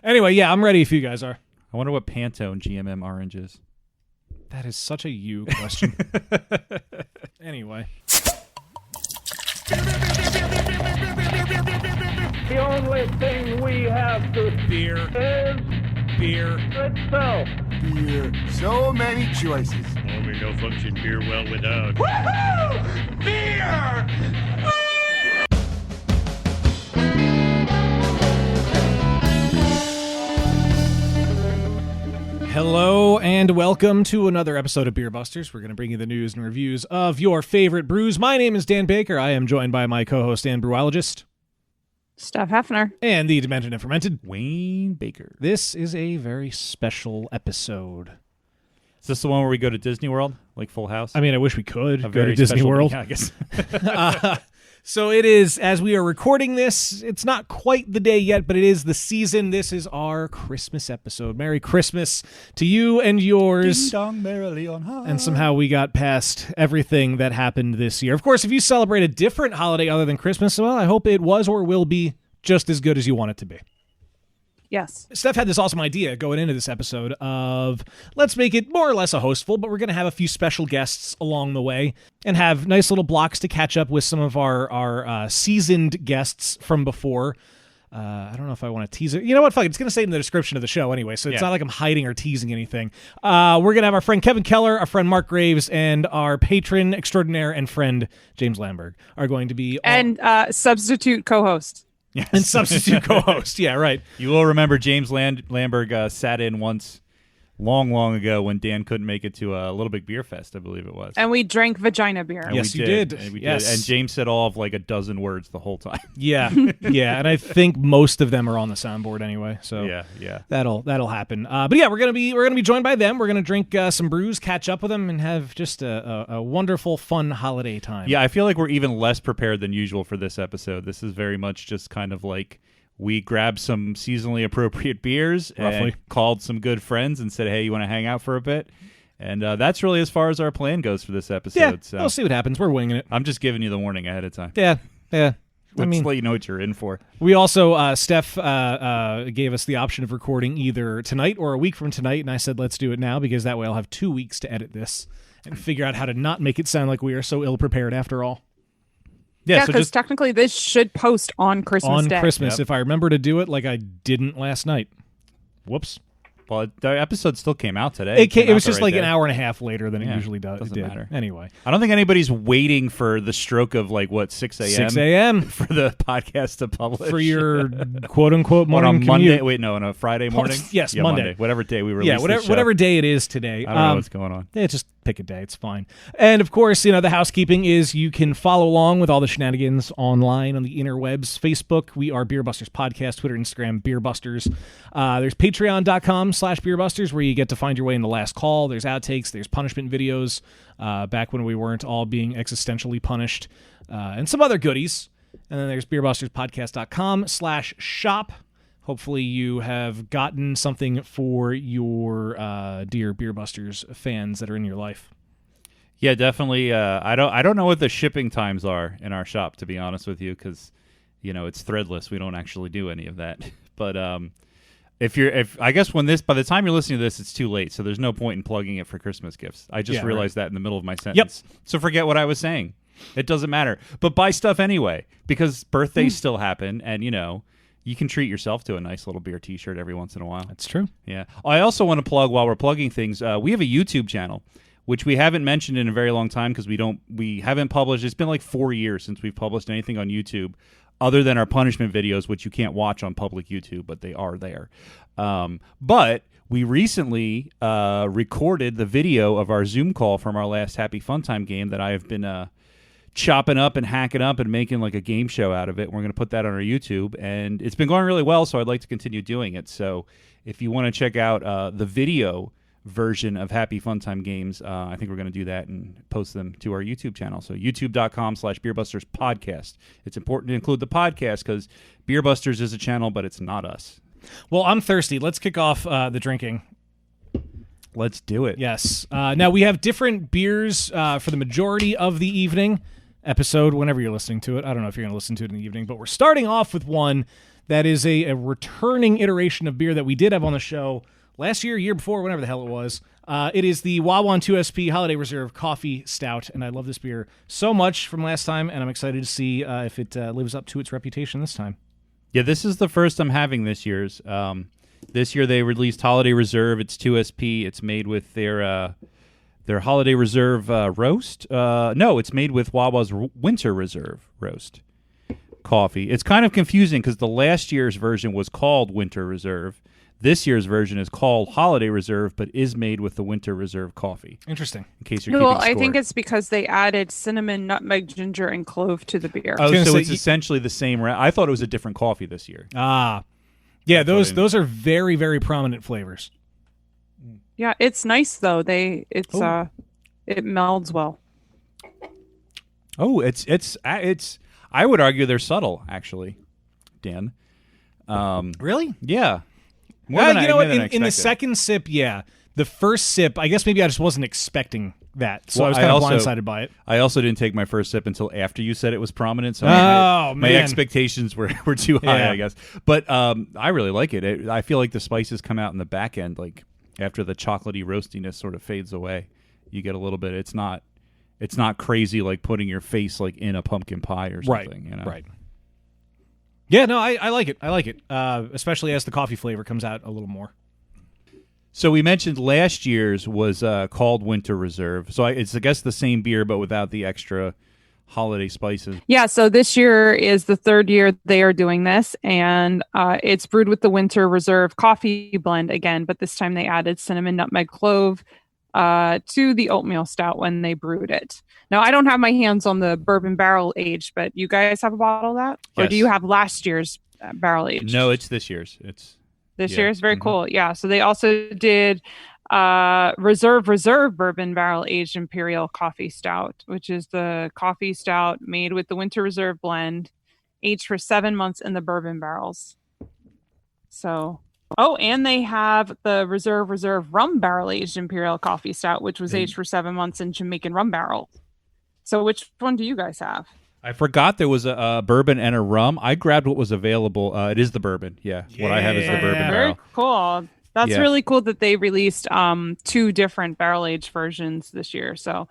Anyway, yeah, I'm ready if you guys are. I wonder what Pantone GMM orange is. That is such a you question. Anyway. The only thing we have to Beer. is Beer. itself. Beer. So many choices. Only no function beer well without. Hello and welcome to another episode of Beer Busters. We're going to bring you the news and reviews of your favorite brews. My name is Dan Baker. I am joined by my co-host and brewologist, Steph Hefner. and the Demented and Fermented, Wayne Baker. This is a very special episode. Is this the one where we go to Disney World, like Full House? I mean, I wish we could A go to very Disney special- World. Yeah, I guess. So it is, as we are recording this, it's not quite the day yet, but it is the season. This is our Christmas episode. Merry Christmas to you and yours. Ding dong merrily on high. And somehow we got past everything that happened this year. Of course, if you celebrate a different holiday other than Christmas, well, I hope it was or will be just as good as you want it to be. Yes. Steph had this awesome idea going into this episode of let's make it more or less a hostful, but we're going to have a few special guests along the way and have nice little blocks to catch up with some of our seasoned guests from before. I don't know if I want to tease it. You know what? Fuck it. It's going to say in the description of the show anyway, so it's not like I'm hiding or teasing anything. We're going to have our friend Kevin Keller, our friend Mark Graves, and our patron extraordinaire and friend James Lamberg are going to be And substitute co-host. Yes. and substitute co-host. Yeah, right. You will remember James Lamberg sat in once long ago when Dan couldn't make it to a Little Big Beer Fest, I believe it was. And we drank vagina beer. And Yes, we you did. And we Yes. did. And James said all of like a dozen words the whole time. Yeah, yeah, and I think most of them are on the soundboard anyway. So Yeah. that'll happen. But yeah, we're gonna be joined by them. We're gonna drink some brews, catch up with them, and have just a wonderful, fun holiday time. Yeah, I feel like we're even less prepared than usual for this episode. This is very much just kind of like we grabbed some seasonally appropriate beers Roughly. and called some good friends and said, hey, you want to hang out for a bit? And that's really as far as our plan goes for this episode. yeah. So We'll see what happens. We're winging it. I'm just giving you the warning ahead of time. Yeah. I Let's mean, let you know what you're in for. we also Steph gave us the option of recording either tonight or a week from tonight, and I said let's do it now because that way I'll have 2 weeks to edit this and figure out how to not make it sound like we are so ill prepared after all. Yeah, so because just technically this should post on Christmas On Day. Christmas, Yep. if I remember to do it like I didn't last night. Whoops. well, the episode still came out today. It out was the just right like an day. hour and a half later than it Yeah, usually doesn't did. matter. Anyway, I don't think anybody's waiting for the stroke of like what 6 a.m. 6 a.m. for the podcast to publish for your quote unquote on morning a Monday. commute. Wait, no, on a Friday morning. Yes, Yeah, Monday. whatever day we release. Yeah, this show. whatever day it is today. I don't know what's going on. Yeah, just pick a day. It's fine. And of course, the housekeeping is you can follow along with all the shenanigans online on the interwebs. Facebook, we are Beer Busters Podcast. Twitter, Instagram, Beer Busters. There's patreon.com/beerbusters where you get to find your way in the last call. There's outtakes. There's punishment videos back when we weren't all being existentially punished and some other goodies. And then there's beerbusterspodcast.com/shop. Hopefully you have gotten something for your dear Beer Busters fans that are in your life. Yeah, definitely. I don't know what the shipping times are in our shop, to be honest with you, because it's threadless. We don't actually do any of that. But if I guess by the time you're listening to this, it's too late. So there's no point in plugging it for Christmas gifts. I just Yeah, realized that in the middle of my sentence. So forget what I was saying. It doesn't matter. But buy stuff anyway, because birthdays still happen, and you can treat yourself to a nice little beer T-shirt every once in a while. That's true. Yeah. I also want to plug, while we're plugging things, we have a YouTube channel, which we haven't mentioned in a very long time because we haven't published. It's been like 4 years since we've published anything on YouTube other than our punishment videos, which you can't watch on public YouTube, but they are there. But we recently recorded the video of our Zoom call from our last Happy Fun Time game that I have been chopping up and hacking up and making like a game show out of it. We're going to put that on our YouTube, and it's been going really well, so I'd like to continue doing it. So if you want to check out the video version of Happy Fun Time games, I think we're going to do that and post them to our YouTube channel. So youtube.com/Beerbusters Podcast. It's important to include the podcast because Beerbusters is a channel, but it's not us. Well, I'm thirsty. Let's kick off the drinking. Let's do it. Yes. Now, we have different beers for the majority of the evening episode, whenever you're listening to it. I don't know if you're going to listen to it in the evening, but we're starting off with one That is a returning iteration of beer that we did have on the show last year before, whenever the hell it was. It is the Wawan 2SP Holiday Reserve Coffee Stout, and I love this beer so much from last time, and I'm excited to see if it lives up to its reputation this time. Yeah, this is the first I'm having this year's. This year they released Holiday Reserve. It's 2SP. It's made with their Holiday Reserve roast. No, it's made with Wawa's Winter Reserve roast coffee. It's kind of confusing because the last year's version was called Winter Reserve. This year's version is called Holiday Reserve, but is made with the Winter Reserve coffee. Interesting. In case you're Well, keeping I score. think it's because they added cinnamon, nutmeg, ginger, and clove to the beer. Oh, gonna so say it's essentially the same. I thought it was a different coffee this year. Yeah, those are very, very prominent flavors. Yeah, it's nice though. It melds well. Oh, it's. I would argue they're subtle, actually, Dan. Really? Yeah. More Well, than you know more what? than I In the expected. second sip, yeah. The first sip, I guess maybe I just wasn't expecting that, so Well, I was kind of also- blindsided by it. I also didn't take my first sip until after you said it was prominent. So Oh, my man. expectations were too high, Yeah. I guess. But I really like it. I feel like the spices come out in the back end, like after the chocolatey roastiness sort of fades away. You get a little bit. It's not crazy like putting your face like in a pumpkin pie or something. You know? Right. Yeah, no, I like it. I like it, especially as the coffee flavor comes out a little more. So we mentioned last year's was called Winter Reserve. So it's I guess the same beer but without the extra holiday spices. Yeah, so this year is the third year they are doing this, and it's brewed with the Winter Reserve coffee blend again, but this time they added cinnamon, nutmeg, clove to the oatmeal stout when they brewed it. Now, I don't have my hands on the bourbon barrel aged, but you guys have a bottle of that? Or do Yes. you have last year's barrel aged? No, it's this year's. It's This yeah. year's very Mhm. cool. Yeah. So they also did Reserve bourbon barrel aged imperial coffee stout, which is the coffee stout made with the Winter Reserve blend, aged for 7 months in the bourbon barrels. So, and they have the Reserve rum barrel aged imperial coffee stout, which was aged for 7 months in Jamaican rum barrel. So, which one do you guys have? I forgot there was a bourbon and a rum. I grabbed what was available. It is the bourbon. Yeah. What I have is the Yeah. bourbon Very barrel. cool. That's Yeah. really cool that they released 2 different barrel aged versions this year. So,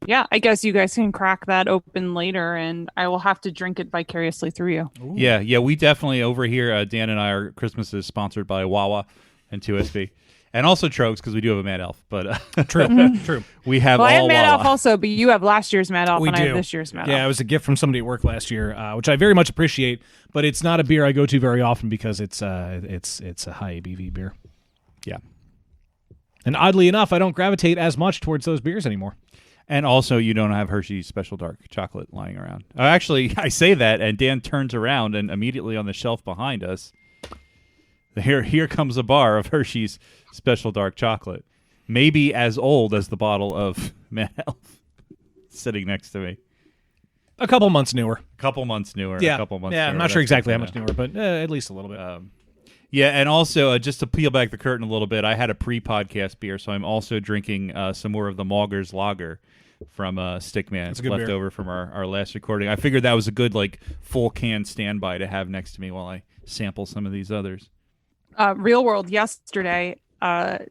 yeah, I guess you guys can crack that open later, and I will have to drink it vicariously through you. Yeah. We definitely over here. Dan and I, our Christmas is sponsored by Wawa and 2SB, and also Trogs because we do have a Mad Elf. But True. True. we have Well, I all have Mad Wawa. Elf also, but you have last year's Mad Elf, We and I do. have this year's Mad Yeah, it Elf. was a gift from somebody at work last year, which I very much appreciate. But it's not a beer I go to very often because it's a high ABV beer. Yeah. And oddly enough, I don't gravitate as much towards those beers anymore. And also, you don't have Hershey's Special Dark Chocolate lying around. Actually, I say that, and Dan turns around, and immediately on the shelf behind us, here comes a bar of Hershey's Special Dark Chocolate, maybe as old as the bottle of Mad Elf, sitting next to me. A couple months newer. A couple months newer. Yeah, A couple months yeah. newer. I'm not sure That's exactly good how to much newer, but at least a little bit. Yeah, and also, just to peel back the curtain a little bit, I had a pre-podcast beer, so I'm also drinking some more of the Maugers Lager from Stickman. It's a good left beer. over from our last recording. I figured that was a good full can standby to have next to me while I sample some of these others. Real World yesterday,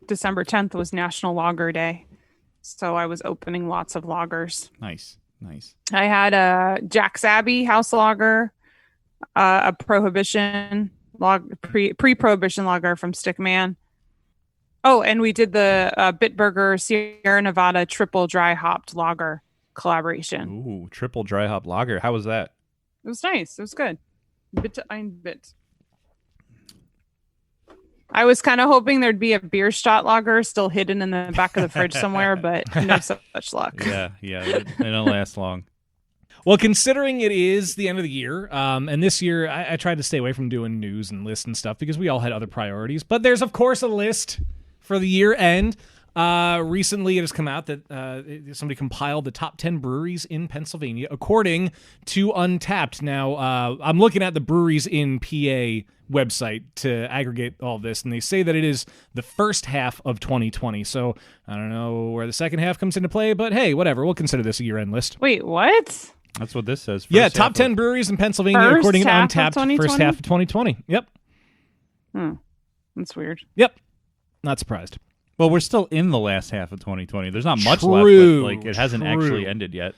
December 10th, was National Lager Day. So I was opening lots of lagers. Nice. I had a Jack's Abbey House Lager, a Prohibition pre-Prohibition lager from Stickman. Oh, and we did the Bitburger Sierra Nevada triple dry hopped lager collaboration. Ooh, triple dry hop lager. How was that? It was nice. It was good. Bit ein Bit. I was kind of hoping there'd be a beer shot lager still hidden in the back of the fridge somewhere, but no such luck. Yeah, they don't last long. Well, considering it is the end of the year, and this year I tried to stay away from doing news and lists and stuff because we all had other priorities. But there's, of course, a list for the year end. Recently, it has come out that somebody compiled the top 10 breweries in Pennsylvania according to Untapped. Now, I'm looking at the breweries in PA website to aggregate all this, and they say that it is the first half of 2020. So I don't know where the second half comes into play, but hey, whatever. We'll consider this a year-end list. Wait, what? That's what this says. Yeah, First top half 10 of- breweries in Pennsylvania First according to half of Untapped. First 2020? half of 2020. Yep. That's weird. Yep. Not surprised. Well, we're still in the last half of 2020. There's not much True, left, but like it hasn't true. actually ended yet.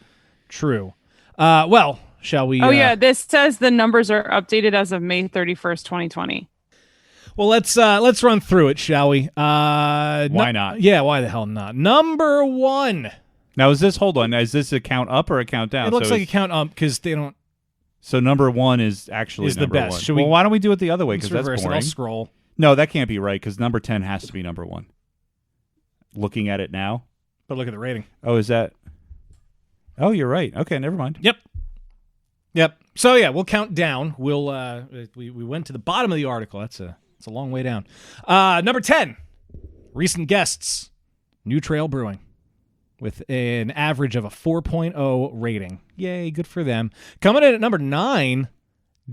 True. Well, shall we? Oh yeah, this says the numbers are updated as of May 31st, 2020. Well, let's run through it, shall we? Why not? Yeah, why the hell not? Number 1. Now, hold on, is this a count up or a count down? It looks So like a it's- count up because they don't. So number 1 is actually Is the number best. 1. Should we- Well, why don't we do it the other way? Let's Because that's reverse it. boring. I'll scroll. No, that can't be right because number 10 has to be number 1. Looking at it now. But look at the rating. Oh, is that? Oh, you're right. Okay, never mind. Yep. So yeah, we'll count down. We'll we went to the bottom of the article. It's a long way down. Number 10, recent guests, New Trail Brewing, with an average of a 4.0 rating. Yay, good for them. Coming in at number 9,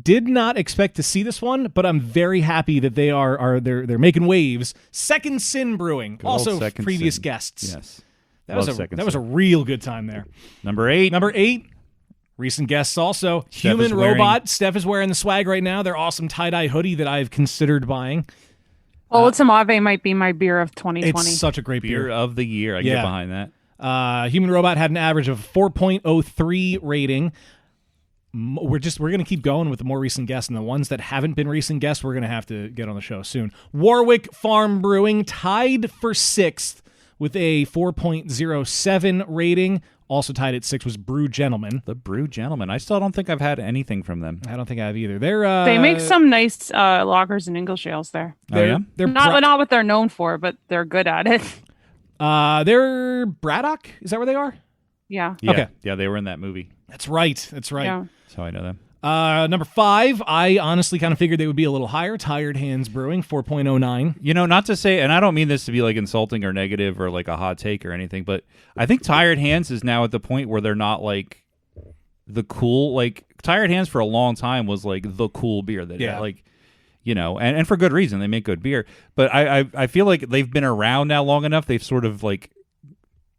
did not expect to see this one, but I'm very happy that they're making waves. Second Sin Brewing, Good old also Second previous Sin. guests. Yes. That was a real good time there. Number 8. Number 8, recent guests also. Steph Human is wearing- Robot. Steph is wearing the swag right now. Their awesome tie-dye hoodie that I've considered buying. Old Ave might be my beer of 2020. It's such a great Beer beer. of the year. I Yeah. get behind that. Human Robot had an average of 4.03 rating. We're going to keep going with the more recent guests, and the ones that haven't been recent guests, we're going to have to get on the show soon. Warwick Farm Brewing tied for 6th with a 4.07 rating. Also tied at 6 was Brew Gentleman. The Brew Gentleman. I still don't think I've had anything from them. I don't think I have either. They make some nice lagers and English ales there. Oh, yeah? They're Not what they're known for, but they're good at it. they're Braddock. Is that where they are? Yeah. Yeah. Okay. Yeah, they were in that movie. That's right. That's right. Yeah. That's how I know them. Number 5, I honestly kind of figured they would be a little higher. Tired Hands Brewing, 4.09. You know, not to say, and I don't mean this to be like insulting or negative or like a hot take or anything, but I think Tired Hands is now at the point where they're not like the cool, like Tired Hands for a long time was like the cool beer that like, you know, and for good reason. They make good beer, but I feel like they've been around now long enough. They've sort of like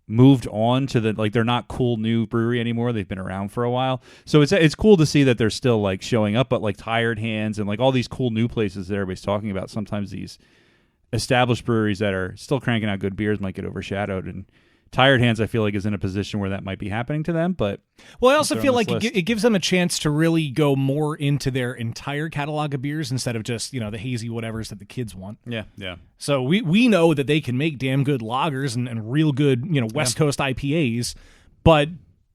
moved on to the, like, they're not cool new brewery anymore. They've been around for a while, so it's cool to see that they're still like showing up. But like Tired Hands and like all these cool new places that everybody's talking about, sometimes these established breweries that are still cranking out good beers might get overshadowed, and Tired Hands I feel like is in a position where that might be happening to them. But Well, I also they're feel on like this list. it gives them a chance to really go more into their entire catalog of beers instead of just, you know, the hazy whatevers that the kids want. yeah. So we know that they can make damn good lagers and real good, you know, West Coast IPAs, but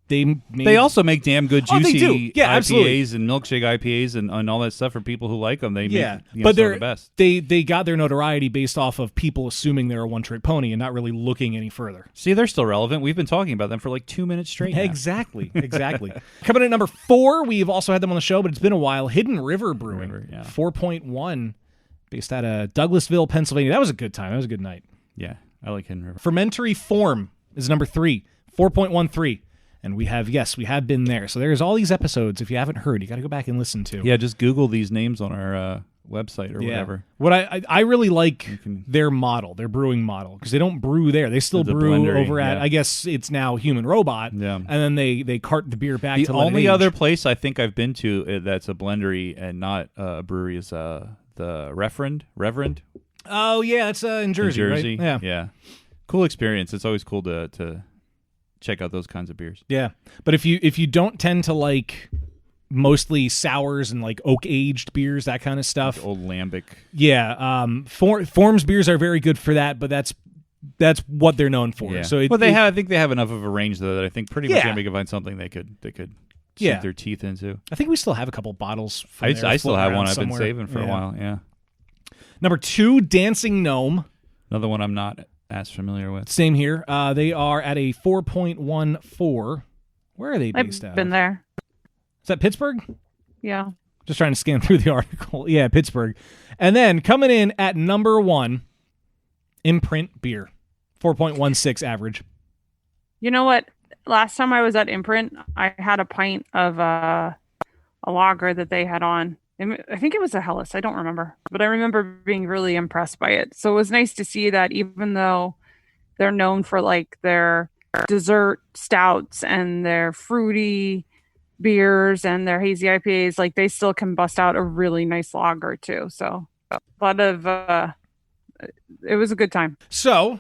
they also make damn good Oh, they juicy do. Yeah, absolutely. IPAs and milkshake IPAs and all that stuff for people who like them. They make, yeah, you know, but some of they're the best. they got their notoriety based off of people assuming they're a one-trick pony and not really looking any further. See, they're still relevant. We've been talking about them for like 2 minutes straight now. Exactly. Coming in at number 4, we've also had them on the show, but it's been a while. Hidden River Brewing, River, yeah. 4.1, based out of Douglasville, Pennsylvania. That was a good time. That was a good night. Yeah, I like Hidden River. Fermentary Form is number 3, 4.13. And we have been there. So there's all these episodes. If you haven't heard, you got to go back and listen to. Yeah, just Google these names on our website or whatever. What I really like can- their model, their brewing model, because they don't brew there. They still The brew blendery, over at, yeah. I guess it's now Human Robot. Yeah. And then they cart the beer back The to let it only age. other place I think I've been to that's a blendery and not a brewery is the Reverend Oh, yeah, it's in Jersey, in Jersey. right? Yeah. Cool experience. It's always cool to check out those kinds of beers. Yeah. But if you don't tend to like mostly sours and like oak aged beers, that kind of stuff. Old lambic. Yeah, Form's beers are very good for that, but that's what they're known for. Yeah. So I think they have enough of a range though that I think pretty much Yeah. anybody can find something they could Yeah. sink their teeth into. I think we still have a couple bottles. From I there still floating have around one I've been somewhere. saving for a Yeah. while. Yeah, Number 2, Dancing Gnome. another one I'm not as familiar with. Same here. They are at a 4.14. Where are they I've based out been of? there. Is that Pittsburgh? Yeah. Just trying to scan through the article. Yeah, Pittsburgh. And then coming in at number 1, Imprint Beer. 4.16 average. You know what? Last time I was at Imprint, I had a pint of a lager that they had on. I think it was a Helles. I don't remember. But I remember being really impressed by it. So it was nice to see that even though they're known for like their dessert stouts and their fruity beers and their hazy IPAs, like they still can bust out a really nice lager too. So a lot of it was a good time. So,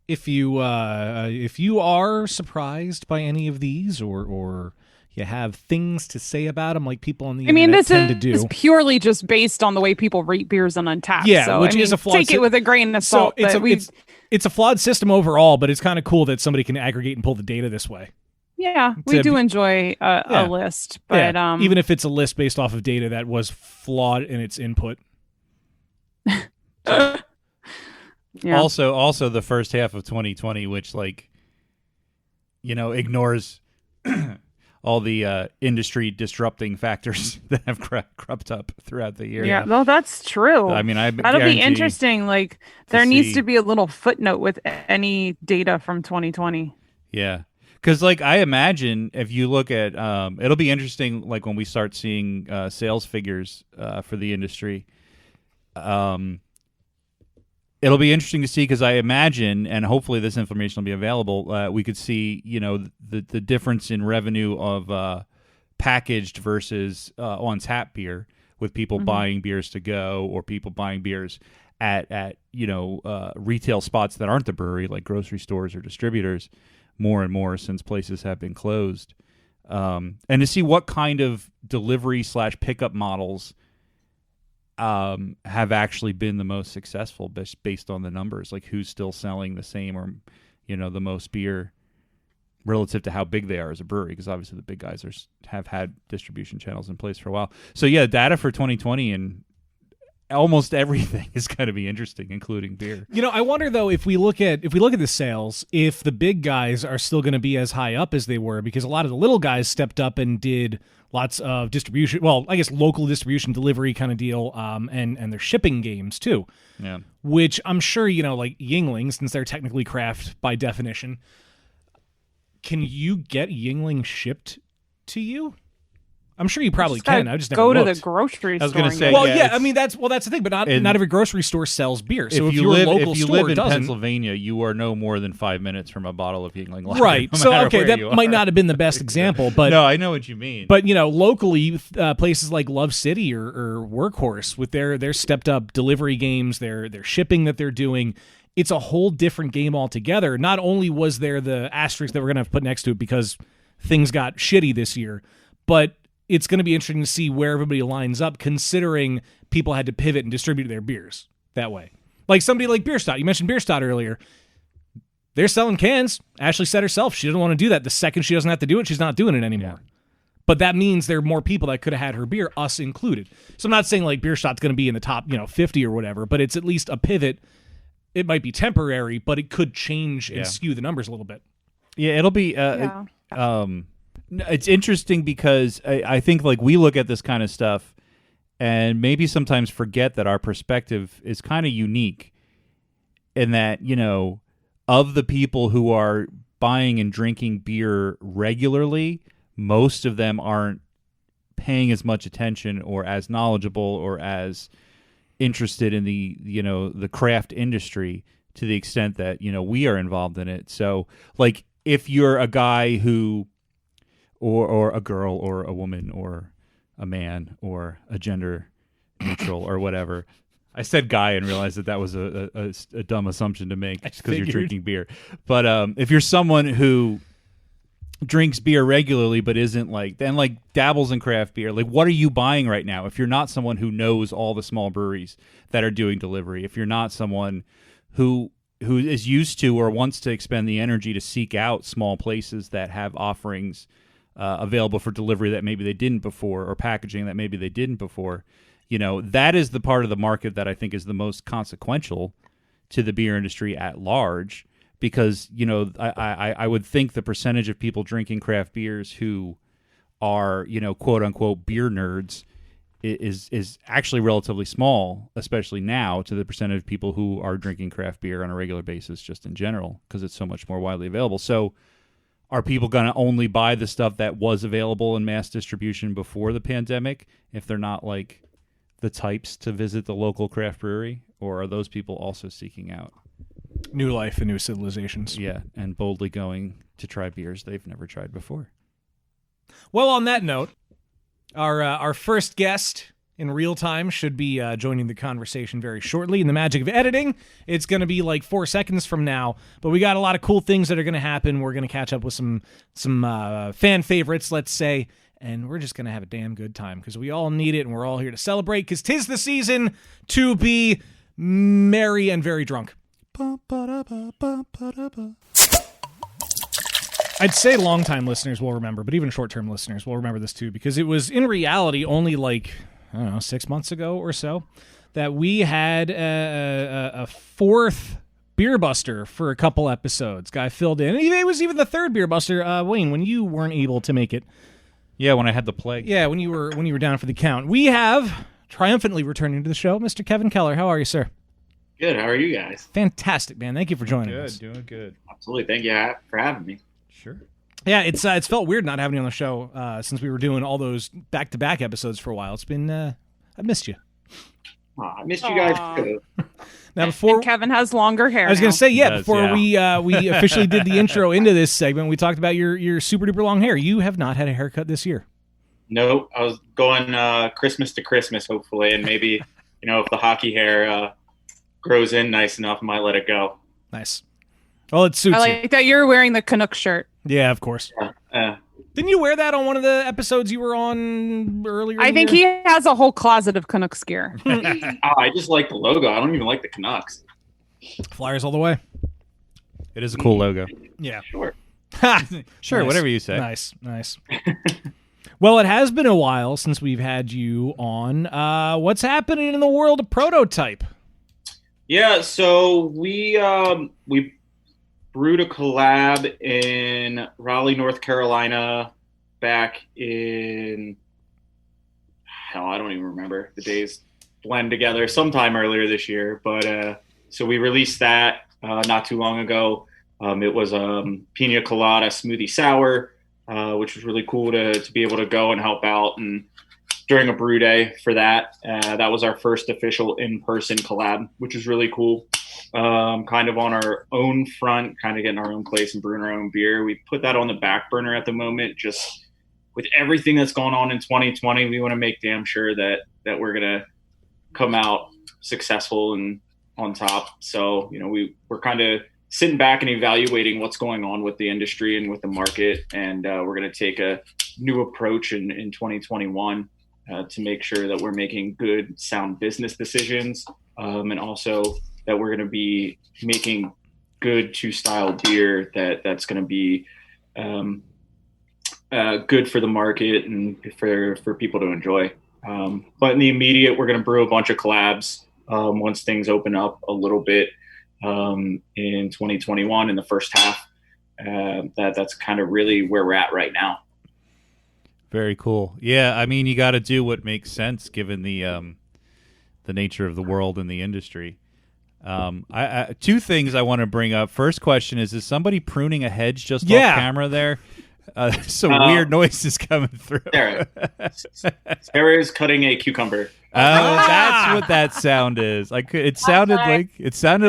if you are surprised by any of these, or you have things to say about them, like people on the internet this tend to do, is purely just based on the way people rate beers on Untappd. Yeah, so, which is a flawed take it with a grain of salt. It's a flawed system overall, but it's kind of cool that somebody can aggregate and pull the data this way. Yeah, we do enjoy a list, but even if it's a list based off of data that was flawed in its input. Yeah. Also the first half of 2020, which ignores all the industry disrupting factors that have cropped up throughout the year. Yeah, well, that's true. I mean, that'll be interesting. Like, there needs to be a little footnote with any data from 2020. Yeah, because I imagine if you look at, it'll be interesting. Like when we start seeing sales figures for the industry. It'll be interesting to see because I imagine, and hopefully this information will be available, we could see, the difference in revenue of packaged versus on tap beer, with people buying beers to go or people buying beers at retail spots that aren't the brewery, like grocery stores or distributors, more and more since places have been closed. And to see what kind of delivery / pickup models have actually been the most successful based on the numbers, like who's still selling the same or the most beer relative to how big they are as a brewery, because obviously the big guys have had distribution channels in place for a while. So yeah, data for 2020 and almost everything is going to be interesting, including beer. I wonder though, if we look at the sales, if the big guys are still going to be as high up as they were, because a lot of the little guys stepped up and did lots of distribution, well, I guess local distribution delivery kind of deal, and their shipping games too. Yeah. Which I'm sure, like Yuengling, since they're technically craft by definition, can you get Yuengling shipped to you? I'm sure you probably can. I just never go to looked. the grocery store. I was going to say, well, yeah. I mean, that's the thing, but not every grocery store sells beer. So if your local store live in doesn't, Pennsylvania, you are no more than 5 minutes from a bottle of Yuengling lager. Right. No So matter where that you might are. not have been the best example, but no, I know what you mean. But locally, places like Love City or Workhorse with their stepped up delivery games, their shipping that they're doing, it's a whole different game altogether. Not only was there the asterisk that we're going to have to put next to it because things got shitty this year, but it's going to be interesting to see where everybody lines up, considering people had to pivot and distribute their beers that way. Like somebody like Bierstadt. You mentioned Bierstadt earlier. They're selling cans. Ashley said herself she doesn't want to do that. The second she doesn't have to do it, she's not doing it anymore. Yeah. But that means there are more people that could have had her beer, us included. So I'm not saying like Bierstadt's going to be in the top 50 or whatever, but it's at least a pivot. It might be temporary, but it could change and skew the numbers a little bit. Yeah, it'll be... It's interesting because I think we look at this kind of stuff and maybe sometimes forget that our perspective is kind of unique in that, of the people who are buying and drinking beer regularly, most of them aren't paying as much attention or as knowledgeable or as interested in the craft industry to the extent that, we are involved in it. So if you're a guy who or a girl or a woman or a man or a gender neutral or whatever. I said guy and realized that was a dumb assumption to make just because you're drinking beer. But if you're someone who drinks beer regularly but isn't dabbles in craft beer, what are you buying right now? If you're not someone who knows all the small breweries that are doing delivery, if you're not someone who is used to or wants to expend the energy to seek out small places that have offerings available for delivery that maybe they didn't before, or packaging that maybe they didn't before, that is the part of the market that I think is the most consequential to the beer industry at large, because, I would think the percentage of people drinking craft beers who are, quote unquote beer nerds is actually relatively small, especially now, to the percentage of people who are drinking craft beer on a regular basis just in general, because it's so much more widely available. So are people going to only buy the stuff that was available in mass distribution before the pandemic if they're not the types to visit the local craft brewery? Or are those people also seeking out new life and new civilizations? Yeah, and boldly going to try beers they've never tried before. Well, on that note, our first guest in real time should be joining the conversation very shortly. In the magic of editing, it's going to be like 4 seconds from now, but we got a lot of cool things that are going to happen. We're going to catch up with some fan favorites, let's say, and we're just going to have a damn good time because we all need it, and we're all here to celebrate because 'tis the season to be merry and very drunk. I'd say longtime listeners will remember, but even short-term listeners will remember this too, because it was in reality only like, I don't know, 6 months ago or so that we had a fourth Beer Buster for a couple episodes. Guy filled in. It was even the third Beer Buster. Wayne, when you weren't able to make it. Yeah, when I had the plague. Yeah, when you were down for the count. We have triumphantly returning to the show, Mr. Kevin Keller. How are you, sir? Good. How are you guys? Fantastic, man. Thank you for joining us. Doing good. Absolutely. Thank you for having me. Sure. Yeah, it's felt weird not having you on the show since we were doing all those back-to-back episodes for a while. It's been I missed you. Oh, I missed you guys too. Now before And Kevin has longer hair. I was going to say before we officially did the intro into this segment, we talked about your super duper long hair. You have not had a haircut this year. Nope. I was going Christmas to Christmas, hopefully, and maybe if the hockey hair grows in nice enough, I might let it go. Nice. Well, it suits I you. like that you're wearing the Canuck shirt. Yeah, of course. Didn't you wear that on one of the episodes you were on earlier? I think he has a whole closet of Canucks gear. I just like the logo. I don't even like the Canucks. Flyers all the way. It is a cool logo. Yeah. Sure. Sure, Nice. whatever you say. Nice. Well, it has been a while since we've had you on. What's happening in the world of Prototype? Yeah. So we brewed a collab in Raleigh, North Carolina back in, hell, I don't even remember. The days blend together sometime earlier this year. But so we released that not too long ago. It was Pina Colada Smoothie Sour, which was really cool to be able to go and help out and during a brew day for that. That was our first official in-person collab, which was really cool. Kind of on our own front, kind of getting our own place and brewing our own beer. We put that on the back burner at the moment. Just with everything that's going on in 2020, we want to make damn sure that we're going to come out successful and on top. So, we're kind of sitting back and evaluating what's going on with the industry and with the market. And we're going to take a new approach in 2021 to make sure that we're making good, sound business decisions. And also that we're going to be making good two-style beer that's going to be good for the market and for people to enjoy. But in the immediate, we're going to brew a bunch of collabs once things open up a little bit in 2021 in the first half. That's kind of really where we're at right now. Very cool. Yeah, I mean, you got to do what makes sense given the nature of the world and the industry. I two things I want to bring up. First question is somebody pruning a hedge just off camera there? Some weird noises coming through. Sarah is cutting a cucumber. Oh, that's what that sound is. It sounded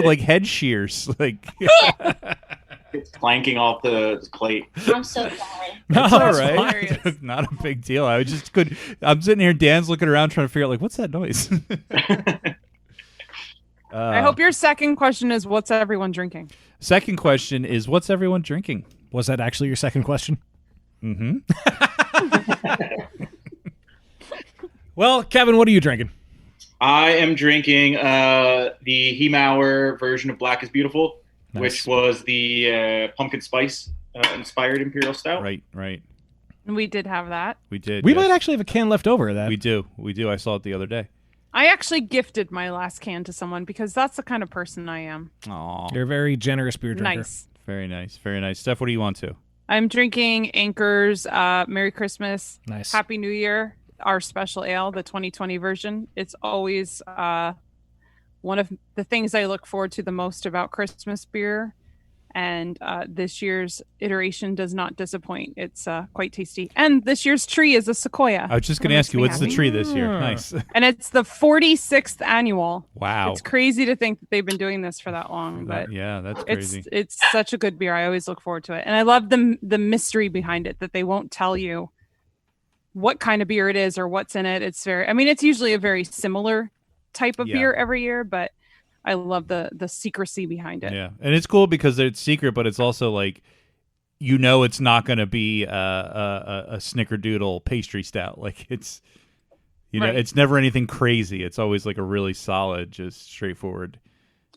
like head shears. Like it's clanking off the plate. I'm so sorry. All right, not a big deal. I'm sitting here. Dan's looking around trying to figure out what's that noise. I hope your second question is, what's everyone drinking? Second question is, what's everyone drinking? Was that actually your second question? Mm-hmm. Well, Kevin, what are you drinking? I am drinking the Hemauer version of Black is Beautiful, which was the pumpkin spice inspired Imperial Stout. Right. We did have that. We did. We might actually have a can left over of that. We do. I saw it the other day. I actually gifted my last can to someone because that's the kind of person I am. Aw. You're a very generous beer drinker. Nice. Very nice. Very nice. Steph, what do you want to? I'm drinking Anchor's Merry Christmas, Nice. Happy New Year, our special ale, the 2020 version. It's always one of the things I look forward to the most about Christmas beer. And this year's iteration does not disappoint. It's quite tasty. And this year's tree is a sequoia. I was just going to ask you, what's the tree this year? Nice. And it's the 46th annual. Wow. It's crazy to think that they've been doing this for that long. But that's crazy. It's such a good beer. I always look forward to it. And I love the mystery behind it, that they won't tell you what kind of beer it is or what's in it. It's it's usually a very similar type of beer every year, but I love the secrecy behind it. Yeah, and it's cool because it's secret, but it's also like, it's not going to be a snickerdoodle pastry stout. Like it's, it's never anything crazy. It's always like a really solid, just straightforward.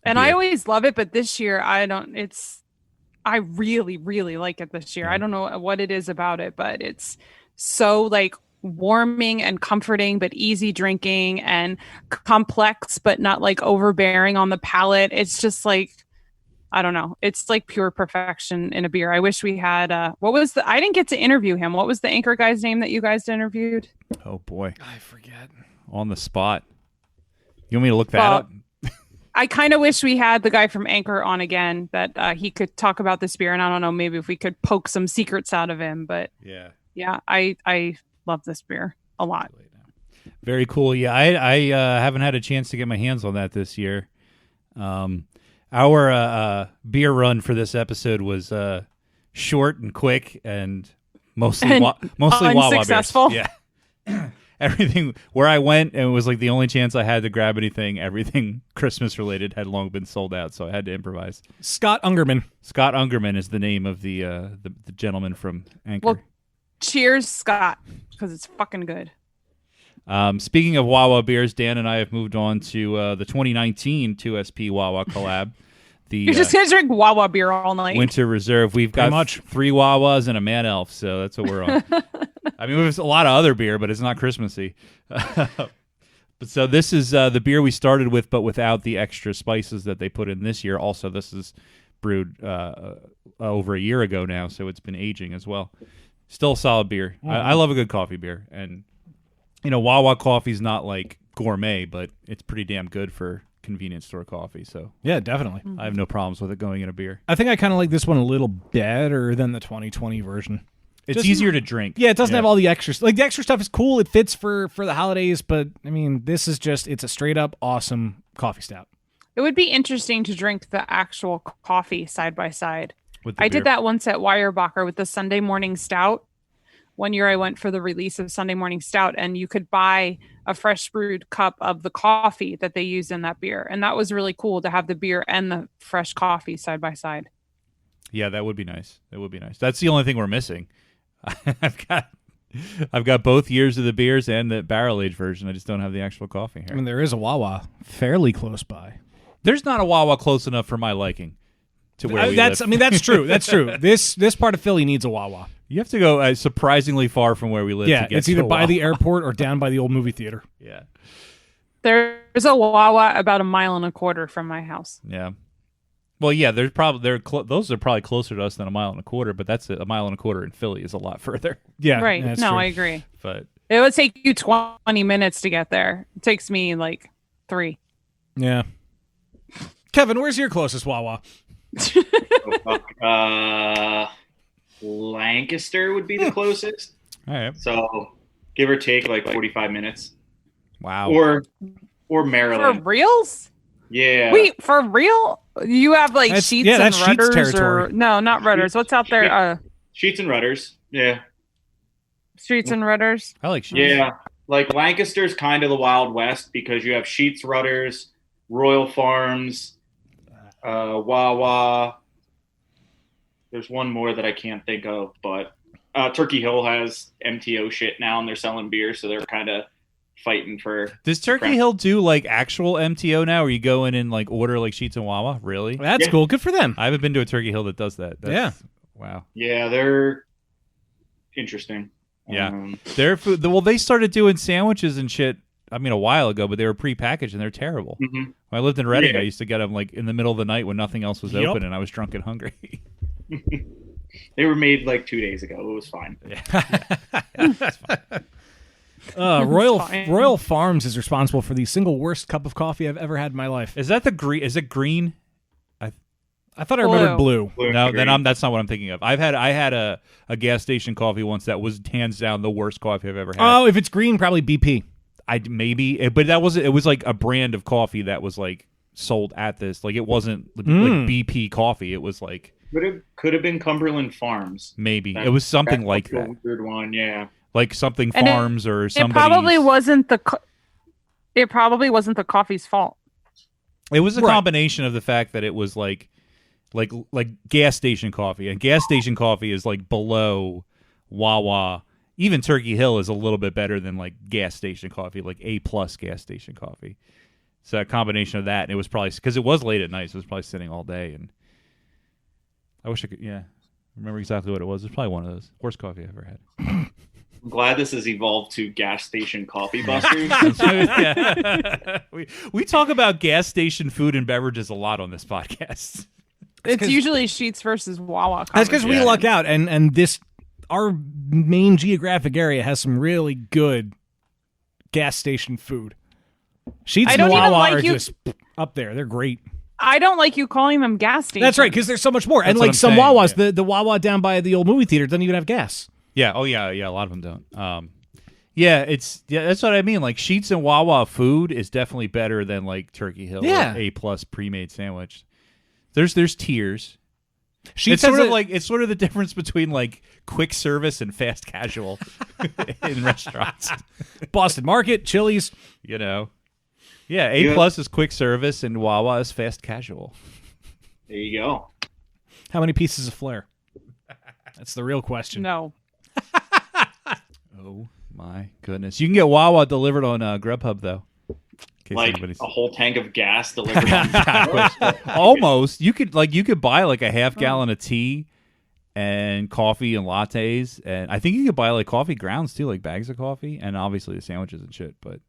And I always love it, but this year I really, really like it this year. I don't know what it is about it, but it's so like warming and comforting, but easy drinking and complex, but not like overbearing on the palate. It's just like, I don't know. It's like pure perfection in a beer. I wish we had, I didn't get to interview him. What was the Anchor guy's name that you guys interviewed? Oh boy. I forget. On the spot. You want me to look that up? I kind of wish we had the guy from Anchor on again, that he could talk about this beer. And I don't know, maybe if we could poke some secrets out of him, but yeah, I love this beer a lot. Very cool. Yeah, I haven't had a chance to get my hands on that this year. Our beer run for this episode was short and quick and mostly unsuccessful. Wawa beers. Yeah. Everything where I went, and it was like the only chance I had to grab anything. Everything Christmas related had long been sold out, so I had to improvise. Scott Ungerman. Scott Ungerman is the name of the gentleman from Anchor. Well, cheers, Scott, because it's fucking good. Speaking of Wawa beers, Dan and I have moved on to the 2019 2SP Wawa collab. You're just going to drink Wawa beer all night. Winter Reserve. We've got 3 Wawas and a Man Elf, so that's what we're on. I mean, there's a lot of other beer, but it's not Christmassy. But so this is the beer we started with, but without the extra spices that they put in this year. Also, this is brewed over a year ago now, so it's been aging as well. Still a solid beer. I love a good coffee beer. And, Wawa coffee's not like gourmet, but it's pretty damn good for convenience store coffee. So yeah, definitely. I have no problems with it going in a beer. I think I kind of like this one a little better than the 2020 version. It's easier to drink. Yeah, it doesn't have all the extras. Like the extra stuff is cool. It fits for the holidays, but I mean, this is it's a straight up awesome coffee stout. It would be interesting to drink the actual coffee side by side. I did that once at Weyerbacher with the Sunday Morning Stout. One year I went for the release of Sunday Morning Stout, and you could buy a fresh brewed cup of the coffee that they use in that beer. And that was really cool to have the beer and the fresh coffee side by side. Yeah, that would be nice. That's the only thing we're missing. I've got both years of the beers and the barrel aged version. I just don't have the actual coffee here. I mean, there is a Wawa fairly close by. There's not a Wawa close enough for my liking to where we live. I mean, that's true. That's true. This part of Philly needs a Wawa. You have to go surprisingly far from where we live. Yeah, to get it's either to a by Wawa. the airport or down by the old movie theater. Yeah. There's a Wawa about 1.25 miles from my house. Yeah. Well, yeah, those are probably closer to us than 1.25 miles, but that's 1.25 miles in Philly is a lot further. Yeah, right. that's No, true. I agree. But it would take you 20 minutes to get there. It takes me like 3. Yeah. Kevin, where's your closest Wawa? Lancaster would be the closest. all right. So give or take like 45 minutes. Wow. Or For Maryland. reals? Yeah. Wait, for real? You have like That's- sheets yeah, and that's Sheets rudders territory. or no, not rudders. What's out there? Sheets and rudders. Yeah. Streets and rudders. I like sheets. Yeah. Like Lancaster's kind of the Wild West because you have Sheets, Rudders, Royal Farms, Wawa. There's one more that I can't think of, but Turkey Hill has MTO shit now, and they're selling beer, so they're kind of fighting for. Does Turkey Hill do like actual MTO now, where you go in and like order like sheets and Wawa? Really? That's cool. Good for them. I haven't been to a Turkey Hill that does that. Yeah. Wow. Yeah, they're interesting. Yeah. Their food. Well, they started doing sandwiches and shit. I mean, a while ago, but they were prepackaged and they're terrible. Mhm. When I lived in Reading, Yeah. I used to get them like in the middle of the night when nothing else was Yup. open, and I was drunk and hungry. They were made like 2 days ago. It was fine. Fine. Royal Farms is responsible for the single worst cup of coffee I've ever had in my life. Is that the green? Is it green? I thought I remembered blue. Blue No, and then green. that's not what I'm thinking of. I had a gas station coffee once that was hands down the worst coffee I've ever had. Oh, if it's green, probably BP. But that wasn't. It was like a brand of coffee that was like sold at this. Like it wasn't like BP coffee. It was like Could have been Cumberland Farms. maybe That- it was something That's like a that. Weird one, yeah. like something And farms or It somebody. probably wasn't the. It probably wasn't the coffee's fault. It was a Right. combination of the fact that it was like gas station coffee, and gas station coffee is like below Wawa. Even Turkey Hill is a little bit better than like gas station coffee, like A+ gas station coffee. So a combination of that, and it was probably because it was late at night, so it was probably sitting all day. And I wish I could, remember exactly what it was. It's probably one of those worst coffee I ever had. I'm glad this has evolved to gas station coffee busters. Yeah. we talk about gas station food and beverages a lot on this podcast. It's usually Sheetz versus Wawa. That's because we Yeah. luck out, and this our main geographic area has some really good gas station food. Sheetz I and don't even Wawa like are you- just up there. They're great. I don't like you calling them gas stations. That's right, because there's so much more. And That's what like I'm some saying, Wawas, yeah. the Wawa down by the old movie theater doesn't even have gas. Yeah. Oh, yeah. A lot of them don't. That's what I mean. Like Sheetz and Wawa food is definitely better than like Turkey Hill. Yeah. Or A+ pre-made sandwich. There's tiers. Sheetz It's has sort of a- like it's sort of the difference between like quick service and fast casual in restaurants. Boston Market, Chili's. You know. Yeah. A+ Yeah. is quick service and Wawa is fast casual. There you go. How many pieces of flair? That's the real question. No. Oh my goodness! You can get Wawa delivered on Grubhub though. In case Like anybody's- a whole tank of gas delivered on Almost. You could buy like a half gallon of tea and coffee and lattes, and I think you could buy like coffee grounds too, like bags of coffee, and obviously the sandwiches and shit. But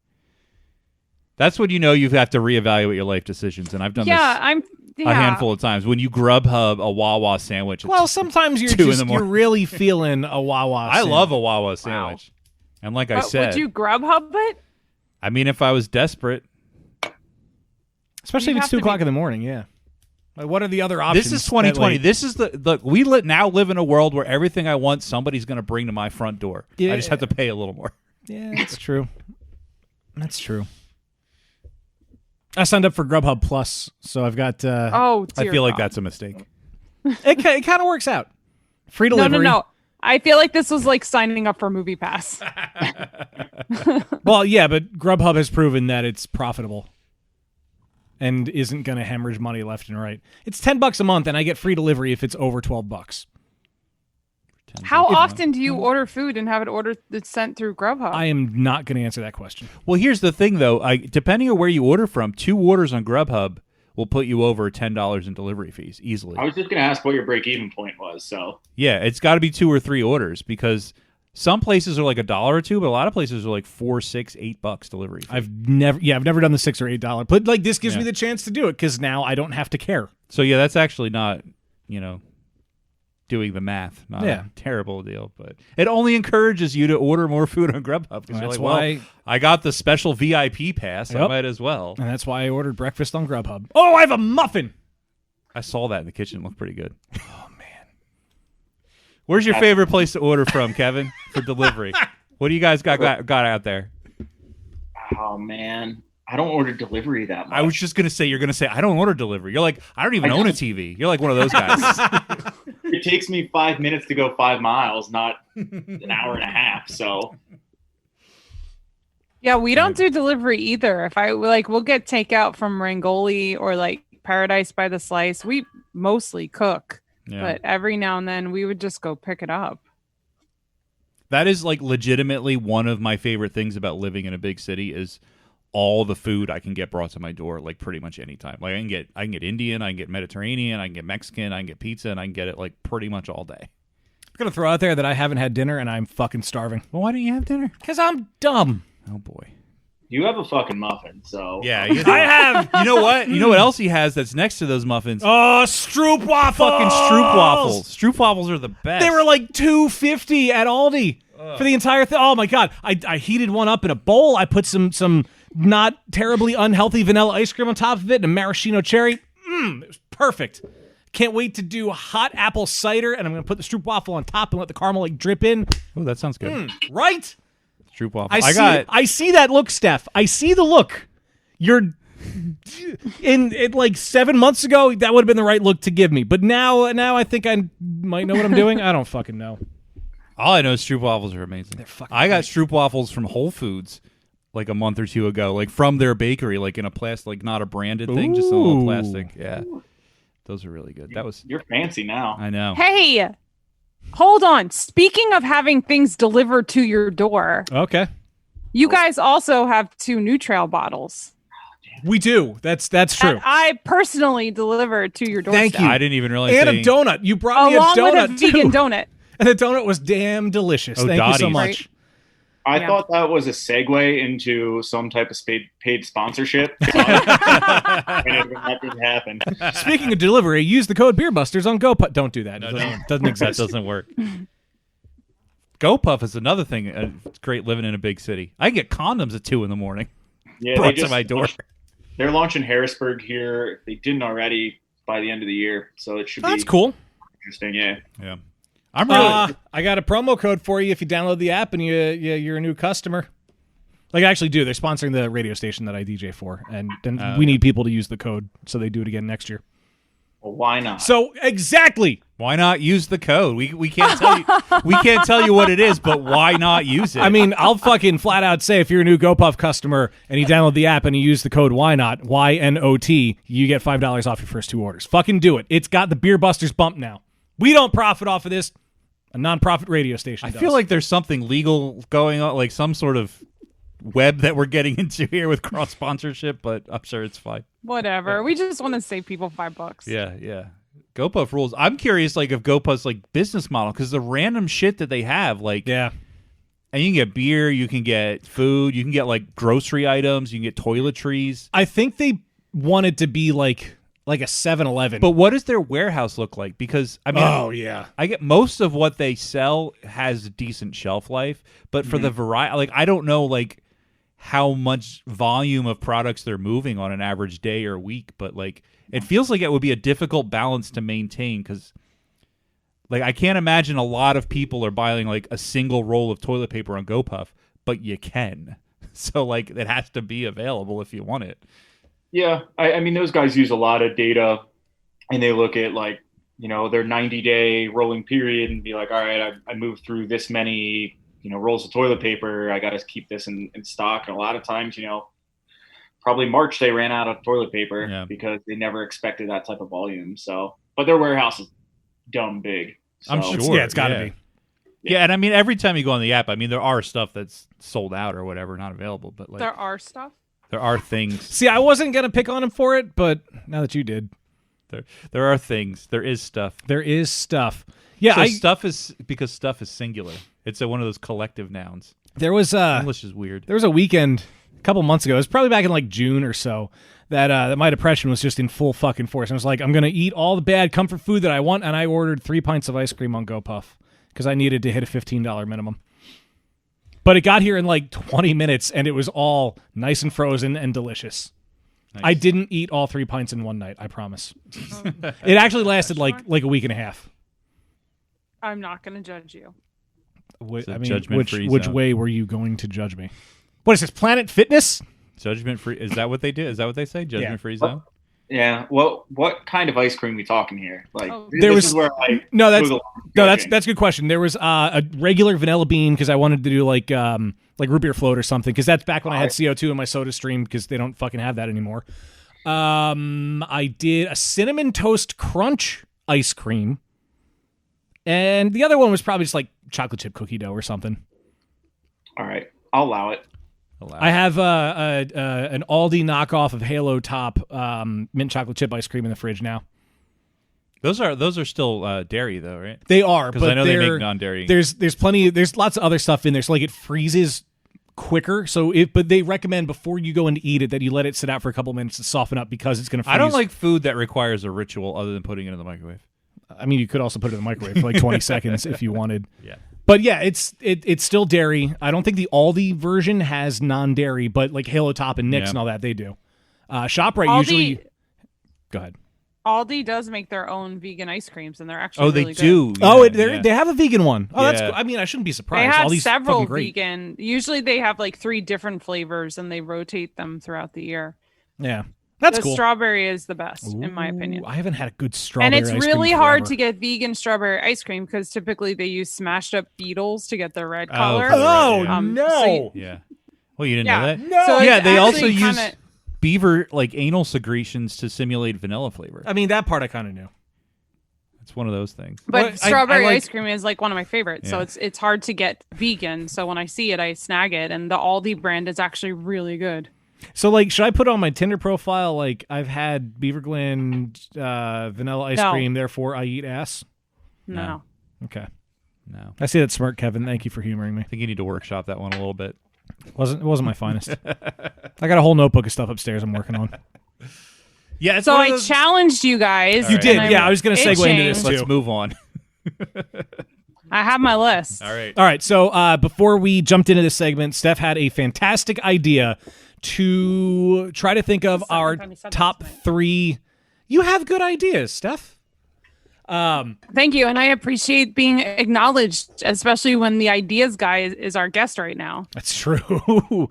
that's when you know you have to reevaluate your life decisions. And I've done this a handful of times. When you Grubhub a Wawa sandwich, at Well, sometimes you're 2 in the just you're morning. really feeling a Wawa. I love a sandwich. Wawa sandwich, and like I But said, would you Grubhub it? I mean, if I was desperate. Especially You if it's have 2 to be- o'clock in the morning. Yeah. Like, what are the other options? This is 2020. that, like- This is the look. We now live in a world where everything I want, somebody's going to bring to my front door. Yeah. I just have to pay a little more. Yeah, that's true. That's true. I signed up for Grubhub Plus, so I've got. Oh, I dear feel like God. that's a mistake. It kind of works out. Free No, delivery. no. I feel like this was like signing up for Movie Pass. Well, yeah, but Grubhub has proven that it's profitable and isn't going to hemorrhage money left and right. It's $10 a month, and I get free delivery if it's over $12. How often do you order food and have it ordered that's sent through Grubhub? I am not going to answer that question. Well, here's the thing, though. Depending on where you order from, 2 orders on Grubhub will put you over $10 in delivery fees easily. I was just going to ask what your break-even point was. So Yeah, it's got to be 2 or 3 orders because some places are like $1 or $2, but a lot of places are like $4, $6, $8 delivery fee. I've never done the $6 or $8, but like this gives Yeah. me the chance to do it because now I don't have to care. So yeah, that's actually not, doing the math. Not Yeah. a terrible deal, but it only encourages you to order more food on Grubhub because you're That's like, well, why- I got the special VIP pass. I Yep. might as well. And that's why I ordered breakfast on Grubhub. Oh, I have a muffin. I saw that in the kitchen. It looked pretty good. Oh man, where's your favorite place to order from, Kevin, for delivery? What do you guys got out there? oh man, I don't order delivery that much. I was just gonna say you're gonna say I don't order delivery. You're like I don't even own a TV. You're like one of those guys. It takes me 5 minutes to go 5 miles, not an hour and a half. So Yeah, we don't do delivery either. If we'll get takeout from Rangoli or like Paradise by the Slice. We mostly cook, Yeah. but every now and then we would just go pick it up. That is like legitimately one of my favorite things about living in a big city is all the food I can get brought to my door like pretty much anytime. Like I can get Indian, I can get Mediterranean, I can get Mexican, I can get pizza, and I can get it like pretty much all day. I'm going to throw out there that I haven't had dinner and I'm fucking starving. Well, why don't you have dinner? Because I'm dumb. Oh boy. you have a fucking muffin. So Yeah, I have. You know what? You know what else he has that's next to those muffins? Oh, Stroop waffles. Fucking Stroop waffles. Stroop waffles are the best. They were like $2.50 at Aldi for the entire thing. Oh my god! I heated one up in a bowl. I put some not terribly unhealthy vanilla ice cream on top of it and a maraschino cherry. It was perfect. Can't wait to do hot apple cider, and I'm gonna put the Stroop waffle on top and let the caramel like drip in. Oh, that sounds good. Right? Stroop waffle. I see that look, Steph. I see the look. You're in it like 7 months ago. That would have been the right look to give me, but now I think I might know what I'm doing. I don't fucking know. All I know is stroopwafels are amazing. They're fucking I got great. stroopwafels from Whole Foods like a month or two ago, like from their bakery, like in a plastic, like not a branded thing, just a little Ooh. plastic. Yeah, those are really good. That was, You're fancy now. I know. Hey, hold on. Speaking of having things delivered to your door, Okay. you guys also have 2 Nutrail bottles We do. That's true. that I personally delivered to your doorstep. Thank you. I didn't even realize. And they- a donut. You brought me a Along donut with a vegan too. donut. And the donut was damn delicious. Oh, Thank you so Dottie's. much. I Yeah. thought that was a segue into some type of paid sponsorship. And that didn't happen. Speaking of delivery, use the code BeerBusters on GoPuff. Don't do that. It doesn't that exist. doesn't work. GoPuff is another thing. It's great living in a big city. I get condoms at 2 a.m. Yeah, brought to my door. They're launching Harrisburg here. If they didn't already by the end of the year, so it should That's be cool. interesting. Yeah. Yeah, I'm really. I got a promo code for you if you download the app and you're a new customer. Like, I actually do. They're sponsoring the radio station that I DJ for, and we need people to use the code so they do it again next year. Well, why not? So, exactly. Why not use the code? We can't tell you. We can't tell you what it is, but why not use it? I mean, I'll fucking flat out say if you're a new GoPuff customer and you download the app and you use the code YNOT, YNOT, you get $5 off your first 2 orders. Fucking do it. It's got the Beer Busters bump now. We don't profit off of this. A non-profit radio station I does. feel like there's something legal going on, like some sort of web that we're getting into here with cross sponsorship, but I'm sure it's fine. Whatever. We just want to save people $5. Yeah. GoPuff rules. I'm curious, like, if GoPuff's like business model, because the random shit that they have, like, Yeah. and you can get beer, you can get food, you can get like grocery items, you can get toiletries. I think they wanted to be like a 7-Eleven. But what does their warehouse look like? Because I mean, yeah. I get most of what they sell has a decent shelf life, but for the variety, like, I don't know, like, how much volume of products they're moving on an average day or week, but like, it feels like it would be a difficult balance to maintain because, like, I can't imagine a lot of people are buying like a single roll of toilet paper on GoPuff, but you can. So like, it has to be available if you want it. Yeah, I mean, those guys use a lot of data, and they look at, like, you know, their 90-day rolling period and be like, all right, I moved through this many, you know, rolls of toilet paper. I got to keep this in stock. And a lot of times, you know, probably March they ran out of toilet paper because they never expected that type of volume. So, but their warehouse is dumb big. So. I'm sure. Yeah, it's got to be. Yeah, and I mean, every time you go on the app, I mean, there are stuff that's sold out or whatever, not available, but like There are stuff. there are things. See, I wasn't going to pick on him for it, but now that you did, There are things. There is stuff. there is stuff. Yeah, So stuff is because stuff is singular. It's one of those collective nouns. there was English is weird. There was a weekend a couple months ago. It was probably back in like June or so that my depression was just in full fucking force. And I was like, I'm going to eat all the bad comfort food that I want, and I ordered 3 pints of ice cream on GoPuff because I needed to hit a $15 minimum. But it got here in like 20 minutes, and it was all nice and frozen and delicious. Nice. I didn't eat all 3 pints in one night, I promise. It actually lasted like a week and a half. I'm not going to judge you. It's a I mean, judgment-free which zone. way were you going to judge me? What is this, Planet Fitness? Judgment free. Is that what they do? Is that what they say? Judgment free zone. Yeah. Well, what kind of ice cream we talking here? Like, There this was is where I no. That's Google no. That's judging. that's a good question. There was a regular vanilla bean because I wanted to do like root beer float or something because that's back when I had CO2 in my Soda Stream because they don't fucking have that anymore. I did a cinnamon toast crunch ice cream, and the other one was probably just like chocolate chip cookie dough or something. All right, I'll allow it. I have an Aldi knockoff of Halo Top mint chocolate chip ice cream in the fridge now. Those are still dairy though, right? They are, Because but I know they they're- make non-dairy. There's plenty. There's lots of other stuff in there, so like it freezes quicker. But they recommend before you go in to eat it that you let it sit out for a couple minutes to soften up because it's going to freeze. I don't like food that requires a ritual other than putting it in the microwave. I mean, you could also put it in the microwave for like 20 seconds if you wanted. Yeah. But yeah, it's still dairy. I don't think the Aldi version has non-dairy, but like Halo Top and Nick's Yeah. and all that, they do. ShopRite Aldi- usually. Go ahead. Aldi does make their own vegan ice creams, and they're actually Oh, they really good. do. Oh, Yeah, they have a vegan one. Oh, that's Yeah. cool. I mean, I shouldn't be They surprised. have Aldi's several fucking great. vegan. Usually, they have like 3 different flavors, and they rotate them throughout the year. Yeah. That's the cool. strawberry is the best, in my opinion. I haven't had a good strawberry And it's ice cream really hard forever. to get vegan strawberry ice cream because typically they use smashed up beetles to get the red Oh, color. for the red, Oh, yeah. no. so you- Yeah. Well, you didn't Yeah. know that? No. So Yeah, it's they also actually use kinda- beaver like anal secretions to simulate vanilla flavor. I mean, that part I kind of knew. It's one of those things. But Well, I strawberry like- ice cream is like one of my favorites. So Yeah. it's hard to get vegan. So when I see it, I snag it. And the Aldi brand is actually really good. So, like, should I put on my Tinder profile, like, I've had Beaver Glen vanilla ice No. cream, therefore I eat ass? No. Okay. No. I see that smart, Kevin. Thank you for humoring me. I think you need to workshop that one a little bit. It wasn't my finest. I got a whole notebook of stuff upstairs I'm working on. Yeah, it's So one of I those- challenged you guys. You You did, and yeah. I was going to segue into this itching. too. Let's move on. I have my list. All right. All right, so before we jumped into this segment, Steph had a fantastic idea to try to think of our time you said that top tonight. 3. You have good ideas, Steph. Thank you. And I appreciate being acknowledged, especially when the ideas guy is our guest right now. That's true.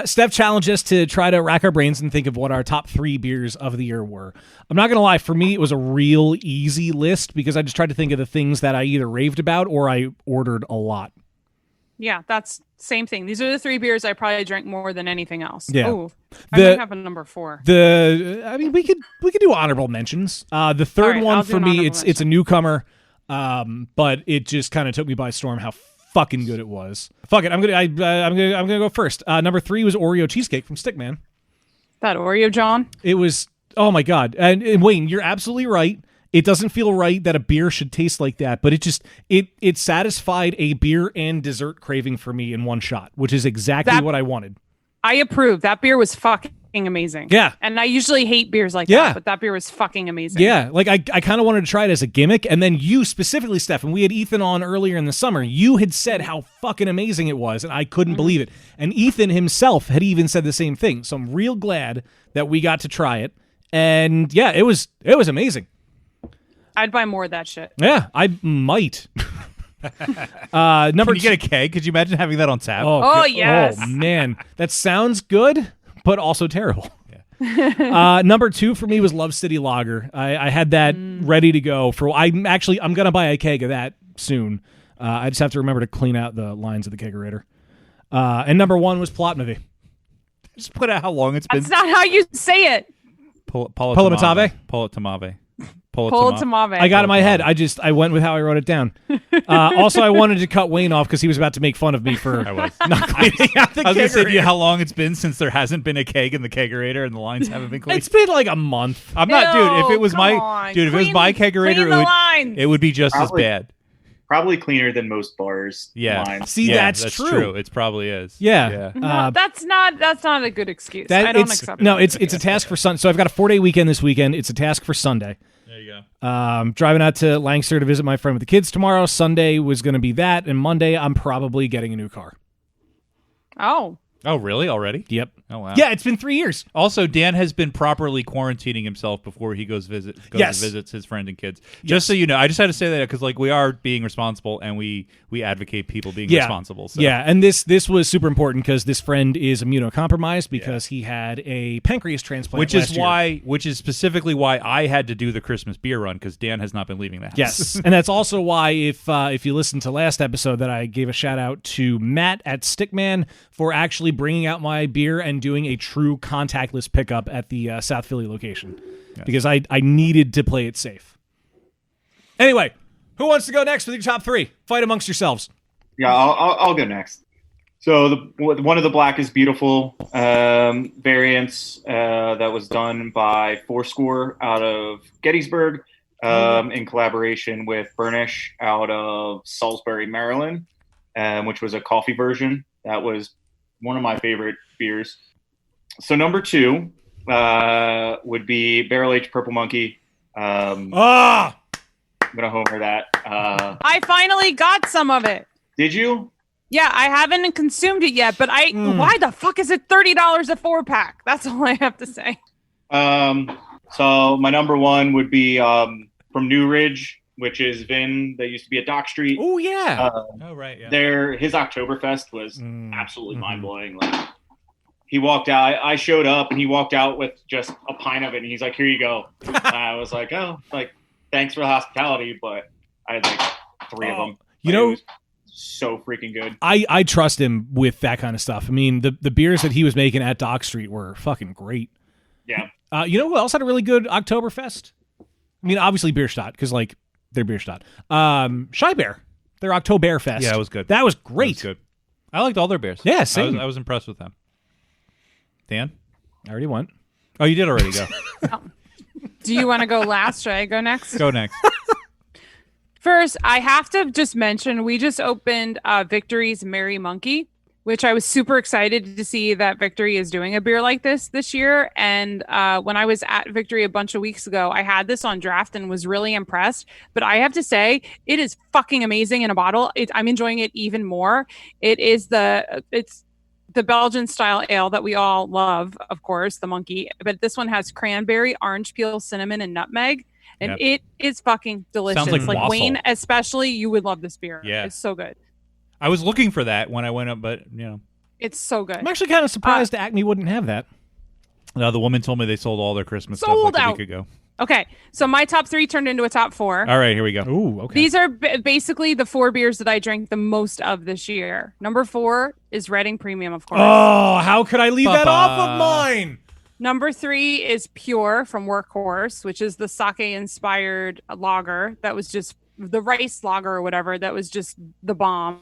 Steph challenged us to try to rack our brains and think of what our top 3 beers of the year were. I'm not going to lie, for me, it was a real easy list because I just tried to think of the things that I either raved about or I ordered a lot. Yeah, that's same thing. These are the 3 beers I probably drank more than anything else. Yeah. Ooh, I The- might have a number 4. I mean, we could do honorable mentions. The third All right, one I'll do for an me, honorable it's a newcomer, but it just kind of took me by storm how fucking good it was. Fuck it, I'm gonna go first. Number 3 was Oreo cheesecake from Stickman. That Oreo John. It was, oh my god, and Wayne, you're absolutely right. It doesn't feel right that a beer should taste like that, but it satisfied a beer and dessert craving for me in one shot, which is exactly That- what I wanted. I approve. That beer was fucking amazing. Yeah. And I usually hate beers like Yeah. that, but that beer was fucking amazing. Yeah, like I kind of wanted to try it as a gimmick, and then you specifically, Stefan, we had Ethan on earlier in the summer. You had said how fucking amazing it was, and I couldn't believe it. And Ethan himself had even said the same thing. So I'm real glad that we got to try it. And yeah, it was I'd buy more of that shit. Yeah, I might. Number Can you get a keg? Could you imagine having that on tap? Oh, yes. Oh man, that sounds good, but also terrible. Number 2 for me was Love City Lager. I had that ready to go for. I'm gonna buy a keg of that soon. I just have to remember to clean out the lines of the kegerator. And number 1 was Plot Movie. Just put out how long it's been. That's not how you say it. Polomatave? Polotamave. Polotamave. I got it in my head. I went with how I wrote it down. Also, I wanted to cut Wayne off because he was about to make fun of me for I was. not cleaning out the I was going to say to you kegerator. how long it's been since there hasn't been a keg in the kegerator and the lines haven't been cleaned. It's been like a month. I'm not, dude. If it was come my, on. dude, if it was Clean- my kegerator, clean the lines. it would be just Probably. as bad. Probably cleaner than most bars. Yeah. lines. See, Yeah, that's true. true. It probably is. Yeah. No, that's not a good excuse. That I don't it's, accept no, it. it's a task for Sunday. So I've got a 4-day weekend this weekend. It's a task for Sunday. There you go. Driving out to Lancaster to visit my friend with the kids tomorrow. Sunday was going to be that, and Monday I'm probably getting a new car. Oh. Oh, really? Already? Yep. Oh, wow. Yeah, it's been 3 years. Also, Dan has been properly quarantining himself before he goes Yes. and visits his friend and kids. Just so you know, I just had to say that because like we are being responsible and we advocate people being responsible. So. Yeah, and this was super important because this friend is immunocompromised because he had a pancreas transplant, which is specifically why I had to do the Christmas beer run because Dan has not been leaving the house. Yes, and that's also why if you listen to last episode that I gave a shout out to Matt at Stickman for actually bringing out my beer and doing a true contactless pickup at the South Philly location because I needed to play it safe. Anyway, who wants to go next with your top 3? Fight amongst yourselves. Yeah, I'll go next. So one of the Black is Beautiful variants that was done by Fourscore out of Gettysburg in collaboration with Burnish out of Salisbury, Maryland, which was a coffee version. That was one of my favorite beers. So number 2 would be Barrel Aged Purple Monkey. I'm going to homer that. I finally got some of it. Did you? Yeah, I haven't consumed it yet, but why the fuck is it $30 a 4-pack? That's all I have to say. So my number 1 would be from New Ridge, which is Vin. That used to be at Dock Street. Oh yeah. Oh right. Yeah. His Oktoberfest was absolutely mind blowing. Like he walked out. I showed up, and he walked out with just a pint of it, and he's like, "Here you go." And I was like, "Oh, like thanks for the hospitality," but I had like 3 of them. You Like, know, it was so freaking good. I trust him with that kind of stuff. I mean, the beers that he was making at Dock Street were fucking great. Yeah. You know who else had a really good Oktoberfest? I mean, obviously Bierstadt, because like they're Bierstadt. Shy Bear, their Oktoberfest. Yeah, it was good. That was That great. was good. I liked all their beers. Yeah, same. I was impressed with them. Dan? I already went. Oh, you did already go. Do you want to go last? Should I go next? Go next. First, I have to just mention we just opened Victory's Merry Monkey, which I was super excited to see that Victory is doing a beer like this year. And when I was at Victory a bunch of weeks ago, I had this on draft and was really impressed. But I have to say, it is fucking amazing in a bottle. I'm enjoying it even more. It's the Belgian style ale that we all love, of course, the Monkey. But this one has cranberry, orange peel, cinnamon, and nutmeg. And it is fucking delicious. Sounds like wassail. Wayne, especially, you would love this beer. Yeah. It's so good. I was looking for that when I went up, but, you know. It's so good. I'm actually kind of surprised Acme wouldn't have that. The woman told me they sold all their Christmas Sold stuff like out. a week ago. Okay, so my top 3 turned into a top 4. All right, here we go. Ooh, okay. These are basically the 4 beers that I drank the most of this year. Number 4 is Reading Premium, of course. Oh, how could I leave that Ba-ba. off of mine? Number 3 is Pure from Workhorse, which is the sake-inspired lager that was just the rice lager or whatever that was just the bomb.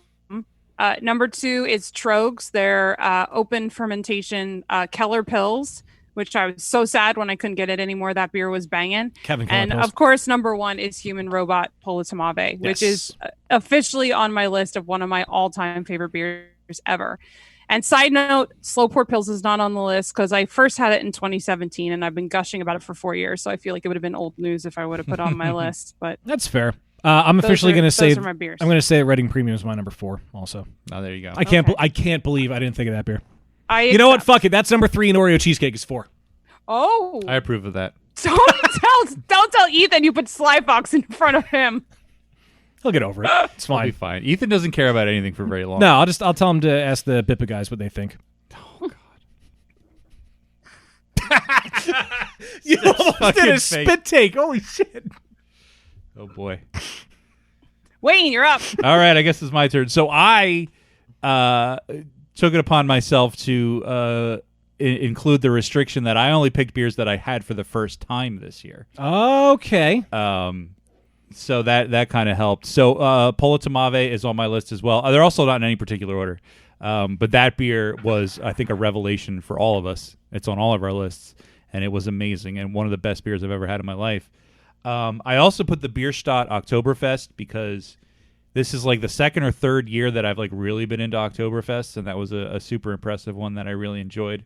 Number 2 is Trogs, their open fermentation Keller Pills, which I was so sad when I couldn't get it anymore. That beer was banging. Kevin And Pills. of course, number 1 is Human Robot Politamave, which Yes. is officially on my list of one of my all-time favorite beers ever. And side note, Slow Pour Pills is not on the list because I first had it in 2017 and I've been gushing about it for 4 years. So I feel like it would have been old news if I would have put it on my list. But That's fair. I'm officially going to say those are my beers. I'm going to say that Reading Premium is my number 4 also. Oh, there you go. I can't Okay. I can't believe I didn't think of that beer. You know what? Fuck it. That's number 3 and Oreo cheesecake is 4. Oh, I approve of that. don't tell Ethan you put Sly Fox in front of him. He'll get over it. It's I'll be fine. fine. Ethan doesn't care about anything for very long. No, I'll tell him to ask the BIPA guys what they think. Oh, God. You almost fucking did a fake. spit take. Holy shit. Oh, boy. Wayne, you're up. All right, I guess it's my turn. So I took it upon myself to include the restriction that I only picked beers that I had for the first time this year. Okay. So that kind of helped. So Politamave is on my list as well. They're also not in any particular order. But that beer was, I think, a revelation for all of us. It's on all of our lists, and it was amazing and one of the best beers I've ever had in my life. I also put the Bierstadt Oktoberfest because this is like the second or third year that I've like really been into Oktoberfest, and that was a super impressive one that I really enjoyed.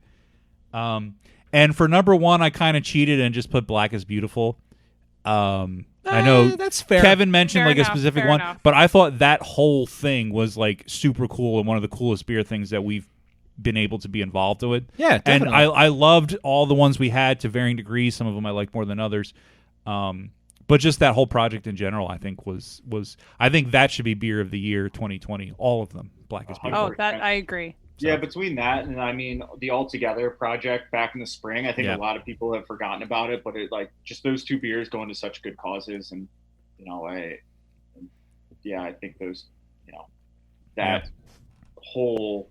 And for number 1, I kind of cheated and just put Black is Beautiful. I know that's fair. Kevin mentioned Fair like enough, a specific fair one, enough. but I thought that whole thing was like super cool and one of the coolest beer things that we've been able to be involved with. Yeah, and definitely. I loved all the ones we had to varying degrees. Some of them I liked more than others. But just that whole project in general, I think was I think that should be beer of the year 2020. All of them. Black is Beautiful. Oh, that I agree. Yeah, between that and I mean the All Together project back in the spring, I think Yeah. a lot of people have forgotten about it. But it like just those 2 beers going to such good causes, and you know, I think those, you know, that whole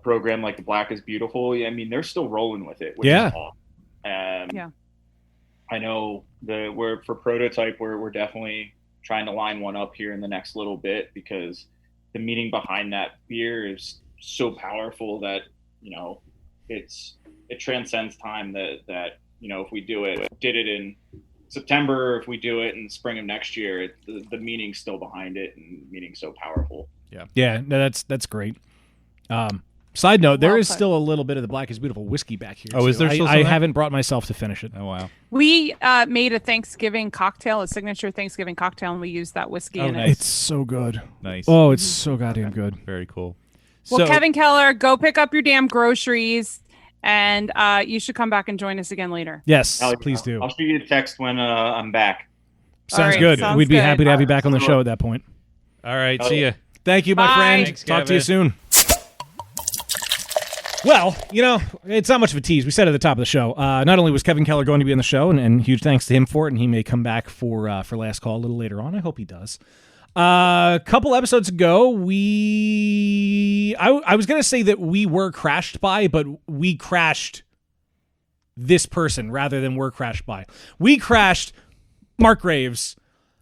program like the Black is Beautiful. I mean, they're still rolling with it. Which Yeah. is awesome. Yeah. I know we're for Prototype. We're definitely trying to line one up here in the next little bit because the meaning behind that beer is so powerful that, you know, it transcends time that, you know, if we did it in September, if we do it in the spring of next year, the meaning's still behind it and meaning's so powerful. Yeah, no, that's great. Side note, there Well is put. still a little bit of the Black is Beautiful whiskey back here. Oh, is too. there still some I of that? haven't brought myself to finish it. Oh wow. We made a Thanksgiving cocktail, a signature Thanksgiving cocktail, and we used that whiskey Oh, in nice. it. It's so good. Nice. Oh, it's so goddamn good. Very cool. Well, So- Kevin Keller, go pick up your damn groceries, and you should come back and join us again later. Yes, Hell yeah. please do. I'll shoot you a text when I'm back. Sounds All right, good. sounds We'd be good. happy to have you back on the show at that point. All right. See ya. Thank you, my Bye. friend. Thanks, Talk to you Kevin. soon. Well, it's not much of a tease. We said at the top of the show. Not only was Kevin Keller going to be on the show, and huge thanks to him for it, and he may come back for Last Call a little later on. I hope he does. A couple episodes ago, I was going to say that we were crashed by, but we crashed this person rather than were crashed by. We crashed Mark Graves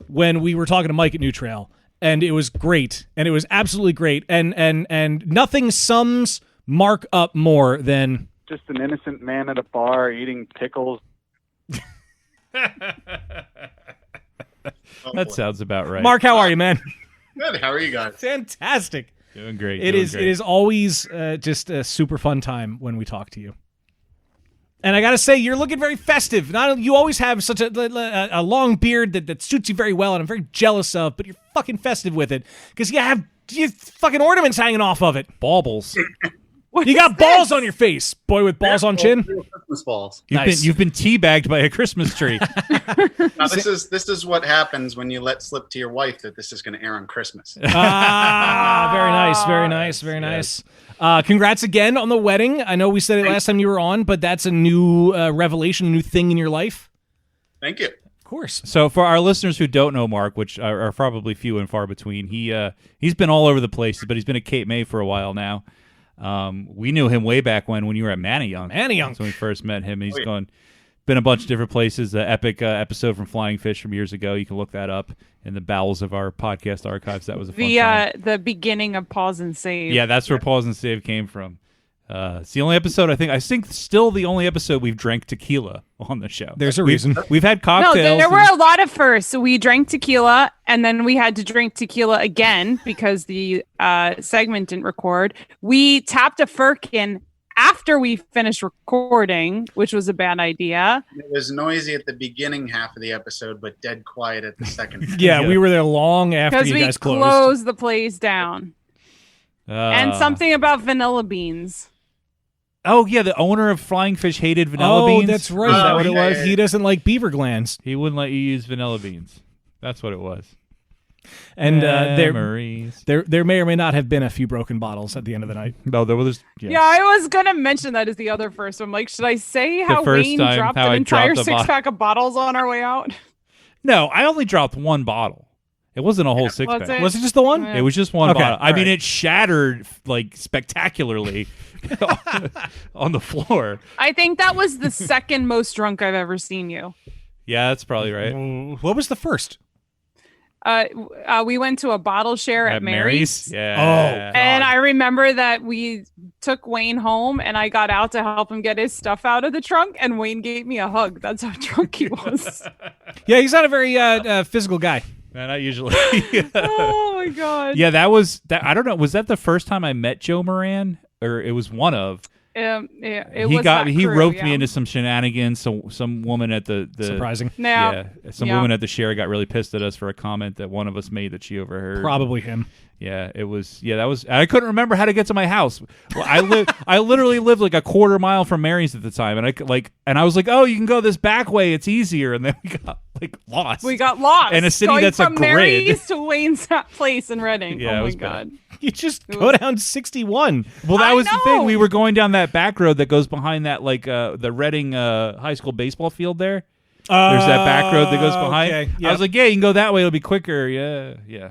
when we were talking to Mike at New Trail, and it was great, and it was absolutely great, and nothing sums Mark up more than just an innocent man at a bar eating pickles. That sounds about right. Mark. How are you, man? Good. How are you guys? Fantastic. Doing great. It is always just a super fun time when we talk to you. And I got to say, you're looking very festive. You always have such a long beard that suits you very well, and I'm very jealous of, but you're fucking festive with it because you have fucking ornaments hanging off of it. Baubles. You got balls on your face, boy with balls on chin. Christmas balls. You've been teabagged by a Christmas tree. Now, this is what happens when you let slip to your wife that this is going to air on Christmas. Very nice, very nice, very nice. Congrats again on the wedding. I know we said it last time you were on, but that's a new revelation, a new thing in your life. Thank you. Of course. So for our listeners who don't know Mark, which are probably few and far between, he's been all over the place, but he's been at Cape May for a while now. We knew him way back when you were at Manayunk. That's when we first met him. He's been a bunch of different places. The epic episode from Flying Fish from years ago. You can look that up in the bowels of our podcast archives. That was a fun time. The beginning of Pause and Save. Yeah, that's where Pause and Save came from. It's the only episode I think still the only episode we've drank tequila on the show. There's a reason. We've had cocktails. No, there were a lot of firsts. So we drank tequila, and then we had to drink tequila again because the segment didn't record. We tapped a firkin after we finished recording, which was a bad idea. It was noisy at the beginning half of the episode, but dead quiet at the second half. Yeah, we were there long after you guys closed. Because we closed the place down. And something about vanilla beans. Oh, yeah, the owner of Flying Fish hated vanilla beans. Oh, that's right. Is that what it was? He doesn't like beaver glands. He wouldn't let you use vanilla beans. That's what it was. And there may or may not have been a few broken bottles at the end of the night. No, there was. Yeah, I was going to mention that as the other first. I'm like, should I say how Wayne dropped an entire six-pack of bottles on our way out? No, I only dropped one bottle. It wasn't a whole six-pack. Was it just the one? It was just one bottle. I mean, right. it shattered like spectacularly on the floor. I think that was the second most drunk I've ever seen you. Yeah, that's probably right. What was the first? We went to a bottle share at Mary's. Yeah. Oh, and I remember that we took Wayne home, and I got out to help him get his stuff out of the trunk, and Wayne gave me a hug. That's how drunk he was. Yeah, he's not a very physical guy. Not usually. Oh my god. Yeah, that was that. I don't know. Was that the first time I met Joe Moran, or it was one of? Yeah, He roped me into some shenanigans. So some woman at the surprising. Some woman at the share got really pissed at us for a comment that one of us made that she overheard. Probably him. Yeah, it was. Yeah, that was. I couldn't remember how to get to my house. Well, I literally lived like a quarter mile from Mary's at the time, and I was like, oh, you can go this back way. It's easier. And then we got lost. We got lost in a city going that's from a grid. Mary's to Wayne's place in Reading. Yeah, oh my god. You just go down 61. Well, that was the thing. We were going down that back road that goes behind that the Reading high school baseball field there. There's that back road that goes behind. Okay. Yep. I was like, yeah, you can go that way. It'll be quicker. Yeah.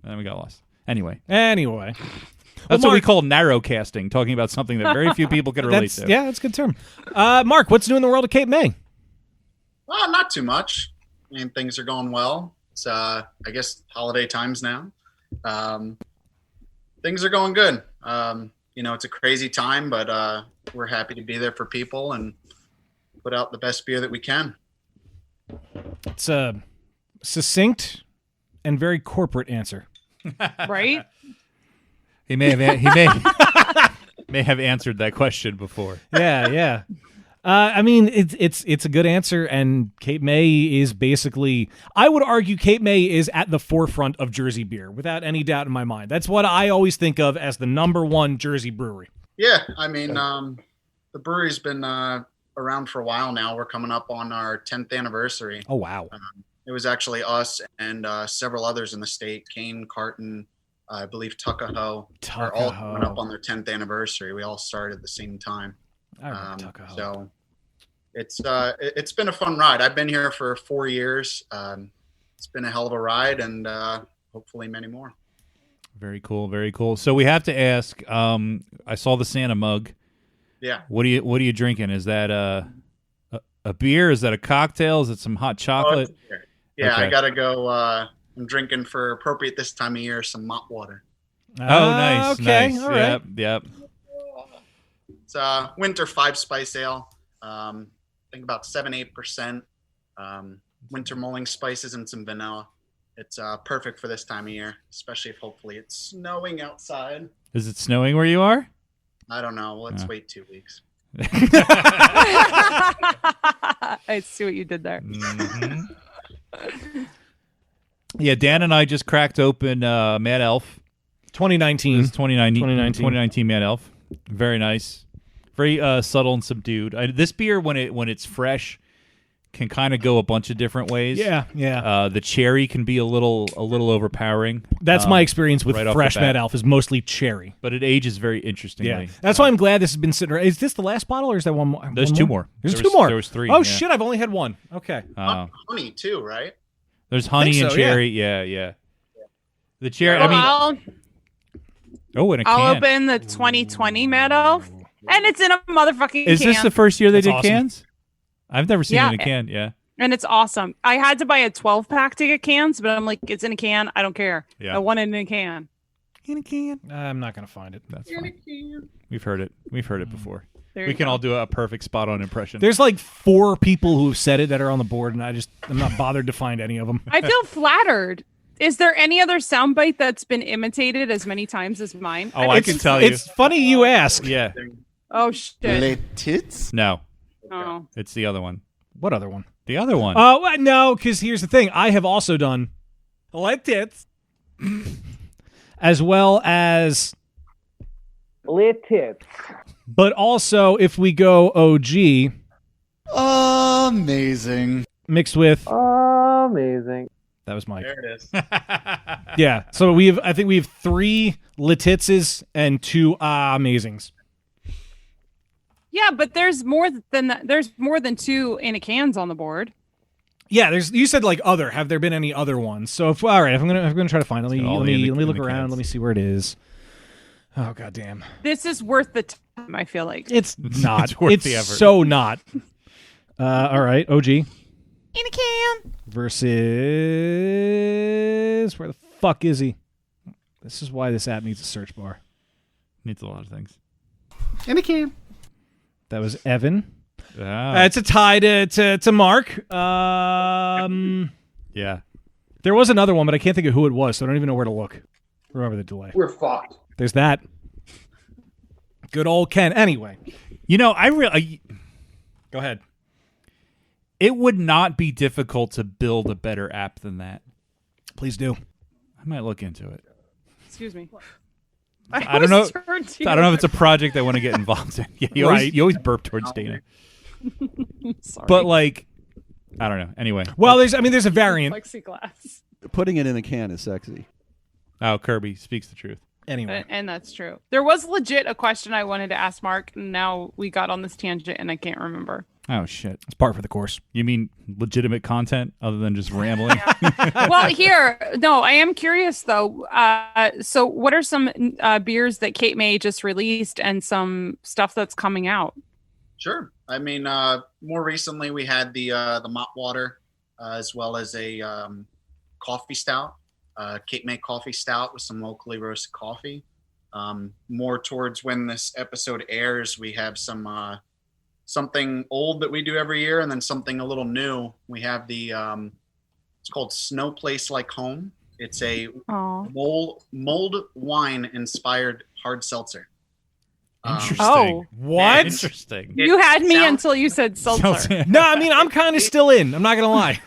And then we got lost. Anyway. That's what we call narrowcasting, talking about something that very few people can relate to. Yeah, that's a good term. Mark, what's new in the world of Cape May? Well, not too much. I mean, things are going well. It's, I guess, holiday times now. Things are going good. It's a crazy time, but we're happy to be there for people and put out the best beer that we can. It's a succinct and very corporate answer. Right? He may have may have answered that question before. Yeah. I mean, it's a good answer, and Cape May is basically, I would argue Cape May is at the forefront of Jersey beer, without any doubt in my mind. That's what I always think of as the number one Jersey brewery. Yeah, I mean, the brewery's been around for a while now. We're coming up on our 10th anniversary. Oh, wow. It was actually us and several others in the state, Kane, Carton, I believe Tuckahoe are all coming up on their 10th anniversary. We all started at the same time. I remember Tuckahoe. So it's been a fun ride. I've been here for 4 years. It's been a hell of a ride, and hopefully many more. Very cool, very cool. So we have to ask. I saw the Santa mug. Yeah. What are you drinking? Is that a beer? Is that a cocktail? Is it some hot chocolate? Yeah, Okay. I gotta go. I'm drinking for appropriate this time of year some malt water. Oh, nice. Okay, nice. all right. Yep. It's winter 5-spice ale. I think about 7-8%. Winter mulling spices and some vanilla. It's perfect for this time of year, especially if hopefully it's snowing outside. Is it snowing where you are? I don't know. Let's wait 2 weeks. I see what you did there. Mhm. Yeah, Dan and I just cracked open Mad Elf. 2019. This is 2019. 2019 Mad Elf. Very nice. Very subtle and subdued. This beer, when it's fresh, can kind of go a bunch of different ways. Yeah. The cherry can be a little overpowering. That's my experience with right off fresh the bat. Mad Elf is mostly cherry. But it ages very interestingly. Yeah, that's why I'm glad this has been sitting. Is this the last bottle, or is there one more? There's two more. There's There two was- more. there was three, Oh yeah. shit! I've only had one. Okay. Honey too, right? There's honey Think and so, cherry. Yeah. The cherry. Well, I mean, in a I'll can. open the 2020 Mad Elf, and it's in a motherfucking Is can. this the first year they That's did awesome. cans? I've never seen Yeah. it in a can. Yeah. And it's awesome. I had to buy a 12-pack to get cans, but I'm like, it's in a can. I don't care. Yeah. I want it in a can. In a can. I'm not gonna find it. That's fine. We've heard it. We've heard it before. There We you can go. all do a perfect spot-on impression. There's like 4 people who've said it that are on the board, and I'm not bothered to find any of them. I feel flattered. Is there any other soundbite that's been imitated as many times as mine? Oh, I can tell you. It's funny you ask. Yeah. Oh shit. tits? No, Oh. it's the other one. What other one? The other one. Oh no, because here's the thing. I have also done like tits, as well as Lit tits. but also if we go OG Amazing. mixed with Amazing. that was Mike. There it is. Yeah. So I think we have 3 Lititses and 2 amazings. Yeah, but there's more than that. There's more than 2 in a cans on the board. Yeah, you said like other. Have there been any other ones? So if I'm gonna try to find it. Let all me the look in the around. cans. Let me see where it is. Oh goddamn. This is worth the time, I feel like. It's not. It's worth It's the effort. so not. All right, OG In a can. versus where the fuck is he? This is why this app needs a search bar. Needs a lot of things. In a can. That was Evan. Ah, It's a tie to Mark. yeah. There was another one, but I can't think of who it was, so I don't even know where to look. Remember the delay. We're fucked. There's that. Good old Ken. Anyway, You know, I really. go ahead. It would not be difficult to build a better app than that. Please do. I might look into it. Excuse me. I don't know. was turned to I don't know if it's a project I want to get involved in. Yeah, you Right. always burp towards Dana. Sorry. But like, I don't know. Anyway. Well, there's a variant. plexiglass. Putting it in a can is sexy. Oh, Kirby speaks the truth. Anyway, And that's true. There was legit a question I wanted to ask Mark, and now we got on this tangent, and I can't remember. Oh shit. it's par for the course. You mean legitimate content other than just rambling? Well, no, I am curious though. So, what are some beers that Cape May just released, and some stuff that's coming out? Sure. I mean, more recently we had the malt water, as well as a coffee stout, Cape May coffee stout with some locally roasted coffee. More towards when this episode airs, we have some something old that we do every year, and then something a little new. We have the it's called Snow Place Like Home. It's a Oh, mulled wine inspired hard seltzer. Interesting. Oh. What? Interesting. you had me sounds- until you said seltzer. No, I mean I'm kind of still in. I'm not gonna lie.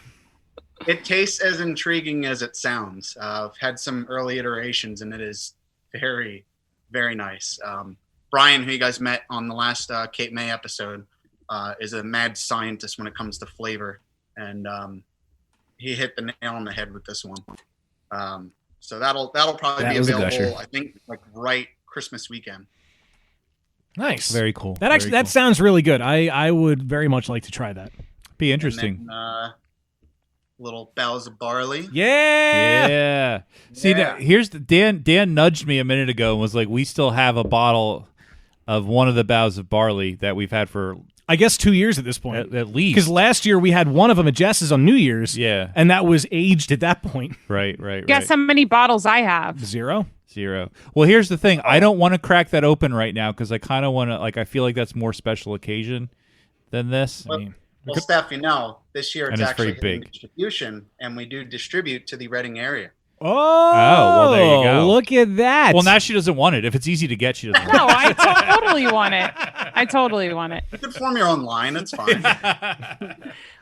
It tastes as intriguing as it sounds. I've had some early iterations, and it is very, very nice. Brian, who you guys met on the last Cape May episode, is a mad scientist when it comes to flavor, and he hit the nail on the head with this one. So that'll probably That be was a gusher. available. I think like right Christmas weekend. Nice. Very cool. That actually that sounds really good. I would very much like to try that. Be interesting. And then, little boughs of barley. Yeah. Yeah. See, now, here's the Dan nudged me a minute ago and was like, "We still have a bottle of one of the boughs of barley that we've had for I guess 2 years at this point. at least." Because last year we had one of them at Jess's on New Year's. Yeah. And that was aged at that point. Right. Guess how many bottles I have? 0. Well, here's the thing. I don't want to crack that open right now because I kind of want to. Like, I feel like that's more special occasion than this. Well, Steph, this year And it's it's very actually hitting big. distribution, and we do distribute to the Reading area. Oh, well, there you go. Look at that. Well, now she doesn't want it. If it's easy to get, she doesn't want No, I totally want it. I totally want it. You can form your own line. It's fine.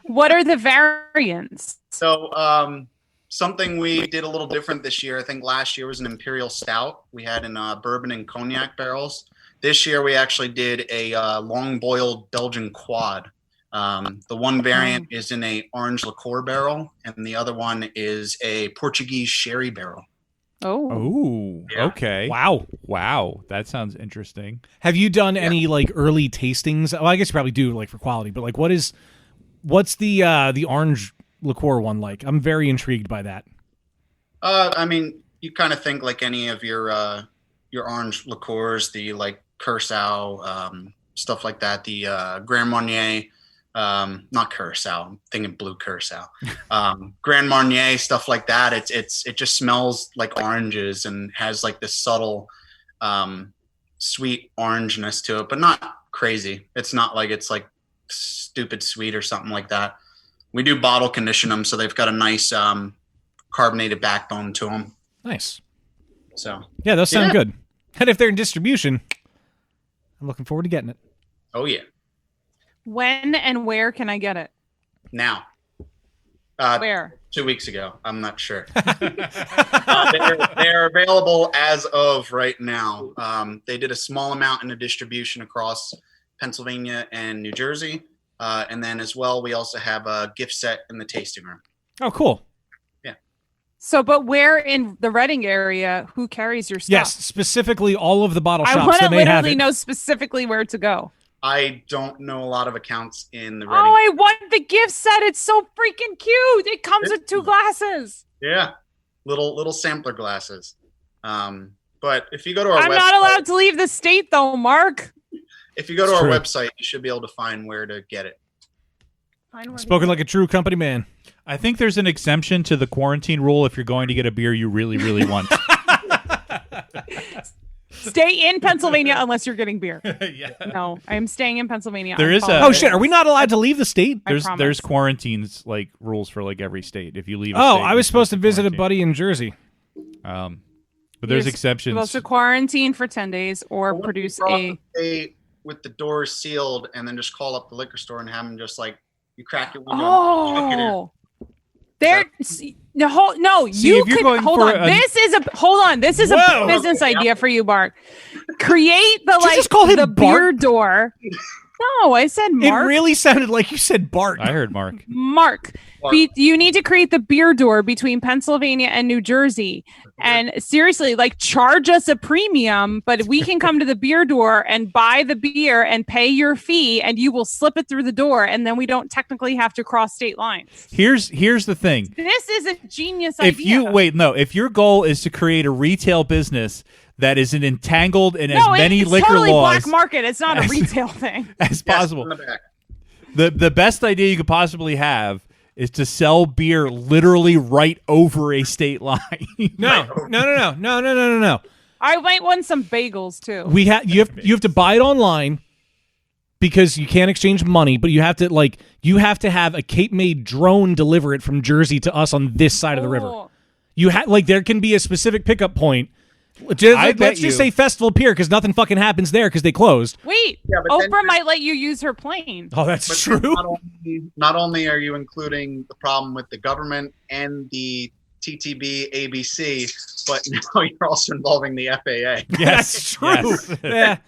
What are the variants? So, something we did a little different this year. I think last year was an Imperial Stout. We had in bourbon and cognac barrels. This year we actually did a long boiled Belgian quad. The one variant is in a orange liqueur barrel, and the other one is a Portuguese sherry barrel. Oh, okay. Wow. That sounds interesting. Have you done any like early tastings? Well, I guess you probably do like for quality, but like what's the orange liqueur one like? I'm very intrigued by that. I mean, you kind of think like any of your orange liqueurs, the like Curacao, stuff like that, the Grand Marnier, not Curacao, I'm thinking blue Curacao, Grand Marnier, stuff like that. It just smells like oranges and has like this subtle, sweet orangeness to it, but not crazy. It's not like it's like stupid sweet or something like that. We do bottle condition them, so they've got a nice, carbonated backbone to them. Nice. So yeah, those sound good. And if they're in distribution, I'm looking forward to getting it. Oh yeah. When and where can I get it? Now. Where? 2 weeks ago. I'm not sure. They're available as of right now. They did a small amount in the distribution across Pennsylvania and New Jersey. And then as well, we also have a gift set in the tasting room. Oh, cool. Yeah. So, but where in the Reading area, who carries your stuff? Yes, specifically all of the bottle I shops want to that may have literally it. know specifically where to go. I don't know a lot of accounts in the Reading. Oh, I want the gift set. It's so freaking cute. It comes with 2 glasses. Yeah. Little sampler glasses. But if you go to our I'm website, not allowed to leave the state though, Mark. if you go to It's our true. website, you should be able to find where to get it. Spoken like a true company man. I think there's an exemption to the quarantine rule if you're going to get a beer you really, really want. Stay in Pennsylvania unless you're getting beer. Yeah. No, I'm staying in Pennsylvania. There I'm is following Oh it. shit, are we not allowed to leave the state? I promise. There's quarantines like rules for like every state. If you leave, a Oh, state, I you're was supposed to visit a quarantine. buddy in Jersey. But there's You're exceptions. supposed to quarantine for 10 days or What if produce you brought a. the state with the doors sealed and then just call up the liquor store and have them just like you crack your window. and chuck it in. Oh, there. No, See, you if you're could going hold for on. a- This is a Whoa. business idea for you, Mark. Create the Did you like just call him the beer Bart? door. No, I said Mark. It really sounded like you said Bart. I heard Mark. Mark, you need to create the beer door between Pennsylvania and New Jersey. And seriously, like charge us a premium, but we can come to the beer door and buy the beer and pay your fee, and you will slip it through the door, and then we don't technically have to cross state lines. Here's the thing. This is a genius If idea. if your goal is to create a retail business that is entangled in as many it's liquor totally laws black market. It's not a as- retail thing. as possible, In the back. the best idea you could possibly have is to sell beer literally right over a state line. No. I might want some bagels too. You have to buy it online because you can't exchange money, but you have to have a Cape May drone deliver it from Jersey to us on this side of the river. Oh. There can be a specific pickup point. Let's bet just you- say Festival Pier because nothing fucking happens there because they closed. Wait, Yeah, but then- Oprah might let you use her plane. Oh, that's But true. Not only are you including the problem with the government and the TTB, ABC, but now you're also involving the FAA. That's true.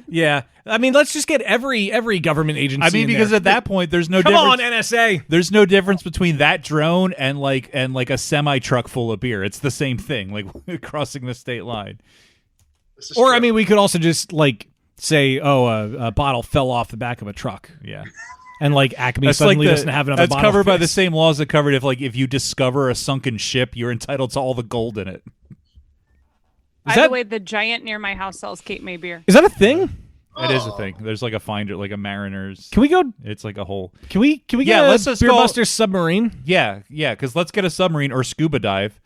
Yeah. I mean, let's just get every government agency. I mean, because there. at that point, there's no Come difference. on, NSA. There's no difference between that drone and like a semi truck full of beer. It's the same thing, like crossing the state line. Or true. I mean, we could also just like say, a bottle fell off the back of a truck. Yeah. And like Acme That's suddenly like doesn't have another That's bottle. covered by the fixed. same laws that covered if you discover a sunken ship, you're entitled to all the gold in it. By that- the way, the giant near my house sells Cape May beer. Is that a thing? It is a thing. There's like a finder, like a Mariner's. Can we go? It's like a whole. Can we get Yeah, a let's just Beer go- Buster submarine? Yeah. Because let's get a submarine or scuba dive.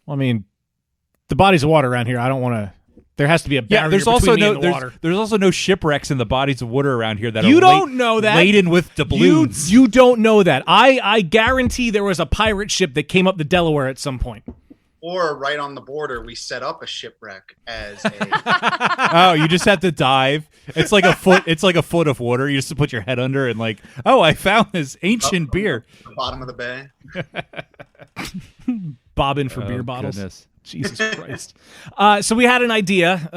Well, I mean, the bodies of water around here. I don't want to. There has to be a barrier Yeah, there's also between me no and the water. there's also no shipwrecks in the bodies of water around here that You are don't know that. laden with doubloons. You don't know that. I guarantee there was a pirate ship that came up the Delaware at some point. Or right on the border, we set up a shipwreck as a. Oh, you just have to dive. It's like a foot. It's like a foot of water. You just put your head under and like, oh, I found this ancient beer. The bottom of the bay. Bobbing for beer bottles. Goodness. Jesus Christ. So we had an idea.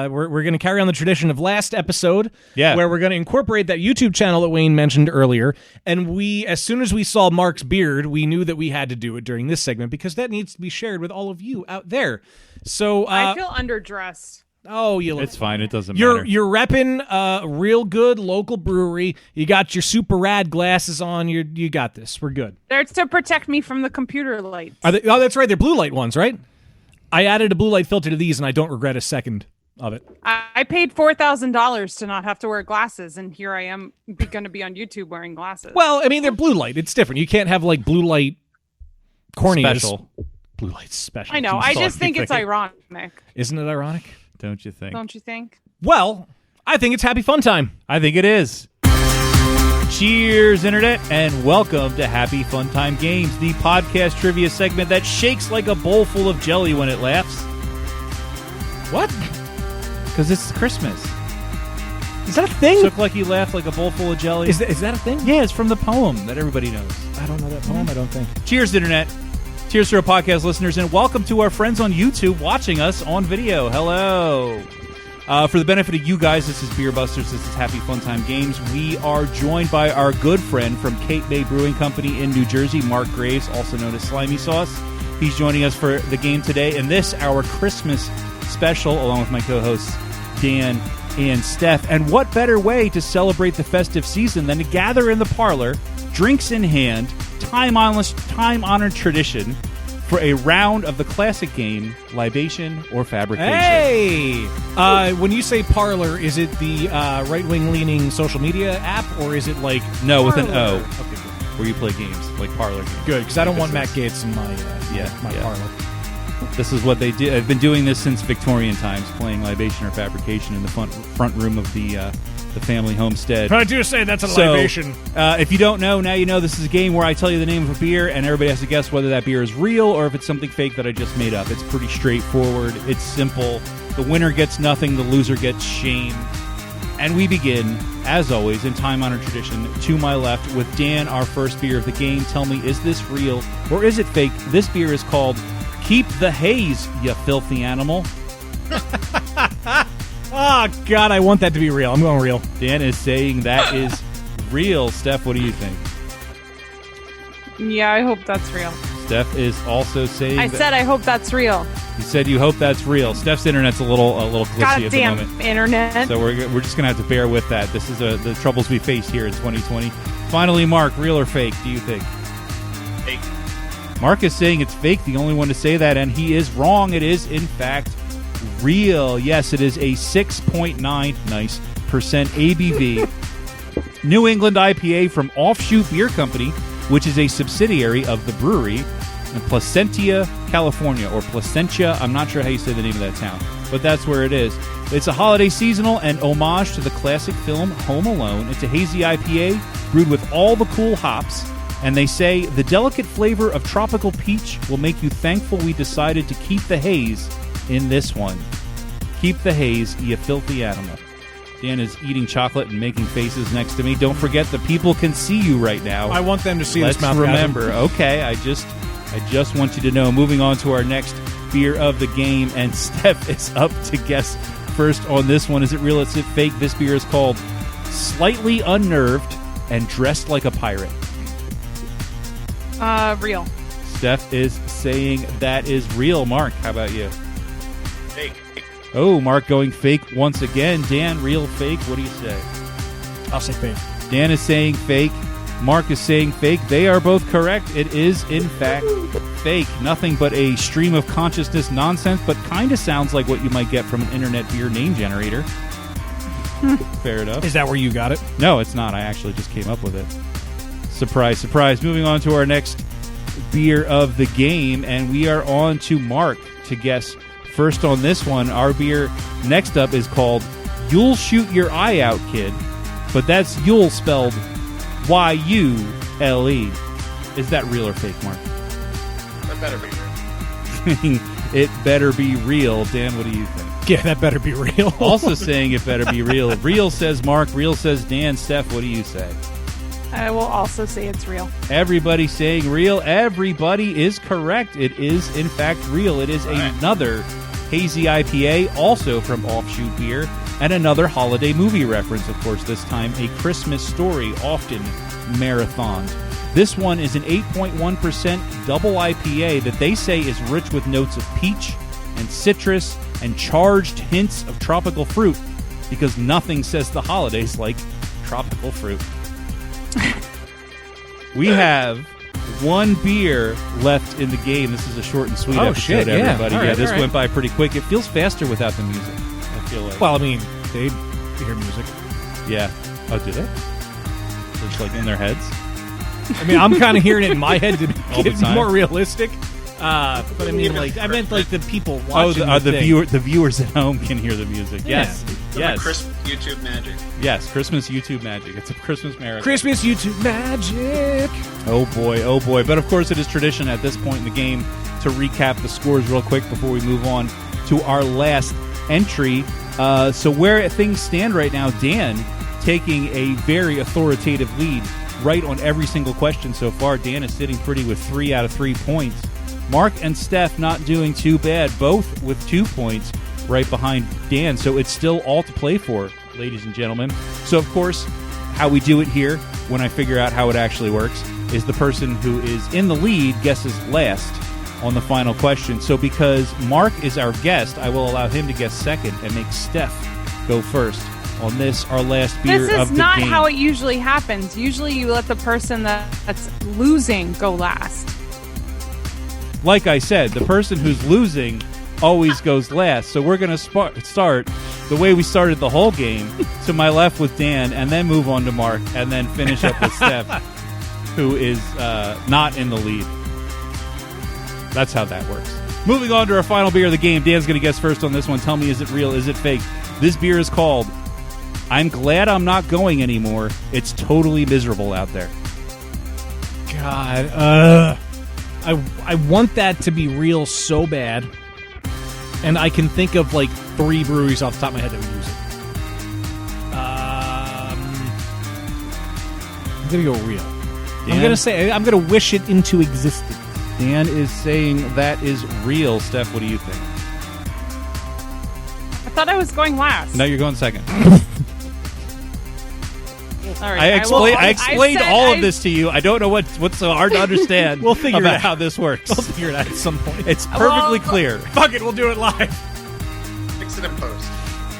We're going to carry on the tradition of last episode, where we're going to incorporate that YouTube channel that Wayne mentioned earlier. And as soon as we saw Mark's beard, we knew that we had to do it during this segment because that needs to be shared with all of you out there. So I feel underdressed. Oh, you look. It's fine. It doesn't matter. You're repping a real good local brewery. You got your super rad glasses on. You got this. We're good. They're to protect me from the computer lights. Are they, oh, that's right. They're blue light ones, right? I added a blue light filter to these, and I don't regret a second of it. I paid $4,000 to not have to wear glasses, and here I am going to be on YouTube wearing glasses. Well, I mean, they're blue light. It's different. You can't have like blue light corneas. Special. Blue light special. I know. I just think it's ironic. Isn't it ironic? Don't you think? Don't you think? Well, I think it's happy fun time. I think it is. Cheers, Internet, and welcome to Happy Fun Time Games, the podcast trivia segment that shakes like a bowl full of jelly when it laughs. What? Because it's Christmas. Is that a thing? Shook like you laughed like a bowl full of jelly. Is that a thing? Yeah, it's from the poem that everybody knows. I don't know that poem, I don't think. Cheers, Internet. Cheers to our podcast listeners, and welcome to our friends on YouTube watching us on video. Hello. For the benefit of you guys, this is Beer Busters. This is Happy Fun Time Games. We are joined by our good friend from Cape May Brewing Company in New Jersey, Mark Graves, also known as Slimy Sauce. He's joining us for the game today, and this, our Christmas special, along with my co-hosts, Dan and Steph. And what better way to celebrate the festive season than to gather in the parlor, drinks in hand, time-honored tradition, for a round of the classic game, Libation or Fabrication. Hey! When you say parlor, is it the right-wing leaning social media app, or is it like... No, with an Parler? O. Okay, good. Where you play games, like parlor games. Good, because I don't want Matt Gaetz in my my yeah. parlor. This is what they do. I've been doing this since Victorian times, playing Libation or Fabrication in the front room of the family homestead. I do say that's a libation. If you don't know, now you know. This is a game where I tell you the name of a beer, and everybody has to guess whether that beer is real or if it's something fake that I just made up. It's pretty straightforward. It's simple. The winner gets nothing. The loser gets shame. And we begin, as always, in time-honored tradition, to my left with Dan, our first beer of the game. Tell me, is this real or is it fake? This beer is called Keep the Haze, you filthy animal. Oh, God, I want that to be real. I'm going real. Dan is saying that is real. Steph, what do you think? Yeah, I hope that's real. Steph is also saying I said I hope that's real. You said you hope that's real. Steph's internet's a little glitchy at the Goddamn moment. internet. So we're just going to have to bear with that. This is the troubles we face here in 2020. Finally, Mark, real or fake, do you think? Fake. Mark is saying it's fake, the only one to say that, and he is wrong. It is, in fact, real. Yes, it is a 6.9% ABV New England IPA from Offshoot Beer Company, which is a subsidiary of the brewery in Placentia, California, or Placentia. I'm not sure how you say the name of that town, but that's where it is. It's a holiday seasonal and homage to the classic film Home Alone. It's a hazy IPA brewed with all the cool hops, and they say the delicate flavor of tropical peach will make you thankful we decided to keep the haze in this one. Keep the haze, you filthy animal. Dan is eating chocolate and making faces next to me. Don't forget the people can see you right now. I want them to see Let's this mouth. remember. Okay, I just I just want you to know. Moving on to our next beer of the game, and Steph is up to guess first on this one. Is it real? Is it fake? This beer is called Slightly Unnerved and Dressed Like a Pirate. Real. Steph is saying that is real. Mark, how about you? Fake. Oh, Mark going fake once again. Dan, real, fake? What do you say? I'll say fake. Dan is saying fake. Mark is saying fake. They are both correct. It is, in fact, fake. Nothing but a stream of consciousness nonsense, but kind of sounds like what you might get from an internet beer name generator. Fair enough. Is that where you got it? No, it's not. I actually just came up with it. Surprise, surprise. Moving on to our next beer of the game, and we are on to Mark to guess first on this one. Our beer next up is called You'll Shoot Your Eye Out, Kid, but that's Yule spelled Y-U-L-E. Is that real or fake, Mark? That better be real. It better be real. Dan, what do you think? Yeah, that better be real. Also saying it better be real. Real says Mark. Real says Dan. Steph, what do you say? I will also say it's real. Everybody saying real. Everybody is correct. It is, in fact, real. It is another hazy IPA, also from Offshoot Beer, and another holiday movie reference, of course, this time A Christmas Story, often marathoned. This one is an 8.1% double IPA that they say is rich with notes of peach and citrus and charged hints of tropical fruit, because nothing says the holidays like tropical fruit. We have one beer left in the game. This is a short and sweet episode, shit, yeah. everybody. All right, this all right. went by pretty quick. It feels faster without the music, I feel like. Well, I mean, they hear music. Yeah. Oh, do they? Just like in their heads? I mean, I'm kind of hearing it in my head to All the get time? more realistic. But I mean, like, I meant like the people watching. The viewers at home can hear the music. Yeah. Yes. Some Yes. Christmas YouTube magic. Yes. Christmas YouTube magic. It's a Christmas marathon. Christmas YouTube magic. Oh boy, oh boy. But of course it is tradition at this point in the game to recap the scores real quick before we move on to our last entry. So where things stand right now, Dan taking a very authoritative lead right on every single question so far. Dan is sitting pretty with 3 out of 3 points. Mark and Steph not doing too bad, both with 2 points right behind Dan. So it's still all to play for, ladies and gentlemen. So, of course, how we do it here, when I figure out how it actually works, is the person who is in the lead guesses last on the final question. So because Mark is our guest, I will allow him to guess second and make Steph go first on this, our last beer of the game. This is not how it usually happens. Usually you let the person that's losing go last. Like I said, the person who's losing always goes last. So we're going to start the way we started the whole game, to my left with Dan, and then move on to Mark, and then finish up with Steph, who is not in the lead. That's how that works. Moving on to our final beer of the game. Dan's going to guess first on this one. Tell me, is it real? Is it fake? This beer is called I'm Glad I'm Not Going Anymore. It's totally miserable out there. God, I want that to be real so bad, and I can think of like 3 breweries off the top of my head that would use it. I'm gonna go real. Dan? I'm gonna wish it into existence. Dan is saying that is real. Steph, what do you think? I thought I was going last. No, you're going second. All right, I explained all of this to you. I don't know what's so hard to understand We'll figure it about out. how this works. We'll figure it out at some point. It's perfectly clear. Fuck it, we'll do it live. Fix it in post.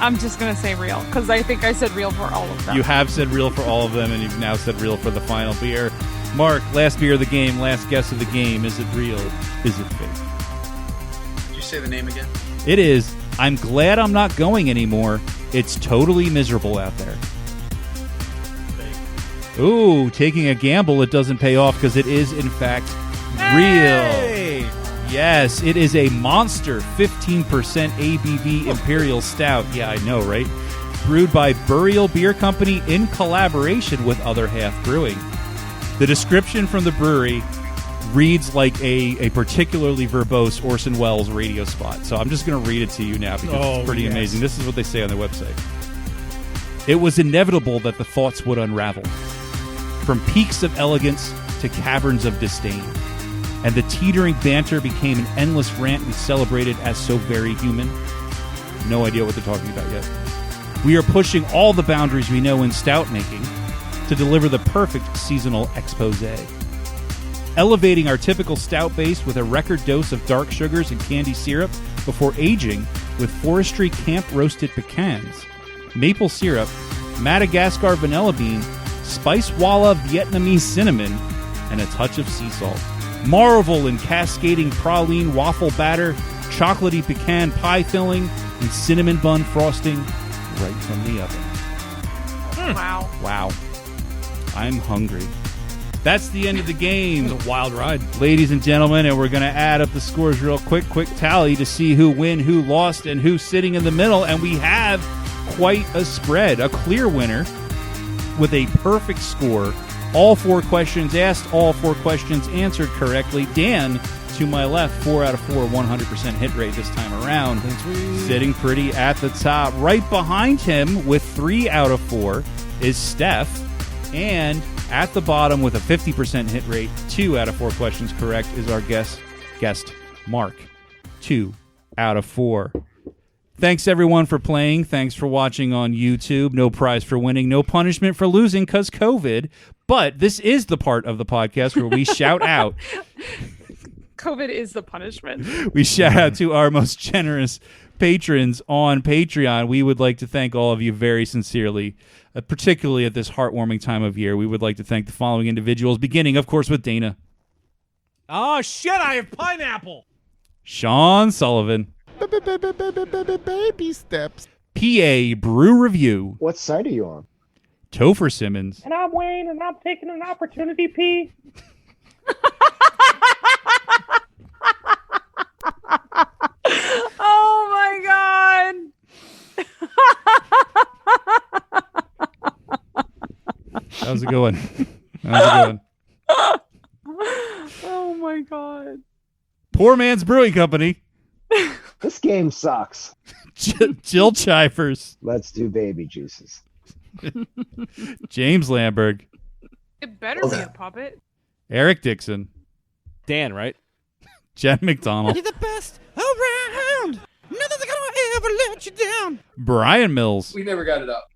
I'm just going to say real, because I think I said real for all of them. You have said real for all of them, and you've now said real for the final beer. Mark, last beer of the game, last guess of the game. Is it real? Is it fake? Did you say the name again? It is I'm Glad I'm Not Going Anymore. It's totally miserable out there. Ooh, taking a gamble, it doesn't pay off because it is, in fact, real. Yes, it is a monster 15% ABV Imperial Stout. Yeah, I know, right? Brewed by Burial Beer Company in collaboration with Other Half Brewing. The description from the brewery reads like a particularly verbose Orson Welles radio spot. So I'm just going to read it to you now because it's pretty amazing. This is what they say on their website. It was inevitable that the thoughts would unravel. From peaks of elegance to caverns of disdain. and the teetering banter became an endless rant we celebrated as so very human. No idea what they're talking about yet. We are pushing all the boundaries we know in stout making to deliver the perfect seasonal expose. Elevating our typical stout base with a record dose of dark sugars and candy syrup before aging with forestry camp roasted pecans, maple syrup, Madagascar vanilla bean, spice walla Vietnamese cinnamon, and a touch of sea salt. Marvel in cascading praline waffle batter, chocolatey pecan pie filling, and cinnamon bun frosting right from the oven. Wow. Wow. I'm hungry. That's the end of the game. It was a wild ride. Ladies and gentlemen, and we're going to add up the scores real quick tally to see who win, who lost, and who's sitting in the middle. And we have quite a spread. A clear winner with a perfect score. All 4 questions asked, all 4 questions answered correctly. Dan, to my left, 4 out of 4, 100% hit rate this time around. Sitting pretty at the top. Right behind him with 3 out of 4 is Steph. And at the bottom with a 50% hit rate, 2 out of 4 questions correct, is our guest Mark. 2 out of 4. Thanks, everyone, for playing. Thanks for watching on YouTube. No prize for winning, no punishment for losing because COVID. But this is the part of the podcast where we shout out. COVID is the punishment. We shout out to our most generous patrons on Patreon. We would like to thank all of you very sincerely, particularly at this heartwarming time of year. We would like to thank the following individuals, beginning, of course, with Dana. Oh, shit, I have pineapple. Sean Sullivan. Baby steps. PA Brew Review. What side are you on? Topher Simmons. And I'm Wayne, and I'm taking an opportunity, P. Oh my god. That was a good one. That was a good one. Oh my god. Poor Man's Brewing Company. This game sucks. Jill Chivers. Let's do baby juices. James Lamberg. It better be a puppet. Eric Dixon. Dan, right? Jen McDonald. You're the best around. Nothing's gonna ever let you down. Brian Mills. We never got it up.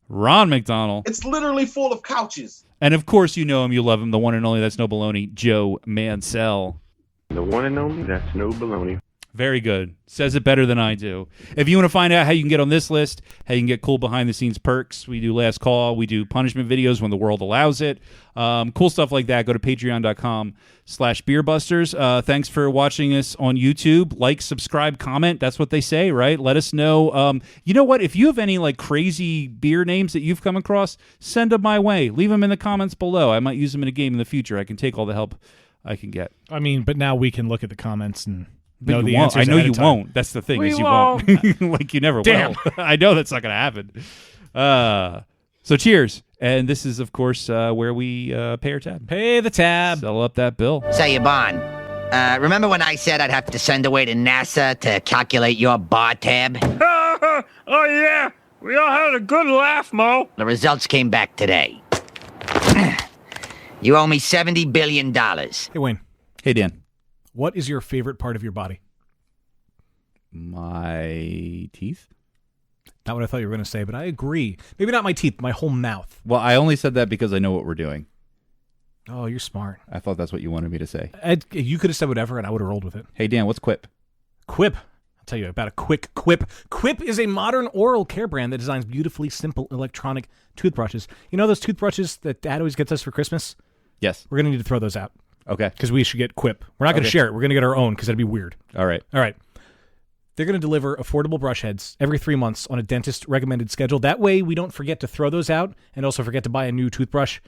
Ron McDonald. It's literally full of couches. And of course you know him, you love him, the one and only, that's no baloney, Joe Mansell. The one and only, that's no baloney. Very good. Says it better than I do. If you want to find out how you can get on this list, how you can get cool behind-the-scenes perks, we do Last Call, we do punishment videos when the world allows it. Cool stuff like that. Go to patreon.com/beerbusters. Thanks for watching us on YouTube. Like, subscribe, comment. That's what they say, right? Let us know. You know what? If you have any like crazy beer names that you've come across, send them my way. Leave them in the comments below. I might use them in a game in the future. I can take all the help I can get. I mean, but now we can look at the comments and... But know you the won't. answers I know ahead you of time. won't. That's the thing. We is you won't. Like you never Damn. will. I know that's not going to happen. So cheers. And this is, of course, where we pay our tab. Pay the tab. Settle up that bill. Say, Yvonne, remember when I said I'd have to send away to NASA to calculate your bar tab? Oh, yeah. We all had a good laugh, Mo. The results came back today. You owe me $70 billion. Hey, Wayne. Hey, Dan. What is your favorite part of your body? My teeth? Not what I thought you were going to say, but I agree. Maybe not my teeth, my whole mouth. Well, I only said that because I know what we're doing. Oh, you're smart. I thought that's what you wanted me to say. You could have said whatever, and I would have rolled with it. Hey, Dan, what's Quip? Quip. I'll tell you about a quick Quip. Quip is a modern oral care brand that designs beautifully simple electronic toothbrushes. You know those toothbrushes that Dad always gets us for Christmas? Yes. We're going to need to throw those out. Okay. Because we should get Quip. We're not going to share it. We're going to get our own because that'd be weird. All right. They're going to deliver affordable brush heads every 3 months on a dentist-recommended schedule. That way, we don't forget to throw those out and also forget to buy a new toothbrush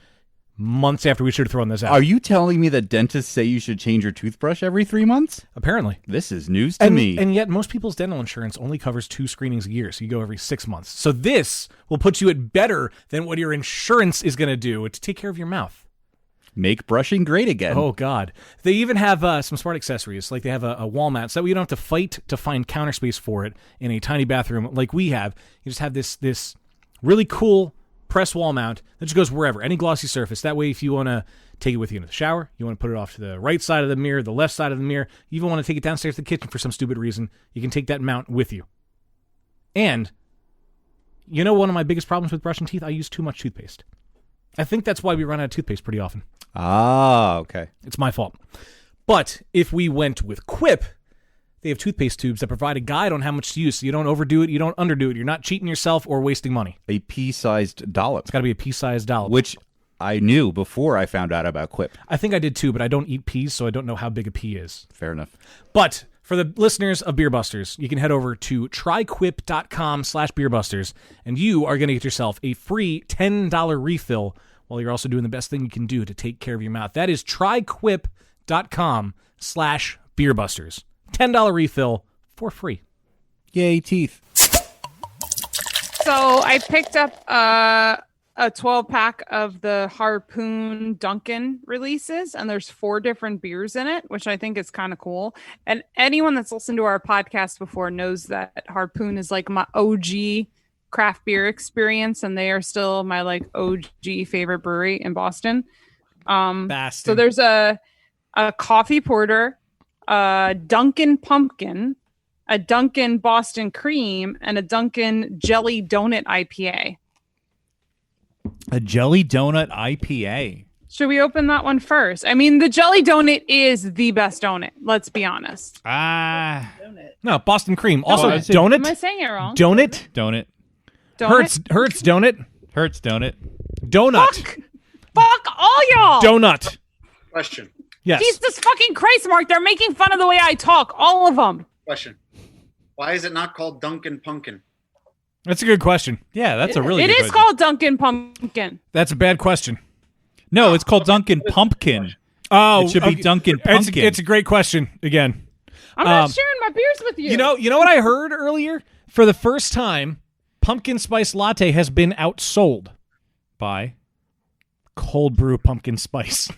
months after we should have thrown those out. Are you telling me that dentists say you should change your toothbrush every 3 months? Apparently. This is news to me. And yet, most people's dental insurance only covers 2 screenings a year, so you go every 6 months. So this will put you at better than what your insurance is going to do to take care of your mouth. Make brushing great again. Oh, God. They even have some smart accessories. Like they have a wall mat, so that way you don't have to fight to find counter space for it in a tiny bathroom like we have. You just have this really cool press wall mount that just goes wherever, any glossy surface. That way, if you want to take it with you into the shower, you want to put it off to the right side of the mirror, the left side of the mirror, you even want to take it downstairs to the kitchen for some stupid reason, you can take that mount with you. And, you know one of my biggest problems with brushing teeth? I use too much toothpaste. I think that's why we run out of toothpaste pretty often. Ah, okay. It's my fault. But if we went with Quip, they have toothpaste tubes that provide a guide on how much to use, so you don't overdo it, you don't underdo it, you're not cheating yourself or wasting money. A pea-sized dollop. It's got to be a pea-sized dollop. Which I knew before I found out about Quip. I think I did too, but I don't eat peas, so I don't know how big a pea is. Fair enough. But for the listeners of Beer Busters, you can head over to tryquip.com/beerbusters, and you are going to get yourself a free $10 refill while you're also doing the best thing you can do to take care of your mouth. That is tryquip.com/beerbusters. $10 refill for free. Yay, teeth. So I picked up a 12-pack of the Harpoon Dunkin' releases, and there's 4 different beers in it, which I think is kind of cool. And anyone that's listened to our podcast before knows that Harpoon is like my OG craft beer experience, and they are still my like OG favorite brewery in Boston. So there's a coffee porter, a Dunkin' Pumpkin, a Dunkin' Boston Cream, and a Dunkin' Jelly Donut IPA. A jelly donut IPA. Should we open that one first? I mean, the Jelly Donut is the best donut. Let's be honest. No, Boston Cream. Also, donut. Am I saying it wrong? Donut. Donut. Hurts donut. Hurts donut. Donut. Fuck all y'all. Donut. Question. Yes. Jesus fucking Christ, Mark. They're making fun of the way I talk. All of them. Question. Why is it not called Dunkin' Pumpkin? That's a good question. Yeah, that's a really good It is question. called Dunkin' Pumpkin. That's a bad question. No, it's called Dunkin' Pumpkin. Oh, It should be Dunkin' Pumpkin. It's a great question again. I'm not sharing my beers with you. You know what I heard earlier? For the first time, pumpkin spice latte has been outsold by cold brew pumpkin spice.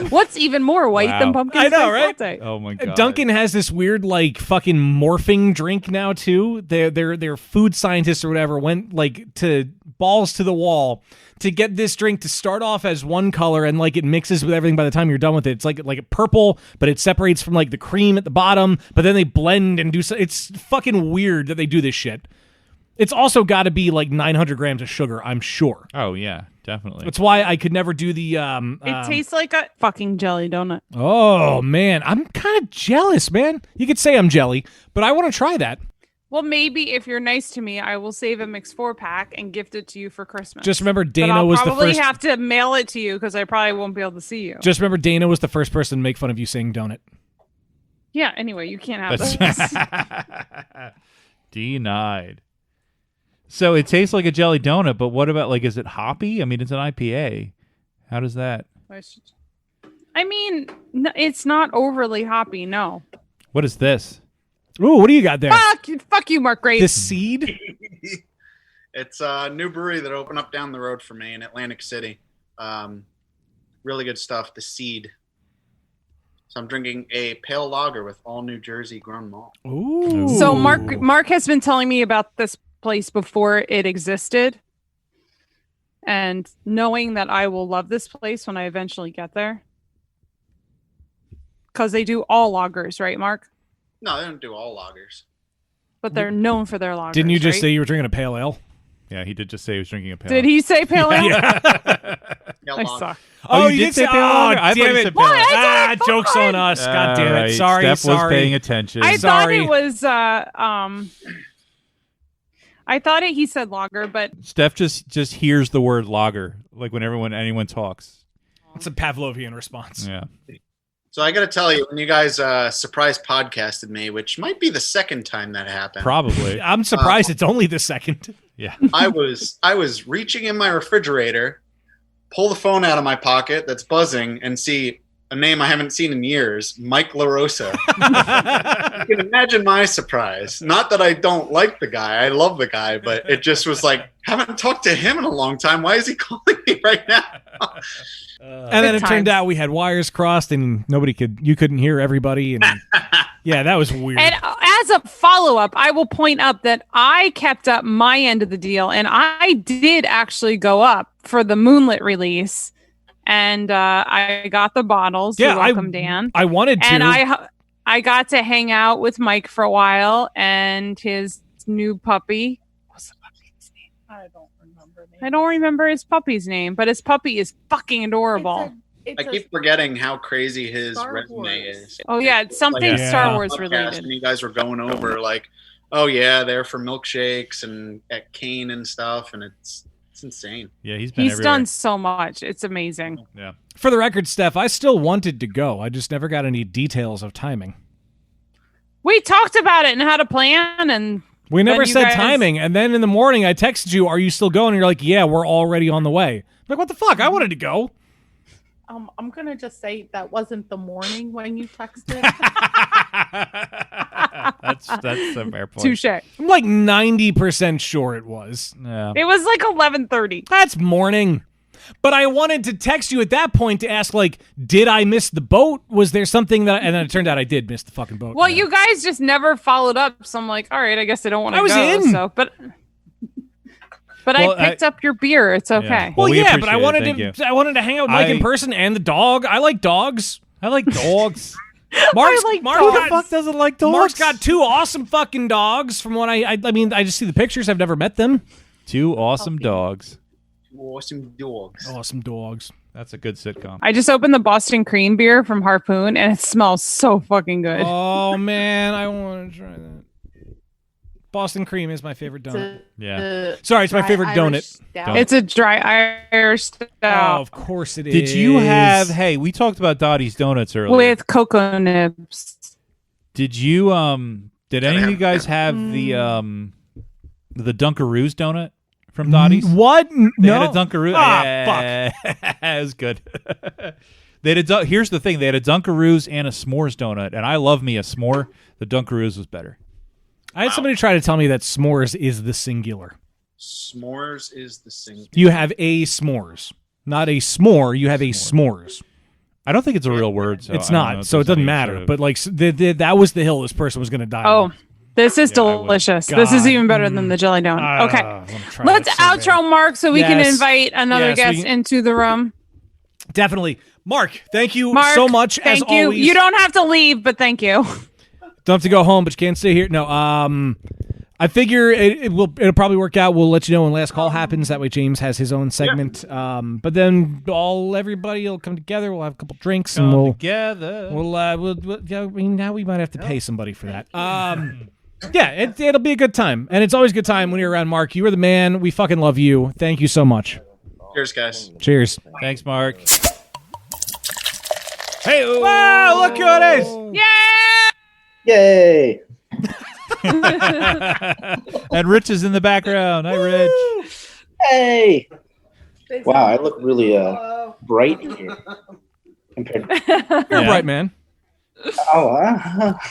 What's even more white than pumpkin I know, spice right? latte? Oh my god. Dunkin' has this weird like fucking morphing drink now too. Their food scientists or whatever went like to balls to the wall to get this drink to start off as one color and like it mixes with everything by the time you're done with it. It's like purple, but it separates from like the cream at the bottom, but then they blend and do so. It's fucking weird that they do this shit. It's also got to be like 900 grams of sugar, I'm sure. Oh yeah, definitely. That's why I could never do the It tastes like a fucking jelly donut. Oh man, I'm kind of jealous, man. You could say I'm jelly, but I want to try that. Well, maybe if you're nice to me, I will save a mixed 4-pack and gift it to you for Christmas. Just remember Dana but I'll was the probably first. have to mail it to you because I probably won't be able to see you. Just remember Dana was the first person to make fun of you saying donut. Yeah, anyway, you can't have this. Denied. So it tastes like a jelly donut, but what about, like, is it hoppy? I mean, it's an IPA. How does that? I mean, it's not overly hoppy, no. What is this? Ooh, what do you got there? Fuck you, Mark Graves. The Seed? It's a new brewery that opened up down the road from me in Atlantic City. Really good stuff, The Seed. So I'm drinking a pale lager with all New Jersey grown malt. Ooh. So Mark has been telling me about this place before it existed, and knowing that I will love this place when I eventually get there, because they do all lagers, right, Mark? No, they don't do all lagers. But they're known for their lagers. Didn't you just right? say you were drinking a pale ale? Yeah, he did just say he was drinking a pale Did he say pale ale? I lager. suck. Oh, you you did say pale oh, lager? I thought damn you it. said pale ale. Ah, joke's on us. God damn it. All right, Sorry, Steph was sorry. paying attention. I Sorry. thought it was I thought he said lager, but Steph just hears the word lager, like when anyone talks. It's a Pavlovian response. Yeah. So I got to tell you, when you guys surprise podcasted me, which might be the second time that happened. Probably. I'm surprised it's only the second. Yeah. I was reaching in my refrigerator, pull the phone out of my pocket that's buzzing, and see a name I haven't seen in years, Mike LaRosa. You can imagine my surprise. Not that I don't like the guy. I love the guy, but it just was like, haven't talked to him in a long time. Why is he calling me right now? And then it turned out we had wires crossed and you couldn't hear everybody and Yeah, that was weird. And as a follow-up, I will point up that I kept up my end of the deal, and I did actually go up for the Moonlit release, and I got the bottles. Yeah, You're welcome, Dan. I wanted to. And I got to hang out with Mike for a while and his new puppy. What's the puppy's name? I don't remember his puppy's name, but his puppy is fucking adorable. I keep forgetting how crazy his resume is. Oh yeah, it's something Star Wars Podcast, related. And you guys were going over like, oh yeah, they're for milkshakes and at Kane and stuff, and it's insane. Yeah, he's been He's everywhere. done so much. It's amazing. Yeah. For the record, Steph, I still wanted to go. I just never got any details of timing. We talked about it and had a plan, and We never then you said guys- timing. And then in the morning, I texted you, "Are you still going?" And you're like, "Yeah, we're already on the way." I'm like, what the fuck? I wanted to go. I'm gonna just say that wasn't the morning when you texted. That's a fair point. Touche. I'm like 90% sure it was. Yeah. It was like 11:30. That's morning. But I wanted to text you at that point to ask, like, did I miss the boat? Was there something that... And then it turned out I did miss the fucking boat. Well, you guys just never followed up, so I'm like, all right, I guess I don't want to I was go. in. So, but Well, I picked up your beer. It's okay. Yeah. Well, we yeah, but I appreciate it. Thank you. wanted to hang out with Mike in person and the dog. I like dogs. I like dogs. Mark's, I like Mark dogs. Who the fuck doesn't like dogs? Mark's got 2 awesome fucking dogs. From what I mean, I just see the pictures. I've never met them. 2 awesome dogs. Awesome dogs. Awesome dogs. That's a good sitcom. I just opened the Boston Cream beer from Harpoon, and it smells so fucking good. Oh man, I want to try that. Boston Cream is my favorite donut. Yeah. Sorry, it's my favorite donut. It's a dry Irish stout Oh, of course it is. Did you have? Hey, we talked about Dottie's Donuts earlier. with cocoa nibs. Did you? Did any of you guys have the Dunkaroos donut from Dottie's? What? They No. had a Dunkaroo. Ah, yeah. Fuck. It was good. They had here's the thing. They had a Dunkaroos and a s'mores donut, and I love me a s'more. The Dunkaroos was better. I had somebody try to tell me that s'mores is the singular. S'mores is the single. You have a s'mores, not a s'more. You have a s'mores. I don't think it's a real word. So It's I don't know not, if so it there's doesn't any matter. sort of- But like that was the hill this person was going to die. Oh, on. this is Yeah, I would. delicious. This is God. even better than the jelly donut. Okay. I wanna try Let's that so outro bad. Mark so we can Yes. invite another Yes, we guest can- into the room. Definitely, Mark. Thank you Mark, so much. Thank as you. always. You don't have to leave, but thank you. Don't have to go home, but you can't stay here. No. I figure it'll probably work out. We'll let you know when last call happens. That way, James has his own segment. But then everybody will come together. We'll have a couple drinks and we'll together. yeah, I mean, now we might have to pay somebody for that. Yeah, it'll be a good time, and it's always a good time when you're around Mark. You are the man. We fucking love you. Thank you so much. Cheers, guys. Cheers. Thanks, Mark. Hey, wow! Look who it is. Yeah. Yay! And Rich is in the background. Hi, Rich. Hey! Wow, I look really bright here. Compared to... You're a bright man. Oh,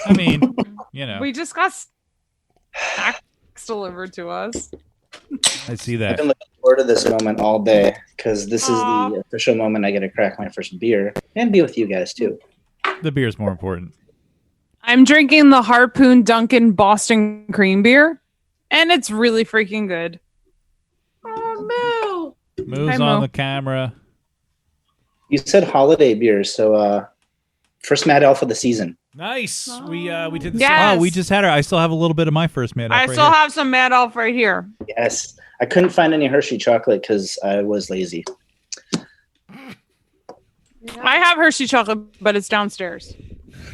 I mean, you know, We just got snacks delivered to us. I see I've that. been looking forward to this moment all day because this is the official moment I get to crack my first beer and be with you guys too. The beer's more important. I'm drinking the Harpoon Dunkin' Boston Cream beer, and it's really freaking good. Oh Moves Hi, on Mo. the camera. You said holiday beers, so first Mad Elf of the season. Nice. We did the Yes. Oh, we just had her. I still have a little bit of my first man. I still have some Mad Elf right here. Yes, I couldn't find any Hershey chocolate because I was lazy. I have Hershey chocolate, but it's downstairs.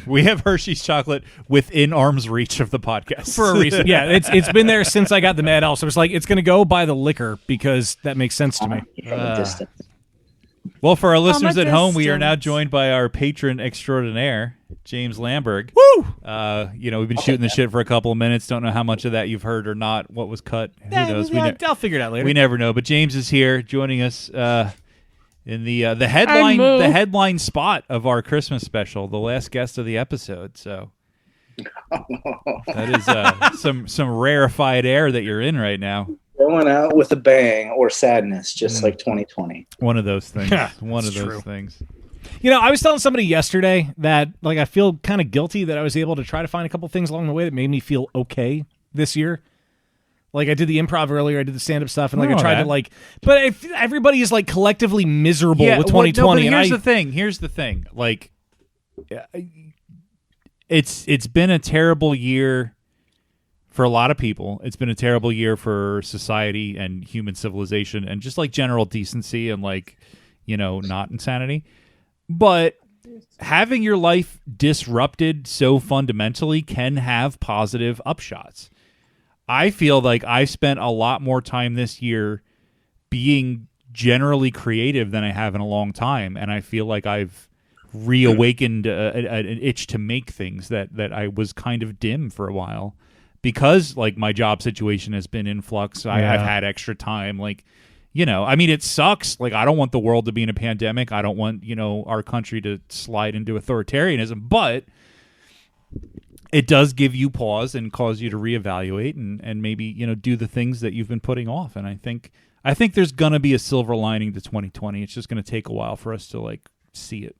We have Hershey's chocolate within arm's reach of the podcast for a reason. Yeah, it's been there since I got the Mad Elf. So it's like it's going to go by the liquor because that makes sense to me. From a distance. Well, for our From a listeners at home, we are now distance. joined by our patron extraordinaire, James Lamberg. Woo! We've been shooting the shit for a couple of minutes. Don't know how much of that you've heard or not. What was cut? Who knows? I'll figure it out later. We never know. But James is here, joining us in the headline spot of our Christmas special, the last guest of the episode. So that is some rarefied air that you're in right now. Going out with a bang or sadness, just like 2020. One of those things. One of It's those true. things. You know, I was telling somebody yesterday that like I feel kind of guilty that I was able to try to find a couple things along the way that made me feel okay this year. Like I did the improv earlier, I did the stand-up stuff, and like I tried to like. But if everybody is like collectively miserable with 2020, here's the thing. Here's the thing. Like, it's been a terrible year for a lot of people. It's been a terrible year for society and human civilization, and just like general decency and like, you know, not insanity. But having your life disrupted so fundamentally can have positive upshots. I feel like I spent a lot more time this year being generally creative than I have in a long time, and I feel like I've reawakened an itch to make things that I was kind of dim for a while because like my job situation has been in flux. I've had extra time, like, you know, I mean, it sucks. Like, I don't want the world to be in a pandemic. I don't want, you know, our country to slide into authoritarianism, but it does give you pause and cause you to reevaluate and maybe, you know, do the things that you've been putting off. And I think there's going to be a silver lining to 2020. It's just going to take a while for us to like see it.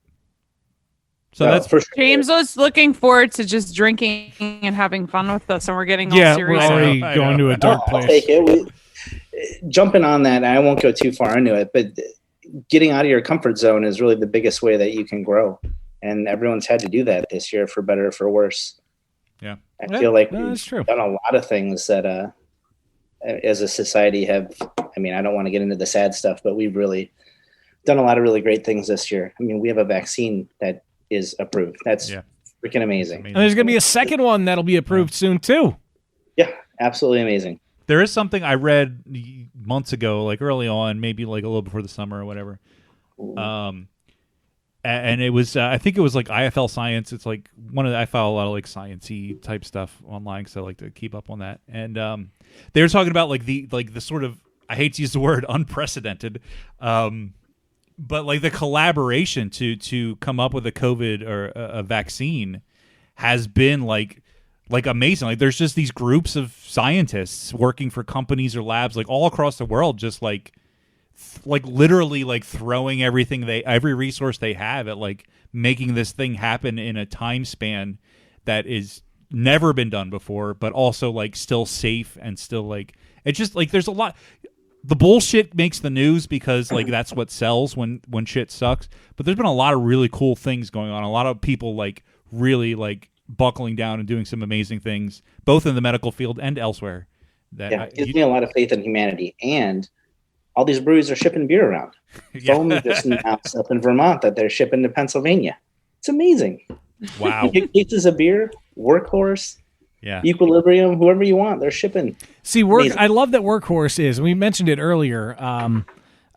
So that's for sure. James was looking forward to just drinking and having fun with us, and we're getting all serious. We're already going to a dark place. I'll take it. Jumping on that, I won't go too far into it, but getting out of your comfort zone is really the biggest way that you can grow. And everyone's had to do that this year, for better or for worse. Yeah. I feel like we've done a lot of things that as a society have, I mean, I don't want to get into the sad stuff, but we've really done a lot of really great things this year. I mean, we have a vaccine that is approved. That's freaking amazing. And there's going to be a second one that'll be approved soon too. Yeah, absolutely amazing. There is something I read months ago, like early on, maybe like a little before the summer or whatever. And it was, I think it was like IFL Science. It's like I follow a lot of like science-y type stuff online because I like to keep up on that. And they were talking about like the sort of, I hate to use the word unprecedented, but like the collaboration to come up with a COVID or a vaccine has been like amazing. Like there's just these groups of scientists working for companies or labs like all across the world, just like literally like throwing every resource they have at like making this thing happen in a time span that is never been done before, but also like still safe and still like, it's just like there's a lot. The bullshit makes the news because like that's what sells when shit sucks. But there's been a lot of really cool things going on. A lot of people like really like buckling down and doing some amazing things, both in the medical field and elsewhere. It gives me a lot of faith in humanity. And all these breweries are shipping beer around. Foam just announced up in Vermont that they're shipping to Pennsylvania. It's amazing. Wow. You get cases of beer, Workhorse, Yeah. Equilibrium, whoever you want, they're shipping. See, I love that Workhorse is. We mentioned it earlier.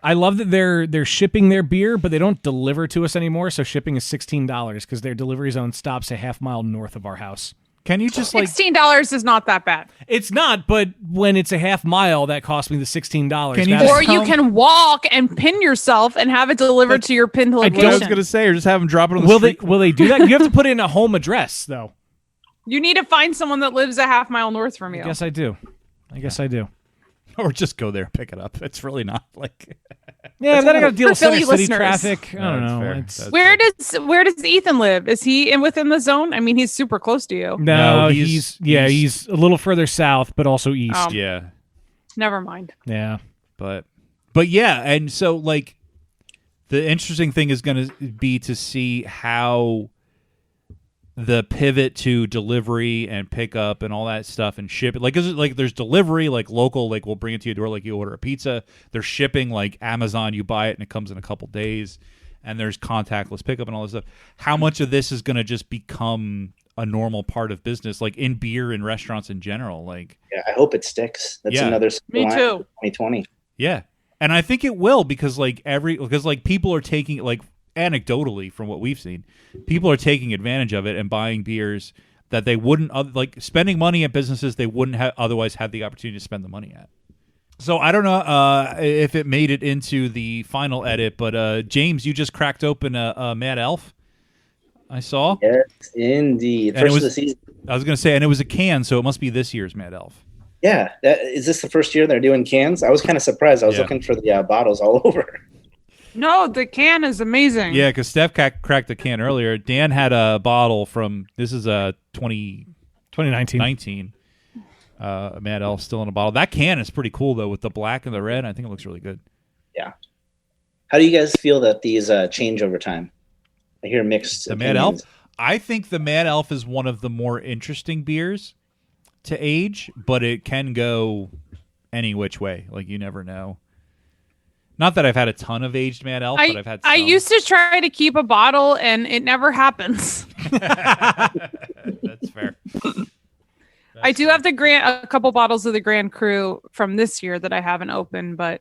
I love that they're shipping their beer, but they don't deliver to us anymore. So shipping is $16 because their delivery zone stops a half mile north of our house. Can you just like $16 is not that bad. It's not, but when it's a half mile, that cost me the $16. Or you can walk and pin yourself and have it delivered to your pinned location. I was going to say, or just have them drop it on the street. Will they do that? You have to put in a home address, though. You need to find someone that lives a half mile north from you. I guess I do. Or just go there and pick it up. It's really not like... Yeah, then I got to deal with Philly city listeners. traffic. I don't know. Where does Ethan live? Is he within the zone? I mean, he's super close to you. No, he's a little further south, but also east. Yeah. Never mind. Yeah. But yeah, and so like the interesting thing is going to be to see how the pivot to delivery and pickup and all that stuff and ship it. Like, is it like there's delivery, like local, like we'll bring it to your door, like you order a pizza. There's shipping, like Amazon, you buy it and it comes in a couple days. And there's contactless pickup and all this stuff. How much of this is going to just become a normal part of business, like in beer and restaurants in general? Like, yeah, I hope it sticks. That's another Me too. 2020. Yeah, and I think it will because people are taking like. Anecdotally, from what we've seen, people are taking advantage of it and buying beers that they wouldn't like spending money at businesses they wouldn't have otherwise had the opportunity to spend the money at. So I don't know if it made it into the final edit, but James, you just cracked open a Mad Elf. I saw. Yes, indeed. And First of the season. I was going to say, and it was a can, so it must be this year's Mad Elf. Yeah, is this the first year they're doing cans? I was kind of surprised. I was looking for the bottles all over. No, the can is amazing. Yeah, because Steph cracked the can earlier. Dan had a bottle from, this is 2019. Mad Elf still in a bottle. That can is pretty cool, though, with the black and the red. I think it looks really good. Yeah. How do you guys feel that these change over time? I hear mixed The opinions. Mad Elf? I think the Mad Elf is one of the more interesting beers to age, but it can go any which way. Like, you never know. Not that I've had a ton of aged Mad Elf, but I've had some. I used to try to keep a bottle, and it never happens. That's fair. I do have a couple bottles of the Grand Cru from this year that I haven't opened, but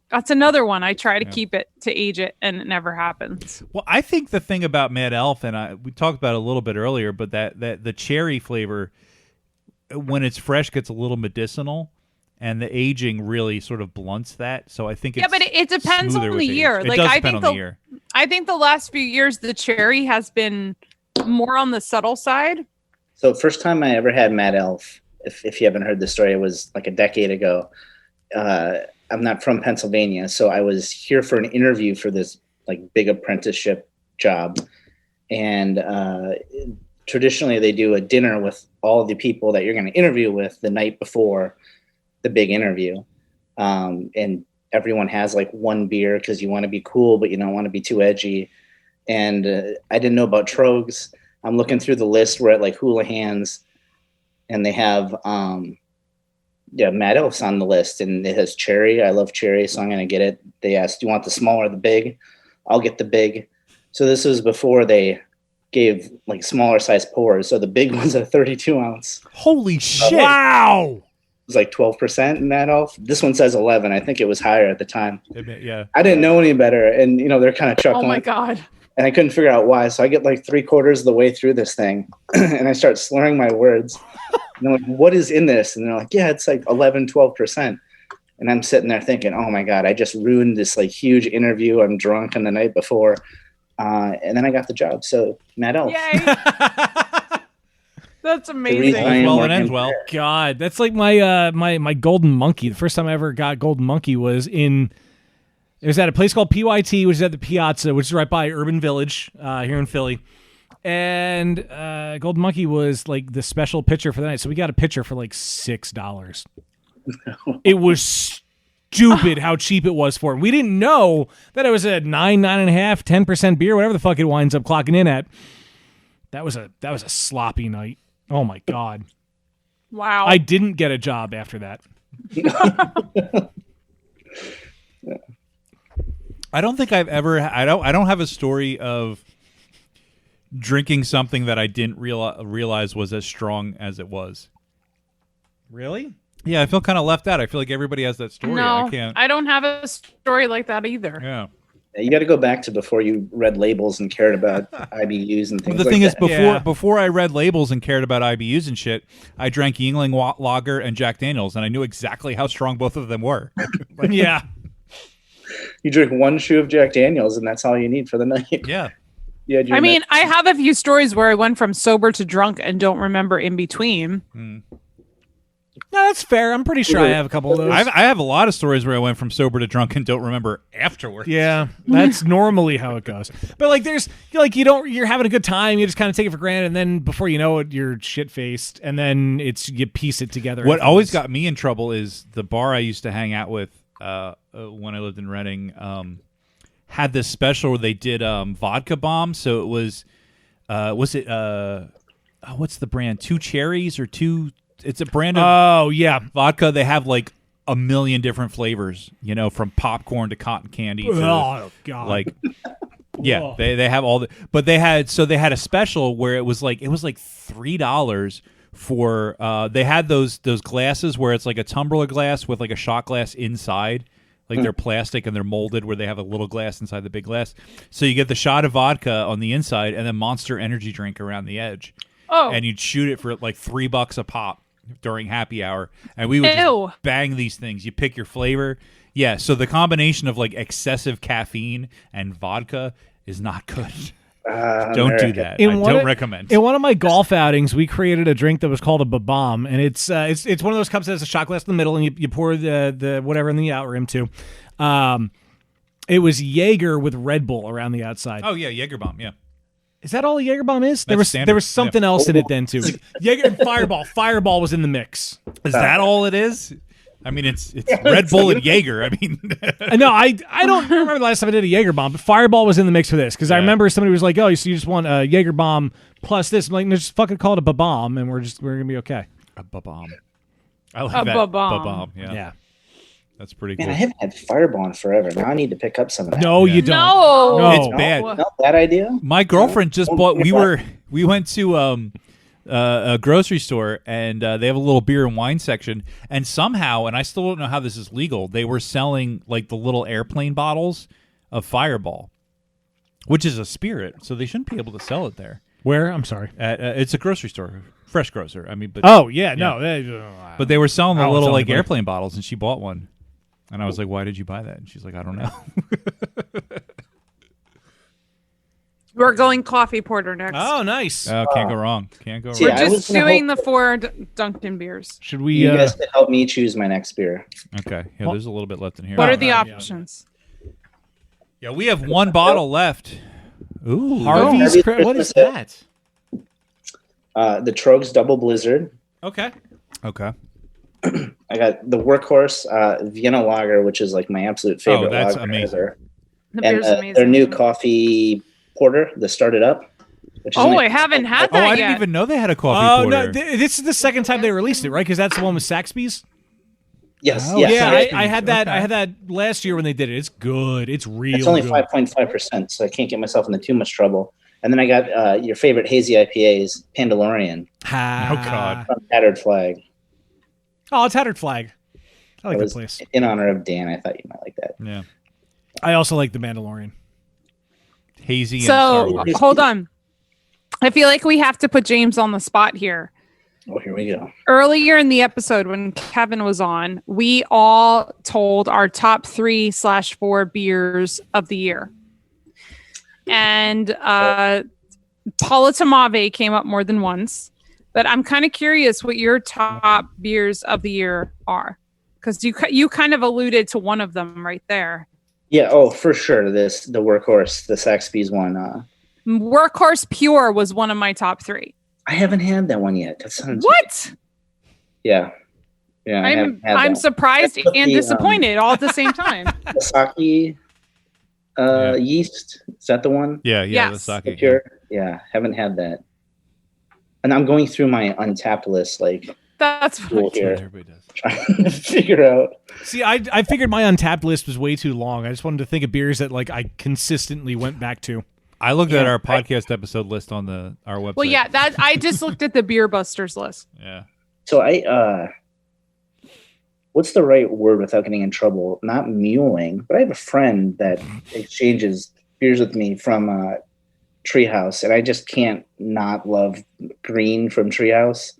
that's another one. I try to keep it to age it, and it never happens. Well, I think the thing about Mad Elf, and we talked about it a little bit earlier, but that the cherry flavor, when it's fresh, gets a little medicinal. And the aging really sort of blunts that, so I think it's but it depends on the year. It does depend on the year. I think the last few years the cherry has been more on the subtle side. So first time I ever had Mad Elf, if you haven't heard the story, it was like a decade ago. I'm not from Pennsylvania, so I was here for an interview for this like big apprenticeship job, and traditionally they do a dinner with all the people that you're going to interview with the night before the big interview, and everyone has like one beer because you want to be cool but you don't want to be too edgy. And I didn't know about Trogs. I'm looking through the list. We're at like Houlihan's, and they have Mad Elf's on the list, and it has cherry. I love cherry, so I'm gonna get it. They asked, do you want the small or the big? I'll get the big. So this was before they gave like smaller size pours, so the big one's a 32 ounce. Holy shit! Wow. Was like 12% in Mad Elf. This one says 11. I think it was higher at the time. Yeah. I didn't know any better, and they're kind of chuckling. Oh my god! And I couldn't figure out why. So I get like 3/4 of the way through this thing, and I start slurring my words. And I'm like, "What is in this?" And they're like, "Yeah, it's like 11, 12%." And I'm sitting there thinking, "Oh my god, I just ruined this like huge interview. I'm drunk on the night before." And then I got the job. So Mad Elf. Yay! That's amazing. Well, it ends well. God, that's like my my Golden Monkey. The first time I ever got Golden Monkey was at a place called PYT, which is at the Piazza, which is right by Urban Village here in Philly. And Golden Monkey was like the special pitcher for the night. So we got a pitcher for like $6. It was stupid how cheap it was for him. We didn't know that it was a 9.5, 10% beer, whatever the fuck it winds up clocking in at. That was a sloppy night. Oh my God. Wow. I didn't get a job after that. I don't think I've ever. I don't have a story of drinking something that I didn't realize was as strong as it was. Really? Yeah, I feel kind of left out. I feel like everybody has that story. No, I can't. I don't have a story like that either. Yeah. You got to go back to before you read labels and cared about IBUs and things. But the like thing is, that. before I read labels and cared about IBUs and shit, I drank Yingling Lager and Jack Daniels, and I knew exactly how strong both of them were. Yeah. You drink one shoe of Jack Daniels, and that's all you need for the night. Yeah. Yeah. I mean, I have a few stories where I went from sober to drunk and don't remember in between. No, that's fair. I'm pretty sure I have a couple of those. I have a lot of stories where I went from sober to drunk and don't remember afterwards. Yeah, that's normally how it goes. But like, you're having a good time. You just kind of take it for granted, and then before you know it, you're shit faced, and then you piece it together. What always got me in trouble is the bar I used to hang out with when I lived in Reading had this special where they did vodka bomb. So it was what's the brand? Two Cherries or two. It's a brand of vodka. They have like a million different flavors, from popcorn to cotton candy. To, oh God! Like, yeah, they have all the. But they had a special where it was like $3 for. They had those glasses where it's like a tumbler glass with like a shot glass inside. Like they're plastic and they're molded where they have a little glass inside the big glass. So you get the shot of vodka on the inside and then Monster Energy drink around the edge. Oh. And you'd shoot it for like $3 a pop during happy hour. And we would just bang these things. You pick your flavor. Yeah, so the combination of like excessive caffeine and vodka is not good. Don't do that. I don't recommend. In one of my golf outings, we created a drink that was called a Ba-Bomb, and it's one of those cups that has a shot glass in the middle, and you pour the whatever in the out rim too. It was Jaeger with Red Bull around the outside. Oh yeah, Jaeger bomb. Yeah. Is that all a Jaeger bomb is? There That's was standard. there was something else in it then too. Jaeger and Fireball. Fireball was in the mix. Is that all it is? I mean, it's Red Bull and Jaeger. I mean, No, I don't remember the last time I did a Jaeger bomb, but Fireball was in the mix for this because I remember somebody was like, "Oh, so you just want a Jaeger bomb plus this?" I'm like, "No, just fucking call it a ba-bomb, and we're gonna be okay." A ba-bomb. I like A that. ba-bomb. Ba-bomb. Yeah. Yeah. That's pretty Man, cool. I haven't had Fireball in forever. Now I need to pick up some of that. No, you don't. No. It's bad. No, bad idea. My girlfriend just bought. We went to a grocery store and they have a little beer and wine section. And somehow, and I still don't know how this is legal, they were selling like the little airplane bottles of Fireball, which is a spirit. So they shouldn't be able to sell it there. Where? I'm sorry. It's a grocery store, fresh grocer. I mean, but Oh yeah, no. but they were selling I the don't little tell like anybody. airplane bottles, and she bought one. And I was like, "Why did you buy that?" And she's like, "I don't know." We're going coffee porter next. Oh, nice. Can't go wrong. Can't go See, We're wrong. I was just gonna doing hope- the 4 Dunkin' beers. Should we? You guys could help me choose my next beer. Okay. Yeah, there's a little bit left in here. What are the options? Yeah, we have one bottle left. Ooh, Harvey's. Harvey's What is Christmas that? The Trogs Double Blizzard. Okay. Okay. I got the Workhorse Vienna Lager, which is like my absolute favorite that's lager amazing. ever. The And beer's amazing. their new coffee porter, the Started Up. Which is Oh, like- I haven't had Oh, that I yet. didn't even know they had a coffee Oh porter. no! This is the second time they released it, right? Because that's the one with Saxby's. Yes, Oh, yes. Yeah, Saxby's, I had that. okay. I had that last year when they did it. It's good. It's real. It's only good. 5.5%, so I can't get myself into too much trouble. And then I got your favorite hazy IPAs, Pandalorian Ha. Oh, God. from Tattered Flag. Oh, it's Tattered Flag. I like It that was place. in honor of Dan. I thought you might like that. Yeah. I also like the Mandalorian. Hazy and Star So Wars. hold on. I feel like we have to put James on the spot here. Oh, here we go. Earlier in the episode when Kevin was on, we all told our top 3/4 beers of the year. And Paula Tamave came up more than once. But I'm kind of curious what your top beers of the year are. Because you kind of alluded to one of them right there. Yeah, oh, for sure. The Workhorse, the Saxby's one. Workhorse Pure was one of my top 3. I haven't had that one yet. That sounds What? Yeah. Yeah, I haven't had I'm that. surprised I put and the, disappointed all at the same time. The sake yeast. Is that the one? Yeah, Yes. the sake. The pure? Yeah, haven't had that. And I'm going through my Untapped list, like, That's cool what here. Everybody does. Trying to figure out. See, I figured my Untapped list was way too long. I just wanted to think of beers that like I consistently went back to. I looked at Yeah, our podcast episode list on our website. Well, yeah, that I just looked at the Beer Busters list. Yeah. So what's the right word without getting in trouble? Not mewing, but I have a friend that exchanges beers with me from Treehouse, and I just can't not love Green from Treehouse.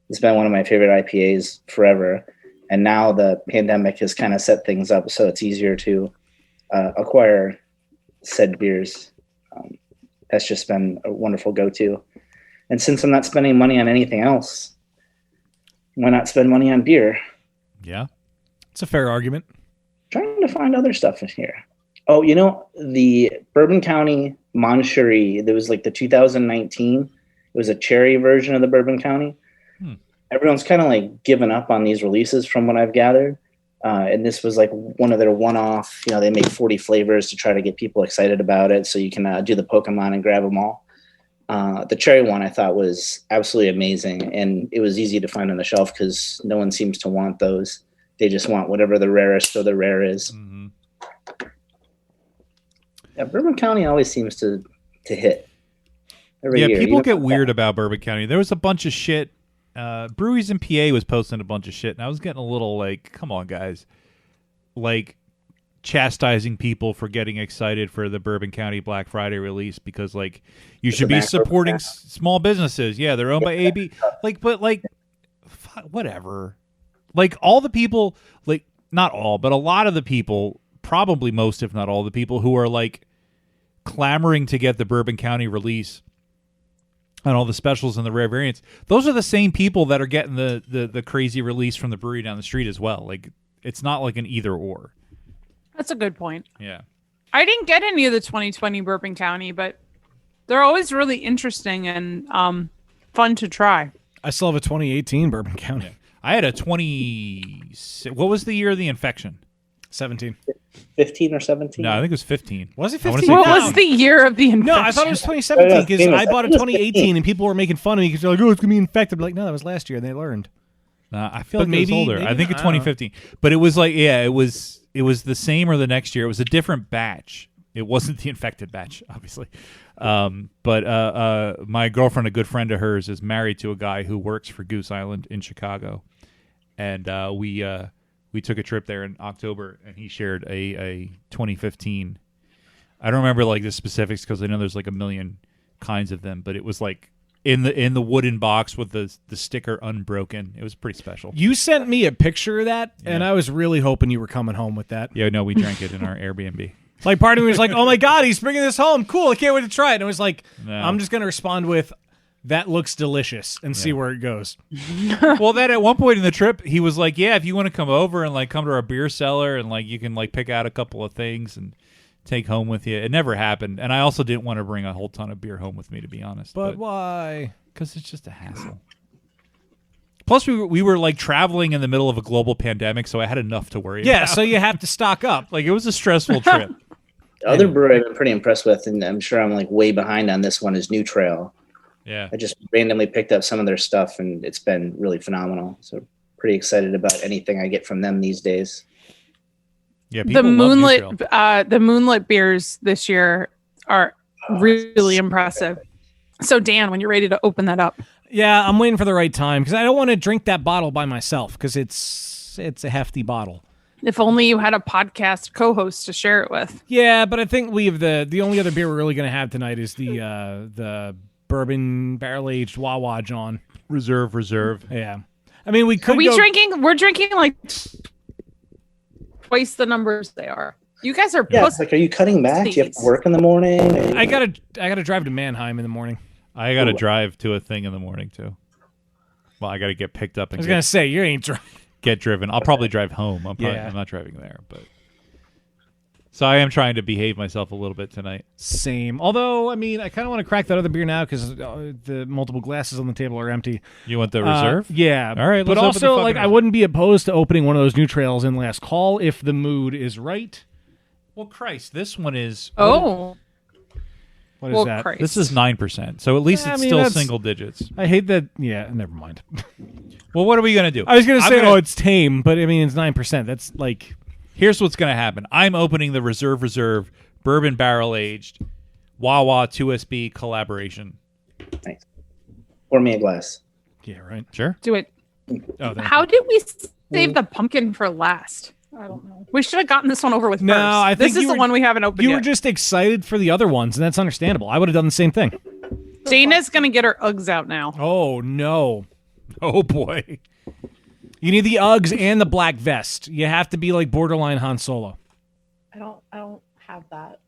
It's been one of my favorite IPAs forever, and now the pandemic has kind of set things up, so it's easier to acquire said beers. That's just been a wonderful go-to. And since I'm not spending money on anything else, why not spend money on beer? Yeah. It's a fair argument. Trying to find other stuff in here. Oh, you know, the Bourbon County Moncherie, there was like the 2019. It was a cherry version of the Bourbon County. Everyone's kind of like given up on these releases from what I've gathered. And this was like one of their one-off, they make 40 flavors to try to get people excited about it. So you can do the Pokemon and grab them all. The cherry one I thought was absolutely amazing. And it was easy to find on the shelf because no one seems to want those. They just want whatever the rarest or the rare is. Mm-hmm. Yeah, Bourbon County always seems to hit every year. People You get know, weird about Bourbon County. There was a bunch of shit. Breweries in PA was posting a bunch of shit, and I was getting a little like, come on, guys. Like, chastising people for getting excited for the Bourbon County Black Friday release because, like, you should be supporting small businesses. Yeah, they're owned by AB. Like, but, like, whatever. Like, all the people, like, not all, but a lot of the people, probably most, if not all the people who are, like, clamoring to get the Bourbon County release and all the specials and the rare variants, those are the same people that are getting the crazy release from the brewery down the street as well. Like, it's not like an either or. That's a good point. Yeah. I didn't get any of the 2020 Bourbon County, but they're always really interesting and fun to try. I still have a 2018 Bourbon County. I had a 20. What was the year of the infection? 17. 15 or 17? No, I think it was 15. Was it I wanna 15? say What 15. was the year of the infection? No, I thought it was 2017 because Yeah, I bought a it was 2018 and people were making fun of me because they're like, "Oh, it's gonna be infected." I'm like, no, that was last year, and they learned. I feel But like it was maybe- older. maybe I think not. it's 2015. But it was like, yeah, it was the same or the next year. It was a different batch. It wasn't the infected batch, obviously. But my girlfriend, a good friend of hers, is married to a guy who works for Goose Island in Chicago, and we took a trip there in October, and he shared a 2015. I don't remember like the specifics because I know there's like a million kinds of them, but it was like in the wooden box with the sticker unbroken. It was pretty special. You sent me a picture of that, and I was really hoping you were coming home with that. Yeah, no, we drank it in our Airbnb. Like, part of me was like, "Oh my god, he's bringing this home! Cool, I can't wait to try it." And it was like, No. I'm just gonna respond with, "That looks delicious," and see where it goes. Well, then at one point in the trip, he was like, "Yeah, if you want to come over and like come to our beer cellar and like you can like pick out a couple of things and take home with you." It never happened, and I also didn't want to bring a whole ton of beer home with me, to be honest. But why? Because it's just a hassle. Plus, we were like traveling in the middle of a global pandemic, so I had enough to worry about. Yeah, so you have to stock up. Like, it was a stressful trip. The other brewery I've been pretty impressed with, and I'm sure I'm like way behind on this one, is New Trail. Yeah. I just randomly picked up some of their stuff, and it's been really phenomenal. So pretty excited about anything I get from them these days. Yeah, The Moonlit beers this year are really impressive. So Dan, when you're ready to open that up. Yeah, I'm waiting for the right time because I don't want to drink that bottle by myself because it's a hefty bottle. If only you had a podcast co-host to share it with. Yeah, but I think we have the only other beer we're really going to have tonight is the bourbon barrel aged Wawa John Reserve. Yeah, I mean we could. We're drinking like twice the numbers they are. You guys are Yeah, it's like, are you cutting back? Do you have to work in the morning? I gotta drive to Mannheim in the morning. I got to drive to a thing in the morning too. Well, I got to get picked up. And I was gonna say you ain't driving. Get driven. I'll probably drive home. I'm not driving there, but so I am trying to behave myself a little bit tonight. Same. Although, I mean, I kind of want to crack that other beer now because the multiple glasses on the table are empty. You want the reserve? Yeah. All right. But let's open the also, fucking like, I reserve. wouldn't be opposed to opening one of those New Trails in last call if the mood is right. Well, Christ, this one is. Oh. What is Well, that? Christ. This is 9%, so at least I it's mean, still that's- single digits. I hate that. Yeah, never mind. Well, what are we gonna do? I was gonna I'm say, oh, it's tame, but I mean, it's 9%. That's like. Here's what's gonna happen. I'm opening the Reserve bourbon barrel aged Wawa 2SB collaboration. Nice. Pour me a glass. Yeah, right. Sure. Do it. Oh, How did we save the pumpkin for last? I don't know. We should have gotten this one over with No, first. I think this is you the were- one we haven't opened You yet. were just excited for the other ones, and that's understandable. I would have done the same thing. Dana's gonna get her Uggs out now. Oh no! Oh boy! You need the Uggs and the black vest. You have to be like borderline Han Solo. I don't have that.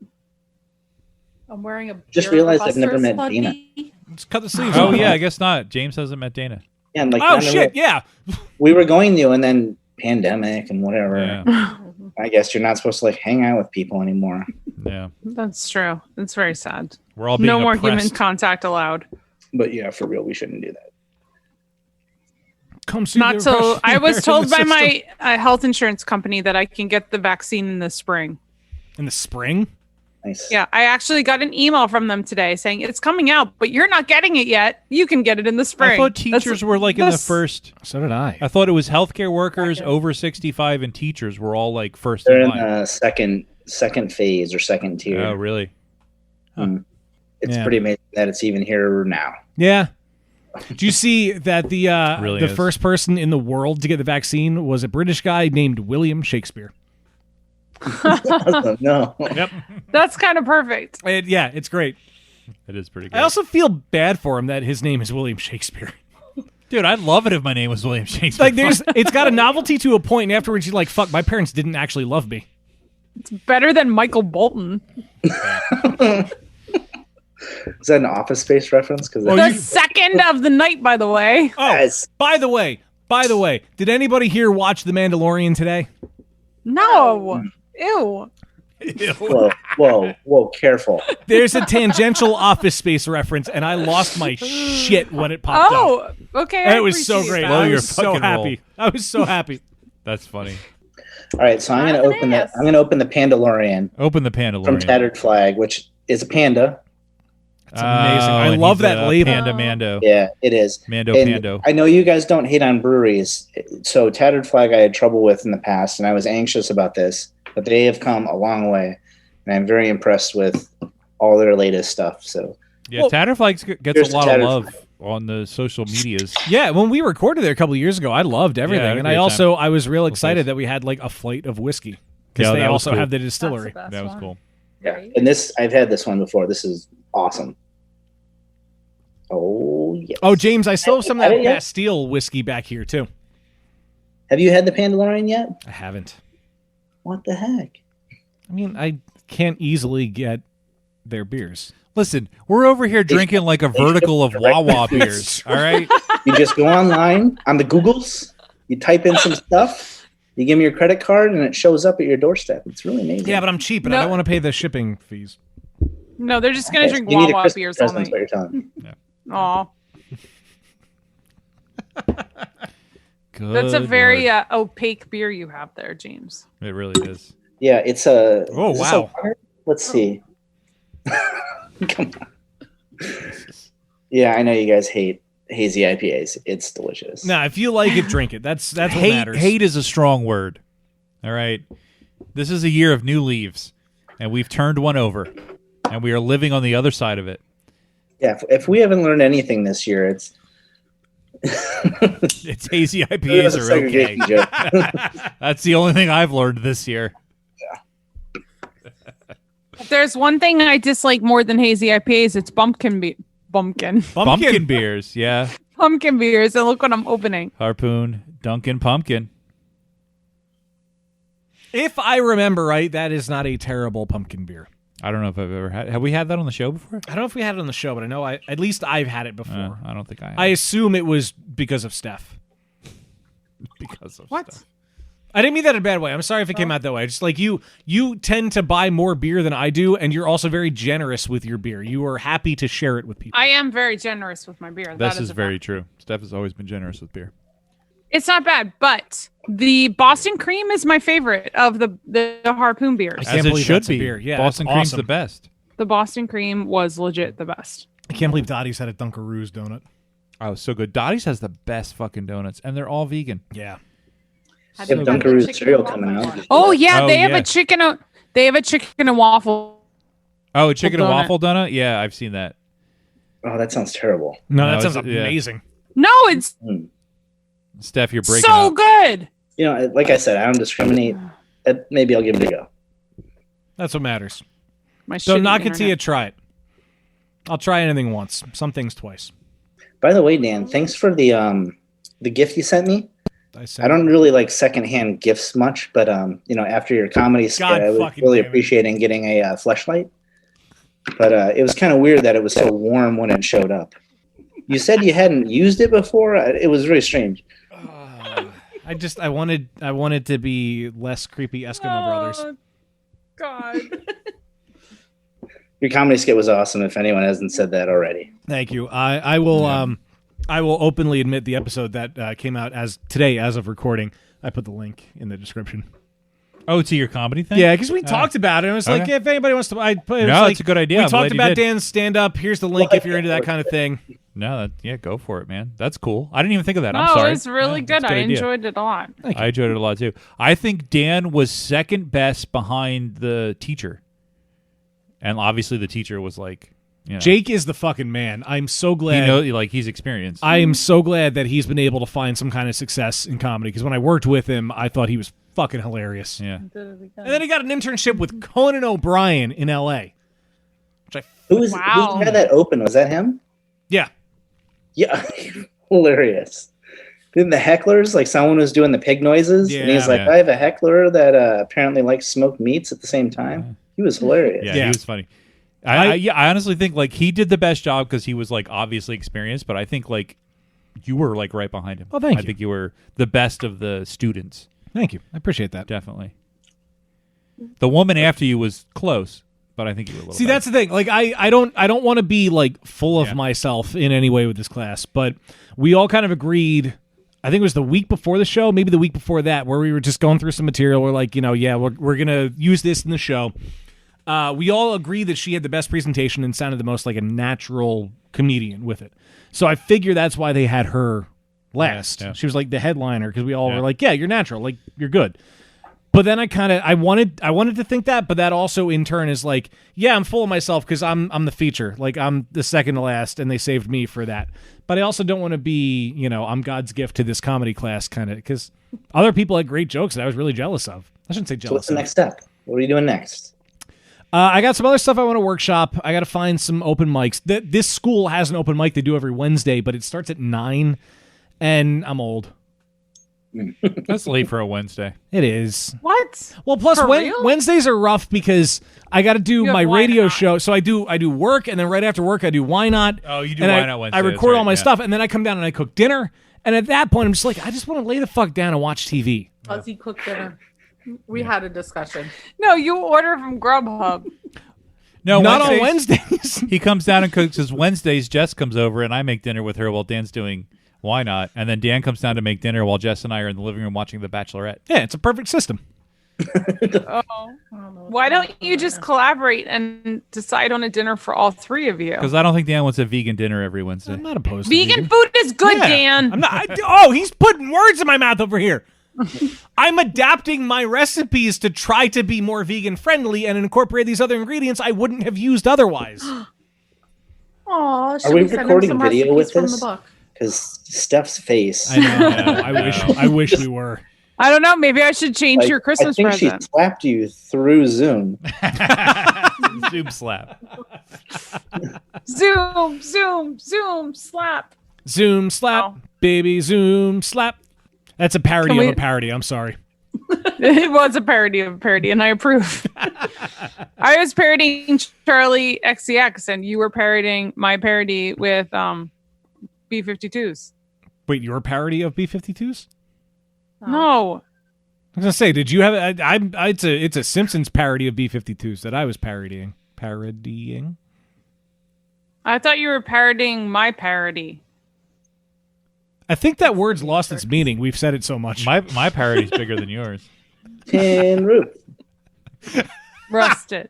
I'm wearing a Just Beer realized I've never Busters met hoodie. Dana. Let's cut the sleeves. Oh off. yeah, I guess not. James hasn't met Dana. Yeah, and like Oh none of shit! it- Yeah. we were going to, and then pandemic and whatever. Yeah. I guess you're not supposed to like hang out with people anymore. Yeah. That's true. It's very sad. We're all being No more oppressed. human contact allowed. But yeah, for real, we shouldn't do that. Come see Not the till Russian I was American told by system. my health insurance company that I can get the vaccine in the spring. In the spring? Nice. Yeah, I actually got an email from them today saying it's coming out, but you're not getting it yet. You can get it in the spring. I thought teachers were like in the first. So did I. I thought it was healthcare workers over 65 and teachers were all like first They're in in line. the second phase or second tier. Oh, really? It's Yeah. pretty amazing that it's even here now. Yeah. Do you see that the Really the is. first person in the world to get the vaccine was a British guy named William Shakespeare? Awesome. No. Yep. That's kind of perfect. Yeah, it's great. It is pretty good. I also feel bad for him that his name is William Shakespeare. Dude, I'd love it if my name was William Shakespeare. Like, it's got a novelty to a point, and afterwards you're like, "Fuck, my parents didn't actually love me." It's better than Michael Bolton. Is that an Office Space reference? Because The second of the night, by the way. Oh, by the way, did anybody here watch The Mandalorian today? No. Ew. Whoa, careful. There's a tangential Office Space reference, and I lost my shit when it popped up. Okay. It was so great. Blow I your was so fucking happy. roll. I was so happy. That's funny. All right, so I'm gonna open the Pandalorian. Open the Pandalorian from Tattered Flag, which is a panda. It's amazing. I and love he's that a label. Panda Mando. Yeah, it is. Mando And Pando. I know you guys don't hate on breweries, so Tattered Flag I had trouble with in the past, and I was anxious about this, but they have come a long way, and I'm very impressed with all their latest stuff. So Yeah, Tattered Flag gets here's a lot of Tattered love on the social medias. Yeah, when we recorded there a couple of years ago, I loved everything, Yeah, I had a and I great also time. I was real excited place. that we had like a flight of whiskey because Yeah, they that was also cool. have the distillery. That was cool. yeah, and this I've had this one before. This is awesome. Oh yes. Oh, James, I still have some of Had that it yet? Bastille whiskey back here too. Have you had the Pandalorian yet? I haven't. What the heck? I mean, I can't easily get their beers. Listen, we're over here drinking like a vertical of Wawa beers. All right. You just go online on the Googles, you type in some stuff, you give me your credit card, and it shows up at your doorstep. It's really amazing. Yeah, but I'm cheap, and I don't want to pay the shipping fees. No, they're just gonna Okay, drink you need a Wawa Christmas beers all present, night. is what you're telling me. Aw. Good That's a very Lord. opaque beer you have there, James. It really is. Yeah, it's a. Oh, is this a wow. water? Let's see. Come on. Yeah, I know you guys hate hazy IPAs. It's delicious. Nah, if you like it, drink it. That's what hate, matters. hate is a strong word. All right. This is a year of new leaves, and we've turned one over, and we are living on the other side of it. Yeah, if we haven't learned anything this year, it's It's hazy It was IPAs a are okay. segregation joke. That's the only thing I've learned this year. If there's one thing I dislike more than hazy IPAs, it's pumpkin beers, yeah. pumpkin beers. And look what I'm opening. Harpoon, Dunkin' Pumpkin. If I remember right, that is not a terrible pumpkin beer. I don't know if I've ever had. Have we had that on the show before? I don't know if we had it on the show, but I know at least I've had it before. I don't think I have. I assume it was because of Steph. Because of What? stuff. I didn't mean that in a bad way. I'm sorry if it came out that way. Just like you tend to buy more beer than I do, and you're also very generous with your beer. You are happy to share it with people. I am very generous with my beer. This That is a very fact. true. Steph has always been generous with beer. It's not bad, but the Boston Cream is my favorite of the Harpoon beers. I can't As it believe should that's a be. beer. Yeah, Boston that's Cream's awesome. the best. The Boston Cream was legit the best. I can't believe Dottie's had a Dunkaroos donut. Oh, so good. Dottie's has the best fucking donuts, and they're all vegan. Yeah. They have Dunkaroo cereal coming out. Oh yeah, Oh, they have yeah. a chicken. They have a chicken and waffle. Oh, a chicken and donut. waffle donut? Yeah, I've seen that. Oh, that sounds terrible. No, No, that sounds it's- yeah. amazing. No, it's Steph, you're breaking so up. good. You know, like I said, I don't discriminate. Maybe I'll give it a go. That's what matters. My Don't shitty knock it till you internet. try it. I'll try anything once. Some things twice. By the way, Dan, thanks for the gift you sent me. I don't really like secondhand gifts much, but after your comedy skit, God I was fucking really damn it. appreciating getting a fleshlight. But it was kind of weird that it was so warm when it showed up. You said you hadn't used it before. It was very strange. I wanted to be less creepy Eskimo brothers. Oh, God. Your comedy skit was awesome. If anyone hasn't said that already, Thank you. I will I will openly admit the episode that came out as today as of recording. I put the link in the description. Oh, to your comedy thing? Yeah, because we talked about it. It was like, okay. if anybody wants to, it's a good idea. We I'm talked glad you about did. Dan's stand up. Here's the link if you're into that kind of thing. No, go for it, man. That's cool. I didn't even think of that. No, I'm sorry. it was really Yeah, good. that's a I idea. enjoyed it a lot. I enjoyed it a lot too. I think Dan was second best behind the teacher, and obviously the teacher was like, Jake is the fucking man. I'm so glad. He's experienced. I am so glad that he's been able to find some kind of success in comedy. Because when I worked with him, I thought he was fucking hilarious. Yeah. And then he got an internship with Conan O'Brien in L.A. who had that open? Was that him? Yeah. Yeah, hilarious. Then the hecklers, like someone was doing the pig noises, and he's like, Yeah. "I have a heckler that apparently likes smoked meats at the same time." He was hilarious. Yeah, he was funny. I honestly think like he did the best job because he was like obviously experienced, but I think like you were like right behind him. Oh, thank I you. think you were the best of the students. Thank you. I appreciate that. Definitely. The woman after you was close, but I think you were a little. See, better. that's the thing. Like, I don't want to be like full of myself in any way with this class, but we all kind of agreed. I think it was the week before the show, maybe the week before that, where we were just going through some material. We're like, we're gonna use this in the show. We all agreed that she had the best presentation and sounded the most like a natural comedian with it. So I figure that's why they had her last. Yeah. She was like the headliner because we all were like, yeah, you're natural, like you're good. But then I wanted to think that, but that also in turn is like, yeah, I'm full of myself because I'm the feature, like I'm the second to last, and they saved me for that. But I also don't want to be, I'm God's gift to this comedy class kind of, because other people had great jokes that I was really jealous of. I shouldn't say jealous. So what's the next step? What are you doing next? I got some other stuff I want to workshop. I got to find some open mics. This school has an open mic they do every Wednesday, but it starts at 9, and I'm old. That's late for a Wednesday. It is. What? Well, plus For real? Wednesdays are rough because I got to do You have my Why radio Not. show. So I do work, and then right after work I do Why Not. Oh, you do and Why Not Wednesday. I that's record all right, my yeah. stuff, and then I come down and I cook dinner. And at that point, I'm just like, I just want to lay the fuck down and watch TV. Ozzy cooked dinner. We had a discussion. No, you order from Grubhub. No, Not on Wednesdays. He comes down and cooks his Wednesdays. Jess comes over and I make dinner with her while Dan's doing Why Not, and then Dan comes down to make dinner while Jess and I are in the living room watching The Bachelorette. Yeah, it's a perfect system. Why don't you just collaborate and decide on a dinner for all three of you? Because I don't think Dan wants a vegan dinner every Wednesday. I'm not opposed. Vegan food is good, Yeah. Dan. I'm not. He's putting words in my mouth over here. I'm adapting my recipes to try to be more vegan friendly and incorporate these other ingredients I wouldn't have used otherwise. Aw, Are we recording video with this? Because Steph's face. I know. I wish we were. I don't know. Maybe I should change your Christmas I think present. she slapped you through Zoom. Zoom slap. Zoom, slap. Zoom slap, baby, Zoom slap. That's a parody Can of we- a parody. I'm sorry. It was a parody of a parody, and I approve. I was parodying Charlie XCX, and you were parodying my parody with B-52s. Wait, your parody of B-52s? No. I was gonna say, did you have? It's a Simpsons parody of B-52s that I was parodying. I thought you were parodying my parody. I think that word's lost its meaning. We've said it so much. My parody's bigger than yours. Tin roof. Rusted.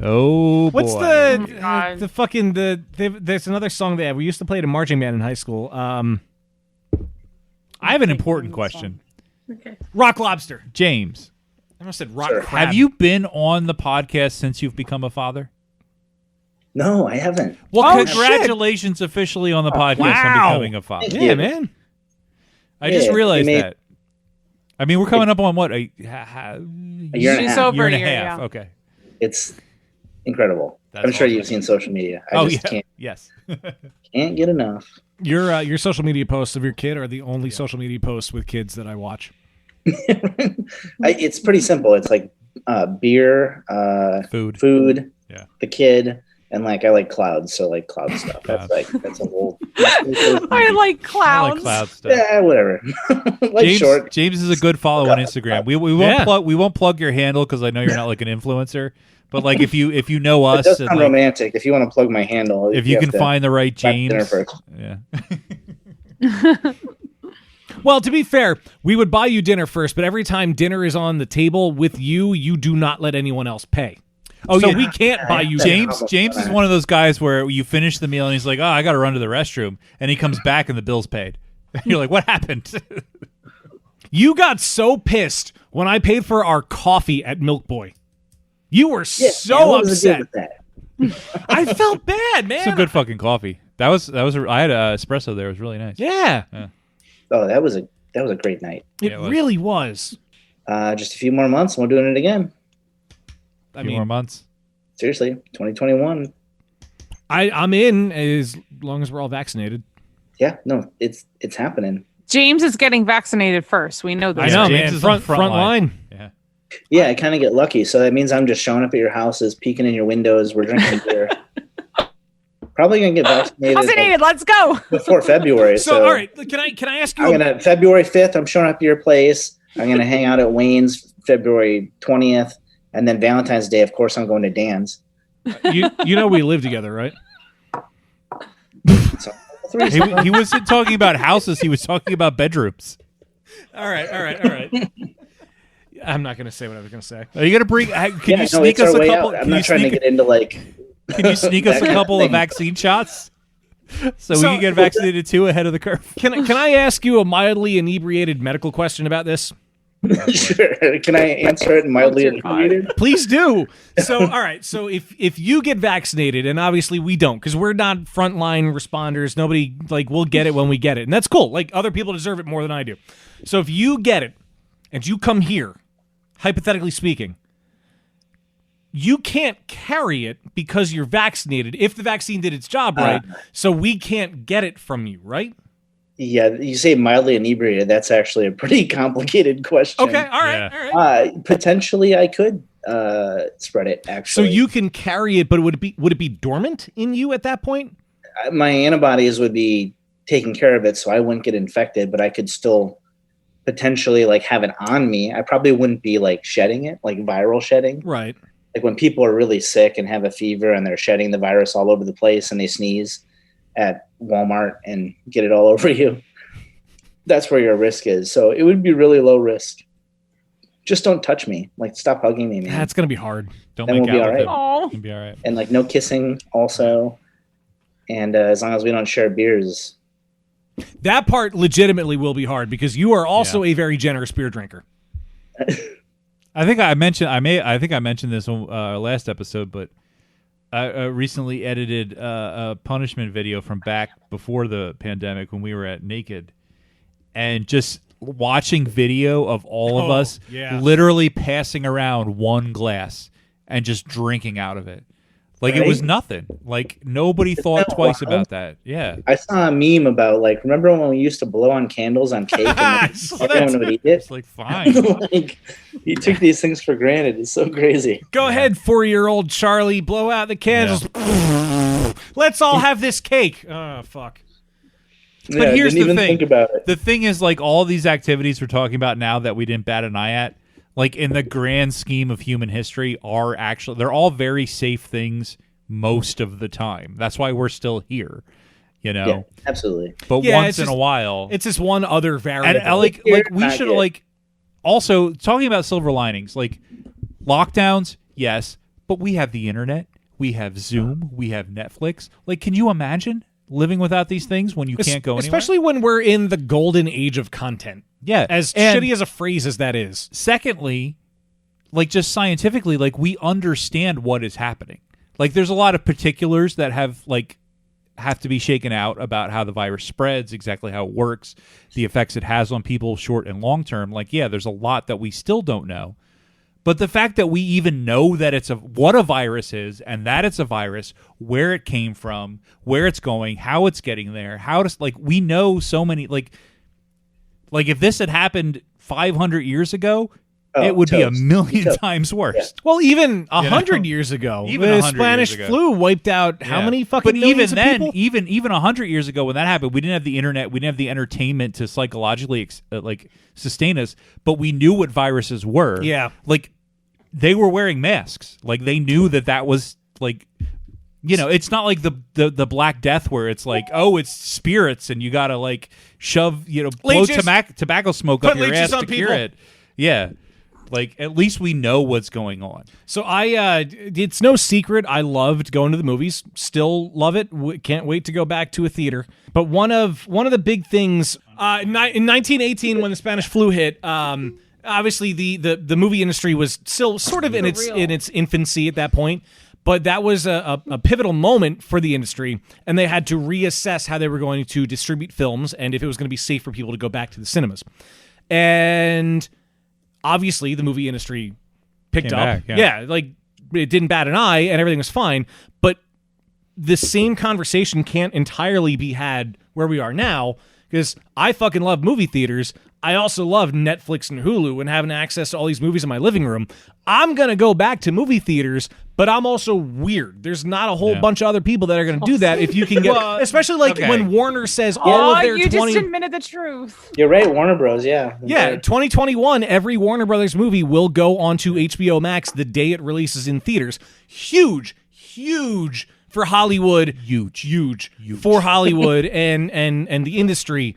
Oh, What's boy. the fucking there's another song they have. We used to play it in marching band in high school. I have an important question. Okay. Rock Lobster. James. I almost said rock crab. Have you been on the podcast since you've become a father? No, I haven't. Well, congratulations officially on the podcast on wow. becoming a father. Thank Yeah, you. man. I just Yeah, realized you made- that. I mean, we're coming up on what? A A year and a She's half. over year and a a year, half. yeah. Okay. It's incredible. That's I'm sure awesome. you've seen social media. I Oh, just yeah. Yes. can't get enough. Your social media posts of your kid are the only social media posts with kids that I watch. It's pretty simple. It's like beer, food, yeah, the kid, and like I like clouds, so like cloud stuff. That's a whole. I like clowns. I like cloud stuff. Yeah, whatever. Like James, short. James is a good follow on Instagram. We won't Yeah. plug your handle because I know you're not like an influencer. But like if you know It us, does and, sound like, romantic. If you want to plug my handle, if you can have to find the right buy dinner James, first. yeah. Well, to be fair, we would buy you dinner first, but every time dinner is on the table with you, you do not let anyone else pay. Oh, so yeah. we can't buy you James dinner. James is one of those guys where you finish the meal and he's like, "Oh, I got to run to the restroom," and he comes back and the bill's paid. You're like, "What happened?" You got so pissed when I paid for our coffee at Milk Boy. You were so what was the deal upset. with that? I felt bad, man. Some good fucking coffee. That was. I had a espresso there. It was really nice. Yeah. Oh, that was a great night. It really was. Just a few more months, and we're doing it again. I Few mean, more months. Seriously, 2021. I'm in as long as we're all vaccinated. Yeah, no, it's happening. James is getting vaccinated first. We know this. I know, James man. is on Front line. Yeah. Yeah, I kind of get lucky. So that means I'm just showing up at your houses, peeking in your windows. We're drinking beer. Probably gonna get vaccinated Vaccinated. Let's go. before February. So, So, all right, can I ask you? I'm gonna February 5th. I'm showing up at your place. I'm gonna hang out at Wayne's February 20th, and then Valentine's Day, of course, I'm going to Dan's. You know we live together, right? He wasn't talking about houses. He was talking about bedrooms. All right. I'm not going to say what I was going to say. Are you going to bring? Can you sneak us a couple? I'm not trying to get into like. Can you sneak us a couple of vaccine shots so we can get vaccinated too ahead of the curve? Can I ask you a mildly inebriated medical question about this? Sure. Can I answer it mildly inebriated? Please do. So, all right. So if you get vaccinated, and obviously we don't, because we're not frontline responders. Nobody we'll get it when we get it, and that's cool. Like other people deserve it more than I do. So if you get it and you come here, hypothetically speaking, you can't carry it because you're vaccinated if the vaccine did its job right. So we can't get it from you, right? Yeah, you say mildly inebriated. That's actually a pretty complicated question. Okay, all right. Potentially, I could spread it. Actually, so you can carry it, but would it be dormant in you at that point? My antibodies would be taking care of it, so I wouldn't get infected. But I could still potentially have it on me. I probably wouldn't be shedding it, like viral shedding. Right. Like when people are really sick and have a fever and they're shedding the virus all over the place and they sneeze at Walmart and get it all over you. That's where your risk is. So it would be really low risk. Just don't touch me. Stop hugging me, man. That's going to be hard. Don't then make we'll out be with all right. It'll be all right. And no kissing also. And as long as we don't share beers. That part legitimately will be hard because you are also a very generous beer drinker. I think I mentioned this on our last episode, but I recently edited a punishment video from back before the pandemic when we were at Naked, and just watching video of all of us literally passing around one glass and just drinking out of it. It was nothing. Nobody thought twice about that. Yeah. I saw a meme about remember when we used to blow on candles on cake and everyone would eat it? It's fine. You took these things for granted. It's so crazy. Go ahead, 4-year-old Charlie, blow out the candles. Yeah. Let's all have this cake. Oh, fuck. But here's the thing. Think about it. The thing is, all these activities we're talking about now that we didn't bat an eye at, in the grand scheme of human history, they're all very safe things most of the time. That's why we're still here, Yeah, absolutely. But once in a while, it's just one other variable. And we should also talking about silver linings, lockdowns, yes, but we have the internet, we have Zoom, we have Netflix. Can you imagine living without these things when you can't go anywhere? Especially when we're in the golden age of content. Yeah. As shitty as a phrase as that is. Secondly, just scientifically, we understand what is happening. There's a lot of particulars that have to be shaken out about how the virus spreads, exactly how it works, the effects it has on people short and long term. There's a lot that we still don't know. But the fact that we even know that what a virus is and that it's a virus, where it came from, where it's going, how it's getting there, we know so many, if this had happened 500 years ago, it would be a million times worse. Yeah. Well, even 100 years ago, the Spanish flu wiped out how many fucking millions of people? Even 100 years ago when that happened, we didn't have the internet, we didn't have the entertainment to psychologically sustain us, but we knew what viruses were. Yeah. They were wearing masks. They knew that was it's not like the Black Death where it's it's spirits and you gotta shove blow tobacco smoke up your ass to cure it. Yeah. At least we know what's going on. So it's no secret I loved going to the movies. Still love it. Can't wait to go back to a theater. But one of the big things in 1918 when the Spanish flu hit, obviously the movie industry was still sort of in its infancy at that point. But that was a pivotal moment for the industry, and they had to reassess how they were going to distribute films and if it was going to be safe for people to go back to the cinemas. And obviously, the movie industry picked up. Back, yeah, it didn't bat an eye, and everything was fine. But the same conversation can't entirely be had where we are now, because I fucking love movie theaters. I also love Netflix and Hulu and having access to all these movies in my living room. I'm going to go back to movie theaters, but I'm also weird. There's not a whole bunch of other people that are going to do that if you can get, especially like when Warner says all of their you 20... just admitted the truth. You're right, Warner Bros. Yeah. Yeah, 2021, every Warner Brothers movie will go onto HBO Max the day it releases in theaters. Huge for Hollywood. Huge for Hollywood and the industry.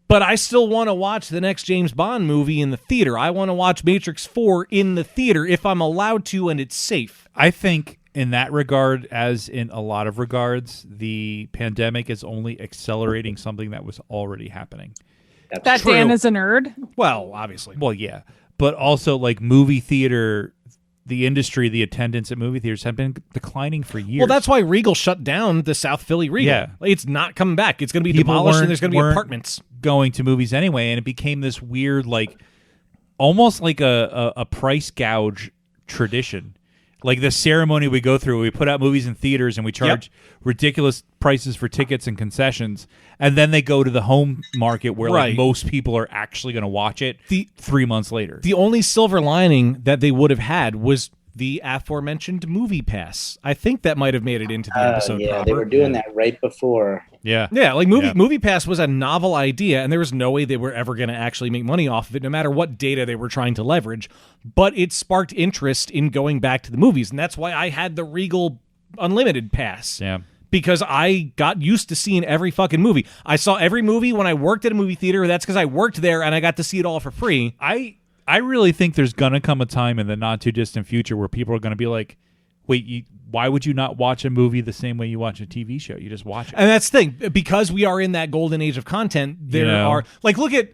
But I still want to watch the next James Bond movie in the theater. I want to watch Matrix 4 in the theater if I'm allowed to and it's safe. I think in that regard, as in a lot of regards, the pandemic is only accelerating something that was already happening. That true. Dan is a nerd. Well, obviously. Well, yeah. But also, like, movie theater, the industry, the attendance at movie theaters have been declining for years. Well, that's why Regal shut down the South Philly Regal. Yeah. It's not coming back. It's going to be People demolished and weren't- there's going to be weren't apartments. going to movies anyway, and it became this weird, like, almost like a price gouge tradition. Like the ceremony we go through, we put out movies in theaters and we charge ridiculous prices for tickets and concessions, and then they go to the home market where like most people are actually going to watch it 3 months later. The only silver lining that they would have had was the aforementioned Movie Pass. I think that might have made it into the episode Yeah, proper. they were doing that right before. Yeah. Yeah, like Movie Pass was a novel idea, and there was no way they were ever going to actually make money off of it, no matter what data they were trying to leverage. But it sparked interest in going back to the movies, and that's why I had the Regal Unlimited Pass. Yeah. Because I got used to seeing every fucking movie. I saw every movie when I worked at a movie theater. That's because I worked there, and I got to see it all for free. I really think there's going to come a time in the not-too-distant future where people are going to be like, wait, why would you not watch a movie the same way you watch a TV show? You just watch it. And that's the thing. Because we are in that golden age of content, there are... Like, look at...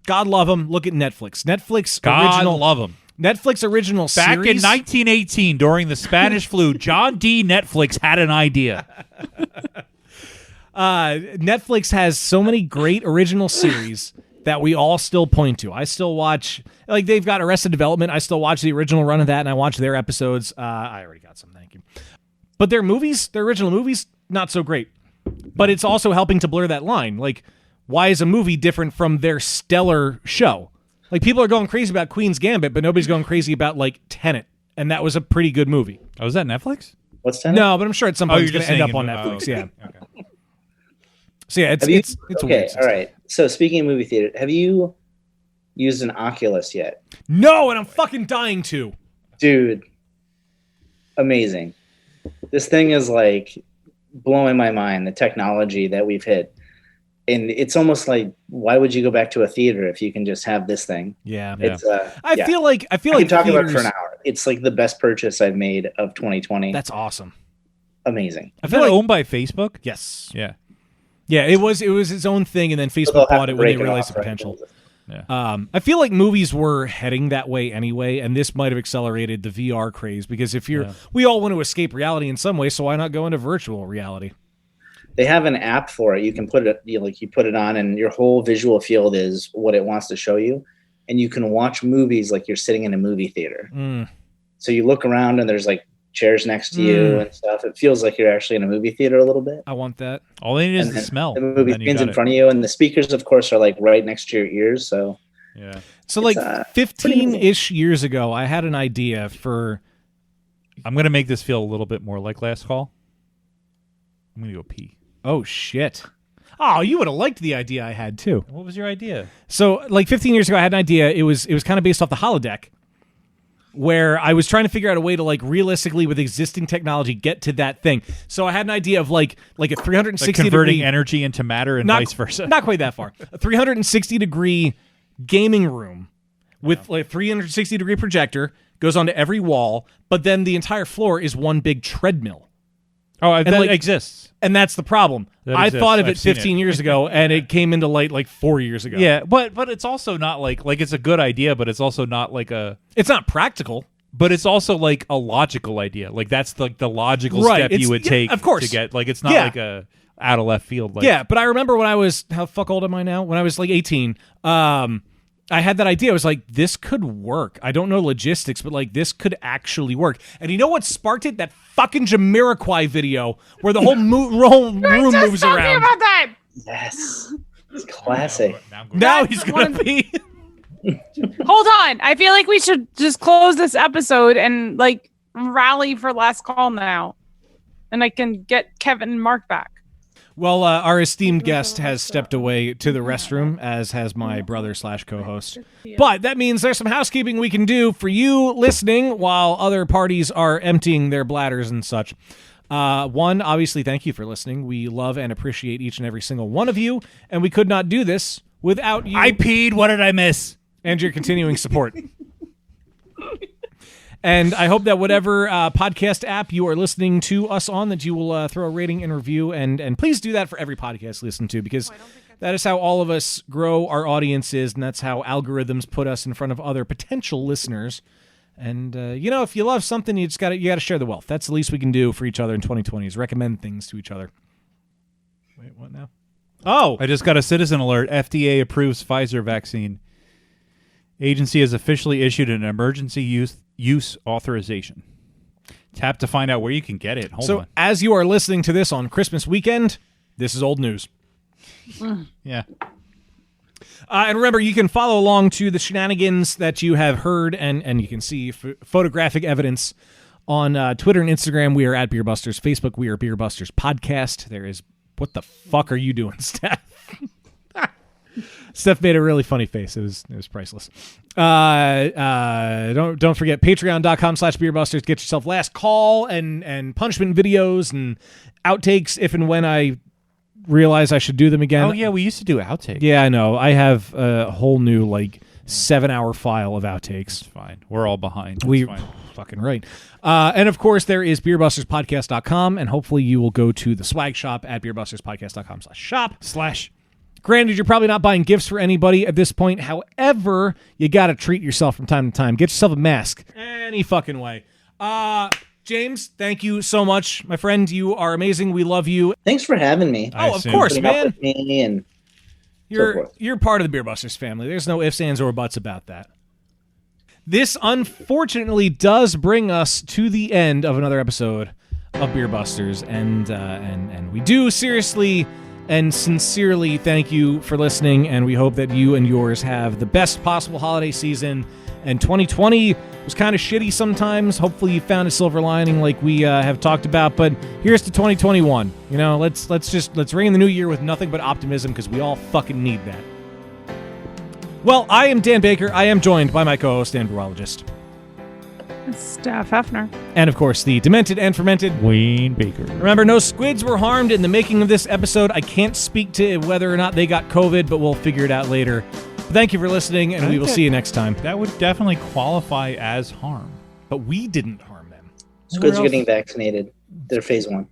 God love them. Look at Netflix. God love them. Netflix original Back series... in 1918, during the Spanish flu, John D. Netflix had an idea. Netflix has so many great original series that we all still point to. I still watch, like, they've got Arrested Development. I still watch the original run of that, and I watch their episodes. I already got some, thank you. But their movies, their original movies, not so great. But it's also helping to blur that line. Like, why is a movie different from their stellar show? Like, people are going crazy about Queen's Gambit, but nobody's going crazy about, like, Tenet. And that was a pretty good movie. Oh, is that Netflix? What's Tenet? No, but I'm sure at some point you're it's going just to end saying up on it- Netflix. okay. Yeah. Okay. So yeah, it's a okay. weird All right. So speaking of movie theater, have you used an Oculus yet? No, and I'm fucking dying to. Dude, amazing. This thing is like blowing my mind, the technology that we've hit. And it's almost like, why would you go back to a theater if you can just have this thing? Yeah. It's I feel like I can talk about it for theaters- an hour. It's like the best purchase I've made of 2020. That's awesome. Amazing. I Is feel that like owned by Facebook? Yes. Yeah. Yeah, it was its own thing, and then they'll Facebook have bought to it when they break it realized off, the right? potential. Yeah. I feel like movies were heading that way anyway, and this might have accelerated the VR craze because we all want to escape reality in some way, so why not go into virtual reality? They have an app for it. You can put it, you put it on, and your whole visual field is what it wants to show you, and you can watch movies like you're sitting in a movie theater. So you look around, and there's like chairs next to you and stuff. It feels like you're actually in a movie theater a little bit. I want that. All they need is And the then smell. The movie and then you screen's got in it. front of you, and the speakers, of course, are like right next to your ears. So Yeah. So like pretty 15-ish years ago, I had an idea for... I'm going to make this feel a little bit more like last call. I'm going to go pee. Oh, shit. Oh, you would have liked the idea I had, too. What was your idea? So, like 15 years ago, I had an idea. It was kind of based off the holodeck, where I was trying to figure out a way to, like, realistically, with existing technology, get to that thing. So I had an idea of, like a 360 Like converting degree... energy into matter and vice versa. Not quite that far. A 360-degree gaming room with, like, a 360-degree projector, goes onto every wall, but then the entire floor is one big treadmill. Oh, that like, exists. And that's the problem. That I exists. thought of I've it seen 15 years ago, and it came into light like 4 years ago. Yeah, but it's also not like it's a good idea, but it's also not like a... It's not practical. But it's also like a logical idea. Like that's like the logical Right, step it's- you would yeah, take of course. to get... Like it's not Yeah. like a out of left field. Like, Yeah, but I remember when I was... How fuck old am I now? When I was like 18, I had that idea. I was like, this could work. I don't know logistics, but like this could actually work. And you know what sparked it? That fucking Jamiroquai video where the whole room moves around. About that. yes, it's classic. Now he's gonna be. Hold on. I feel like we should just close this episode and like rally for last call now. And I can get Kevin and Mark back. Well, our esteemed guest has stepped away to the restroom, as has my brother / co-host. But that means there's some housekeeping we can do for you listening while other parties are emptying their bladders and such. One, obviously, thank you for listening. We love and appreciate each and every single one of you, and we could not do this without you. I peed. What did I miss? And your continuing support. And I hope that whatever podcast app you are listening to us on, that you will throw a rating and review, and please do that for every podcast you listen to, because that is how all of us grow our audiences, and that's how algorithms put us in front of other potential listeners. And if you love something, you got to share the wealth. That's the least we can do for each other in 2020 is recommend things to each other. Wait, what now? Oh, I just got a citizen alert. FDA approves Pfizer vaccine. Agency has officially issued an emergency use authorization. Tap to find out where you can get it. Hold on. As you are listening to this on Christmas weekend, this is old news. Yeah. And remember, you can follow along to the shenanigans that you have heard, and you can see photographic evidence on Twitter and Instagram. We are at Beer Busters. Facebook, we are Beer Busters Podcast. There is... What the fuck are you doing, Steph? Steph made a really funny face. It was priceless. Don't forget patreon.com/beerbusters. Get yourself last call and punishment videos and outtakes if and when I realize I should do them again. Oh yeah, we used to do outtakes. Yeah, I know. I have a whole new 7-hour file of outtakes. It's fine. We're all behind. Fine. Fucking right. And of course, there is beerbusterspodcast.com, and hopefully you will go to the swag shop at beerbusterspodcast.com/shop/ Granted, you're probably not buying gifts for anybody at this point. However, you got to treat yourself from time to time. Get yourself a mask. Any fucking way. James, thank you so much, my friend. You are amazing. We love you. Thanks for having me. Oh, of course, man. And you're part of the Beer Busters family. There's no ifs, ands, or buts about that. This, unfortunately, does bring us to the end of another episode of Beer Busters, and we do seriously and sincerely thank you for listening, and we hope that you and yours have the best possible holiday season. And 2020 was kind of shitty sometimes. Hopefully you found a silver lining like we have talked about, but here's to 2021. Let's ring in the new year with nothing but optimism, because we all fucking need that. Well, I am Dan Baker. I am joined by my co-host and virologist, Steph Hefner. and of course the demented and fermented Wayne Baker. Remember, no squids were harmed in the making of this episode. I can't speak to whether or not they got COVID, but we'll figure it out later. Thank you for listening, and we will see you next time. That would definitely qualify as harm. But we didn't harm them. Squids are getting vaccinated. They're phase 1.